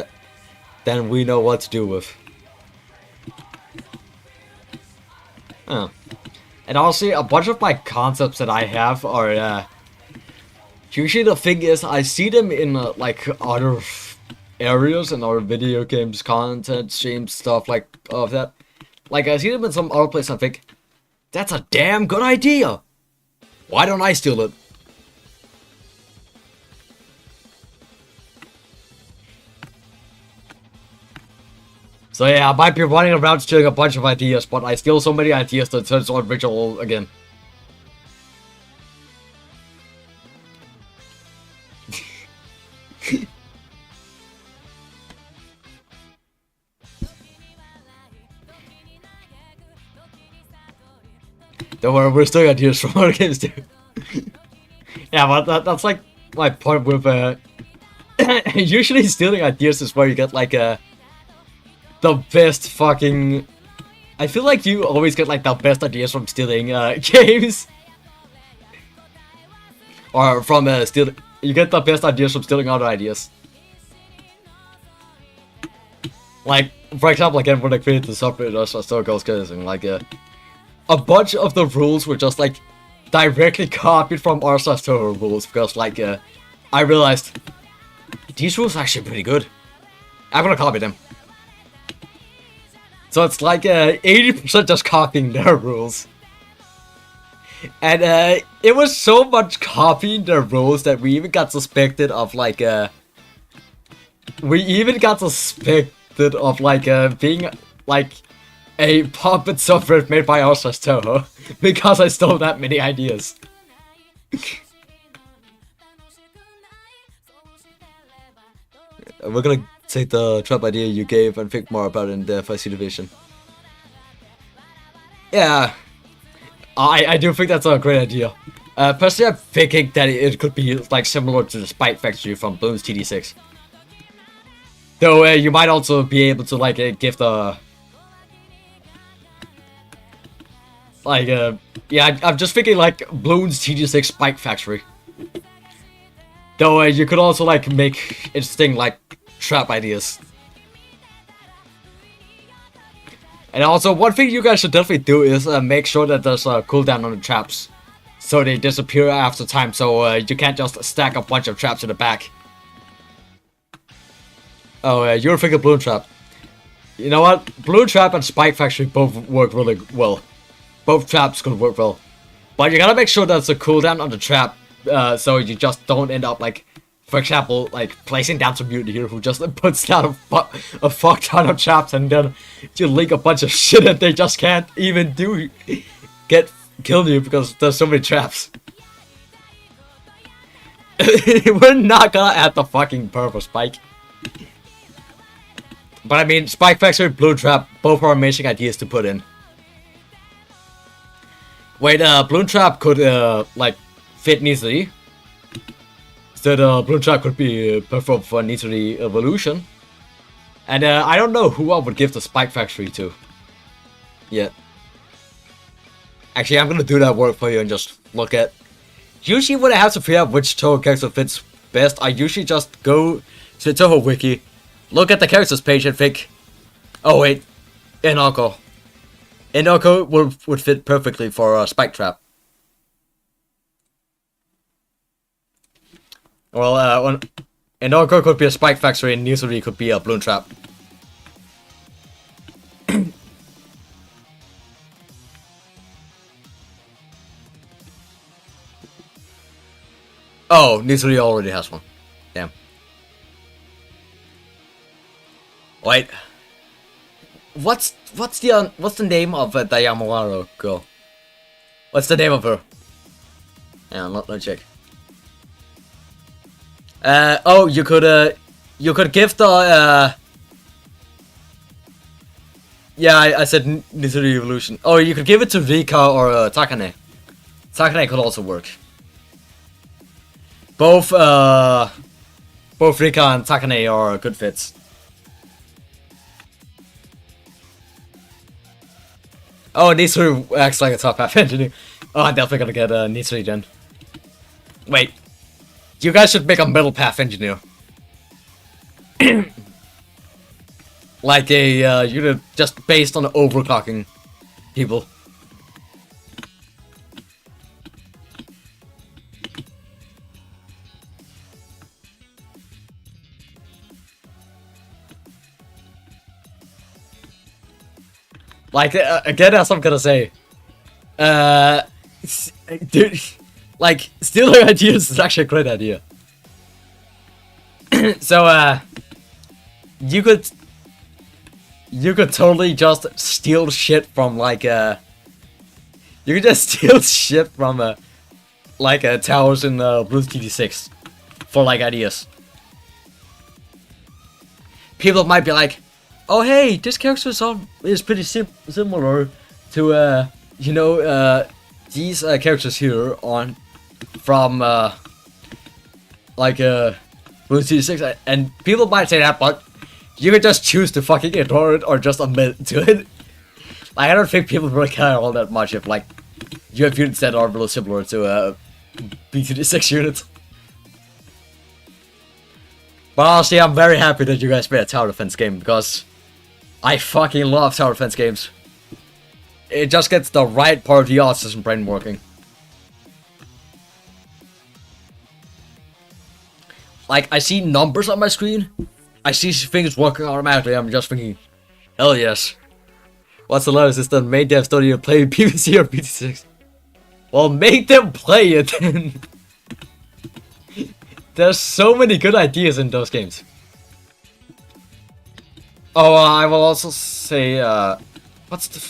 than we know what to do with. Oh. And honestly, a bunch of my concepts that I have are, usually the thing is, I see them in, like, other areas and other video games, content, streams, stuff like all of that. Like, I see them in some other place and I think, that's a damn good idea! Why don't I steal it? So yeah, I might be running around stealing a bunch of ideas, but I steal so many ideas that it's original again. Don't worry, we're stealing ideas from other games too. Yeah, but that's like my point with usually stealing ideas is where you get like the best fucking... I feel like you always get like the best ideas from stealing games. Or from stealing... You get the best ideas from stealing other ideas. Like, for example, again, when I created the subreddit, I started Ghost Kissing, like, a bunch of the rules were just, like, directly copied from r/Touhou rules, because, like, I realized, these rules are actually pretty good. I'm gonna copy them. So it's like, 80% just copying their rules. And, it was so much copying their rules that we even got suspected of, like, being, like, a puppet subreddit made by r/Touhou, because I stole that many ideas. We're gonna take the trap idea you gave and think more about it in the FIC division. Yeah, I do think that's a great idea. Personally, I'm thinking that it could be like similar to the Spike Factory from Bloons TD6. Though you might also be able to like give the yeah, I'm just thinking like Bloons TD6 Spike Factory. Though you could also like make interesting like trap ideas. And also, one thing you guys should definitely do is make sure that there's a cooldown on the traps, so they disappear after time. So you can't just stack a bunch of traps in the back. Oh, you're thinking Balloon Trap. You know what? Balloon Trap and Spike Factory both work really well. Both traps could work well. But you gotta make sure there's a cooldown on the trap, so you just don't end up like, for example, like placing down some mutant here who just puts down a fuck ton of traps and then you link a bunch of shit and they just can't even kill you because there's so many traps. We're not gonna add the fucking purple spike. But I mean, Spike Factory, Blue Trap, both are amazing ideas to put in. Wait, Blue Trap could, like, fit Nizuri. So Blue Trap could be performed for Nizuri Evolution. And, I don't know who I would give the Spike Factory to. Yet. Actually, I'm gonna do that work for you and just look at... Usually when I have to figure out which Touhou character fits best, I usually just go to the Touhou wiki, look at the characters page and think, oh wait, Inoko. Inoko would fit perfectly for Spike Trap. Well, Inoko could be a Spike Factory and Nizuri could be a Bloom Trap. Oh, Nizuri already has one. Damn. Wait. What's the name of the Yamaxanadu girl? What's the name of her? Yeah, let me check. Oh, you could give the yeah, I said Nizuri Evolution. Oh, you could give it to Rika or Takane. Takane could also work. Both Rika and Takane are good fits. Oh, Nizuri acts like a top half engineer. Oh, I'm definitely gonna get Nizuri then. Wait. You guys should make a middle path engineer. Like a unit just based on overclocking people. Like, again, that's what I'm gonna say. Dude, like, stealing ideas is actually a great idea. So, you could totally just steal shit from, like, you could just steal shit from, like, towers in, Blues TD6 for, like, ideas. People might be like, oh hey, this character is pretty similar to you know these characters here on from like Blue TD6, and people might say that, but you can just choose to fucking ignore it or just admit to it. Like, I don't think people really care all that much if like you have units that are really similar to BTD6 units. But honestly, I'm very happy that you guys made a tower defense game because I fucking love tower defense games. It just gets the right part of the autism brain working. Like, I see numbers on my screen. I see things working automatically. I'm just thinking, hell yes. What's the latest? Is the main dev studio play PvC or BT6? Well, make them play it then. There's so many good ideas in those games. Oh, I will also say, what's the...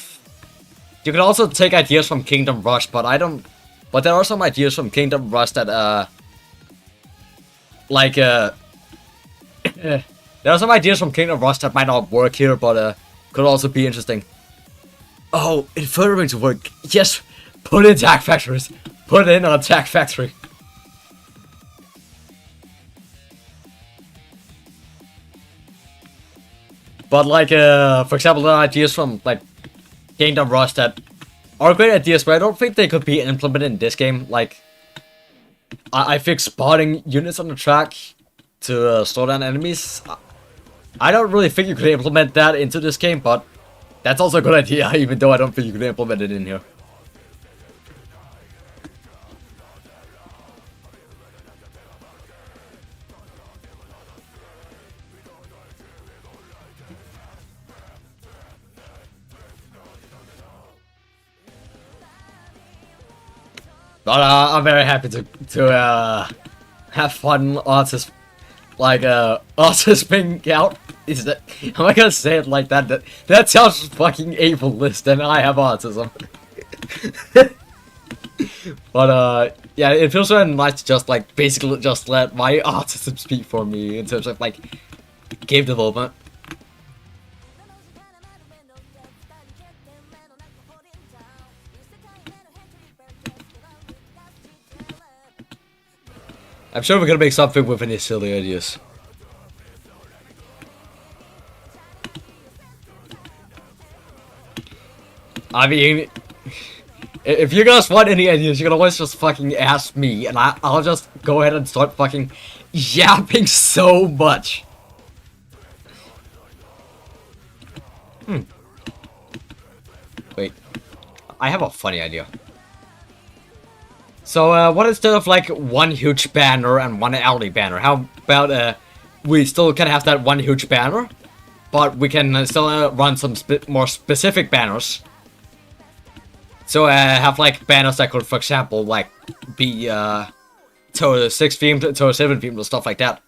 You can also take ideas from Kingdom Rush, but I don't... But there are some ideas from Kingdom Rush that, like, there are some ideas from Kingdom Rush that might not work here, but, could also be interesting. Oh, in furthering to work. Yes, put in attack factories. Put in an attack factory. But like, for example, there are ideas from like Kingdom Rush that are great ideas, but I don't think they could be implemented in this game. Like, I think spotting units on the track to slow down enemies. I don't really think you could implement that into this game, but that's also a good idea, even though I don't think you could implement it in here. But I'm very happy to have fun artists like artists being out. Is that, am I gonna say it like that? That sounds fucking ableist, and I have autism. But yeah, it feels so nice to just like basically just let my autism speak for me in terms of like game development. I'm sure we're gonna make something with any silly ideas. I mean, if you guys want any ideas, you can always just fucking ask me, and I'll just go ahead and start fucking yapping so much. Wait, I have a funny idea. So, what instead of like one huge banner and one alley banner? How about we still can have that one huge banner, but we can still run some more specific banners. So, have like banners that could, for example, like be Touhou 6 themed, Touhou 7 themed, or stuff like that.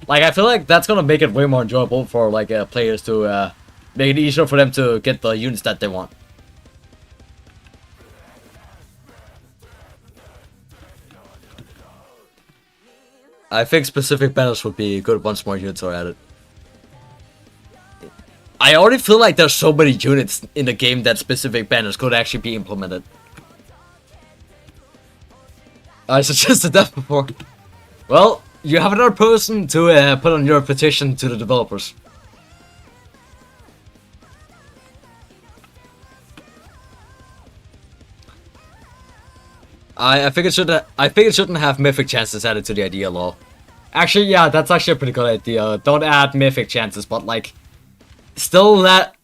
Like, I feel like that's gonna make it way more enjoyable for like players to make it easier for them to get the units that they want. I think specific banners would be good once more units are added. I already feel like there's so many units in the game that specific banners could actually be implemented. I suggested that before. Well, you have another person to put on your petition to the developers. I think it shouldn't have mythic chances added to the idea law. Actually, yeah, that's actually a pretty good idea. Don't add mythic chances, but like, still let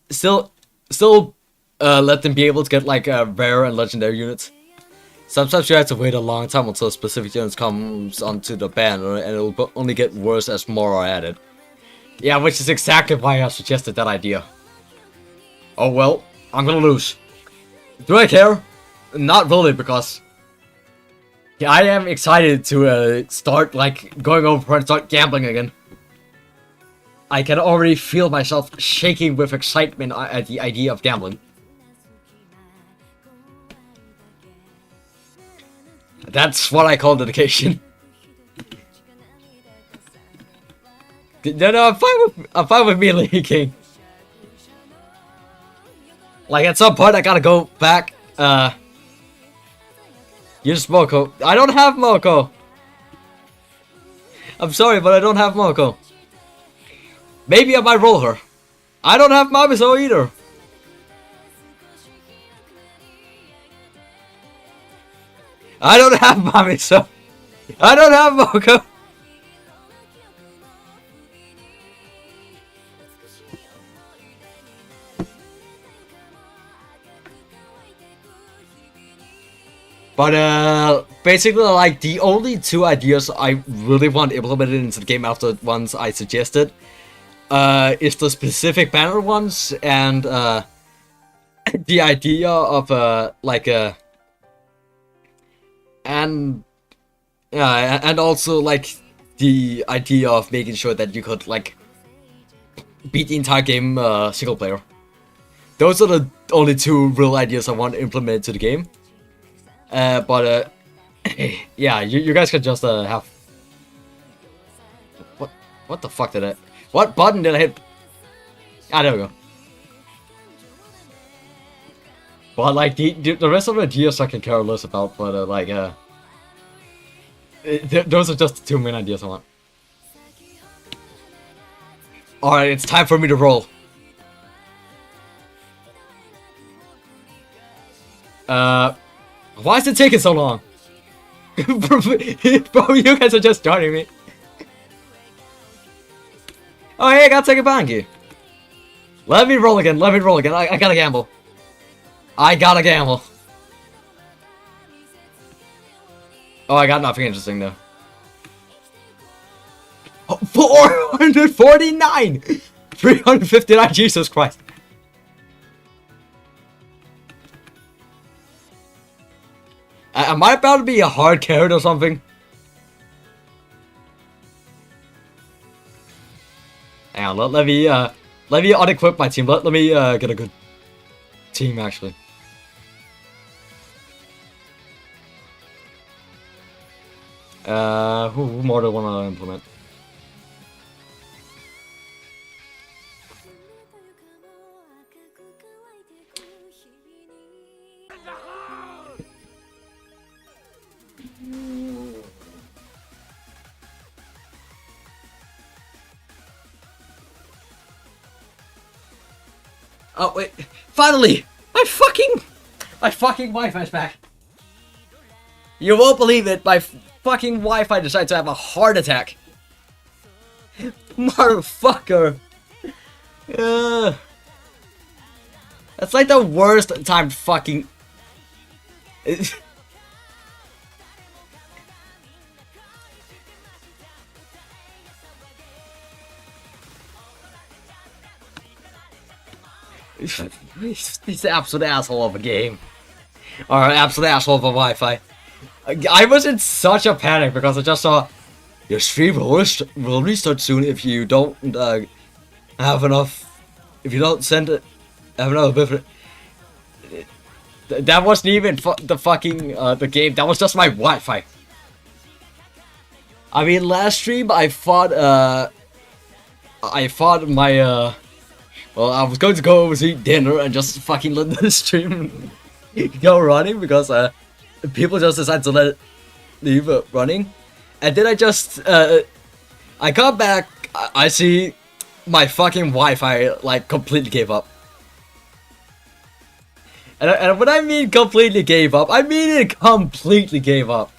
them be able to get like rare and legendary units. Sometimes you have to wait a long time until specific units comes onto the banner, and it will only get worse as more are added. Yeah, which is exactly why I suggested that idea. Oh well, I'm gonna lose. Do I care? Not really, because yeah, I am excited to start like going over and start gambling again. I can already feel myself shaking with excitement at the idea of gambling. That's what I call dedication. No, I'm fine with me leaking. Like at some point I gotta go back, use Mokou. I don't have Mokou! I'm sorry, but I don't have Mokou. Maybe I might roll her. I don't have Mamiso either. I don't have Mamiso. I don't have Mokou. But basically, like, the only two ideas I really want implemented into the game after the ones I suggested is the specific banner ones and the idea of and also like the idea of making sure that you could like beat the entire game single player. Those are the only two real ideas I want to implement to the game. But yeah, you guys can just have. What the fuck did I? What button did I hit? Ah, there we go. But like the rest of the ideas I can care less about. But those are just the two main ideas I want. All right, it's time for me to roll. Why is it taking so long? Bro, you guys are just starting me. Oh, hey, I gotta take a banky. Let me roll again, I gotta gamble. I gotta gamble. Oh, I got nothing interesting though. Oh, 449! 359, Jesus Christ. Am I about to be a hard carrot or something? Hang on, let me unequip my team. Let me get a good team actually. Who more do I want to implement? Oh wait, finally! My fucking Wi-Fi's back. You won't believe it, my fucking Wi-Fi decided to have a heart attack. Motherfucker. That's like the worst time fucking... He's the absolute asshole of a game. Or absolute asshole of a Wi-Fi. I was in such a panic because I just saw your stream will restart soon if you don't have enough. If you don't send it, have enough of it. That wasn't even the fucking the game. That was just my Wi-Fi. I mean, last stream I fought my well, I was going to go over to eat dinner and just fucking let the stream go running because people just decided to let it leave running. And then I just I got back, I see my fucking Wi-Fi like completely gave up. And when I mean completely gave up, I mean it completely gave up.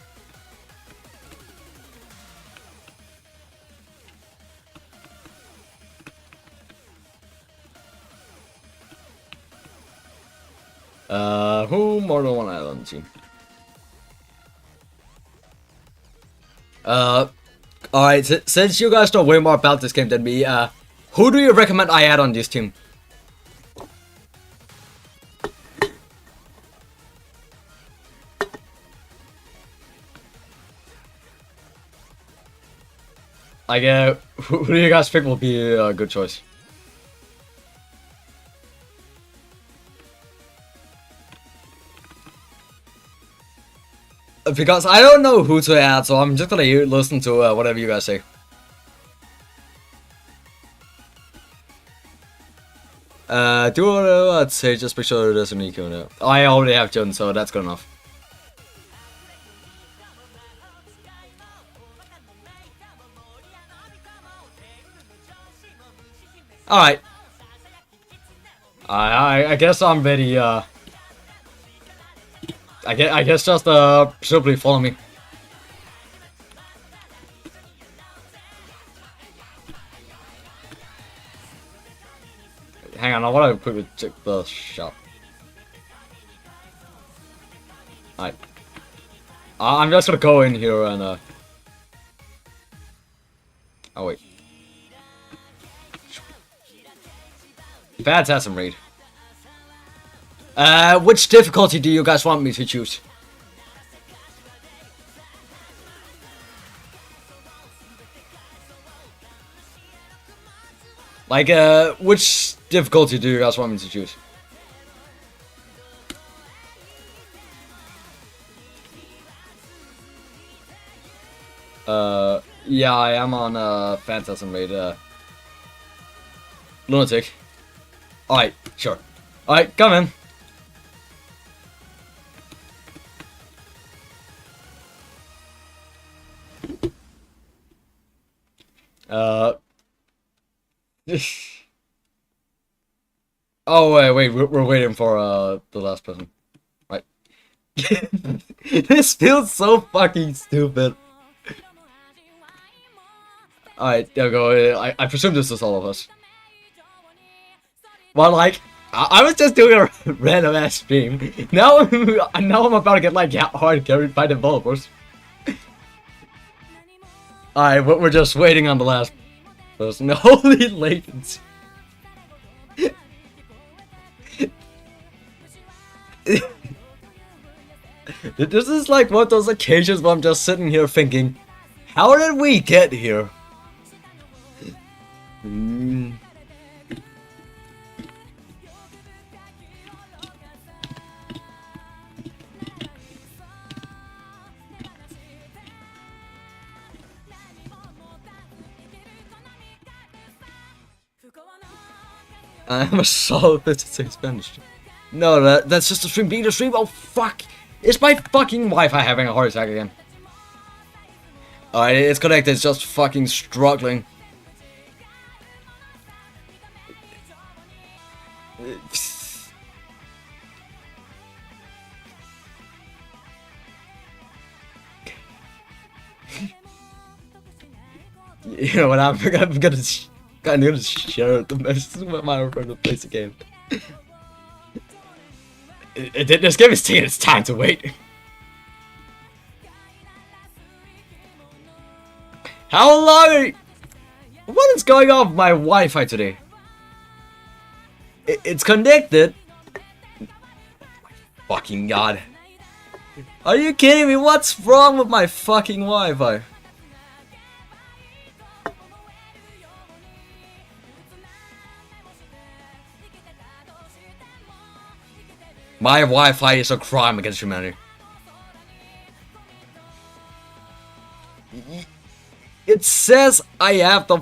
Who more than one island team? Alright, since you guys know way more about this game than me, who do you recommend I add on this team? Like, who do you guys think will be a good choice? Because I don't know who to add, so I'm just gonna listen to whatever you guys say. Do whatever I'd say, just make sure there's an EQ in it. I already have Jun, so that's good enough. Alright. I guess I'm very, I guess just simply follow me. Hang on, I want to quickly check the shop. Alright. I'm just gonna go in here and oh wait. Phantasm raid. Which difficulty do you guys want me to choose? Like, which difficulty do you guys want me to choose? Yeah, I am on, Phantasm raid, Lunatic. Alright, sure. Alright, come in. Oh wait, we're waiting for the last person, right? This feels so fucking stupid. All right, there we go. I presume this is all of us. Well, like I was just doing a random ass stream. Now I'm about to get like hard carried by developers. All right, we're just waiting on the last person. Holy latency. This is like one of those occasions where I'm just sitting here thinking, how did we get here? I'm a solid 56 Spanish. No, that's just the stream being the stream. Oh fuck! Is my fucking Wi-Fi having a heart attack again? Alright, it's connected. It's just fucking struggling. You know what? I'm gonna share the message with my friend to play the game. This game is taking its time to wait. How long? What is going on with my Wi-Fi today? It's connected. Fucking god. Are you kidding me? What's wrong with my fucking Wi-Fi? My Wi-Fi is a crime against humanity. It says I have the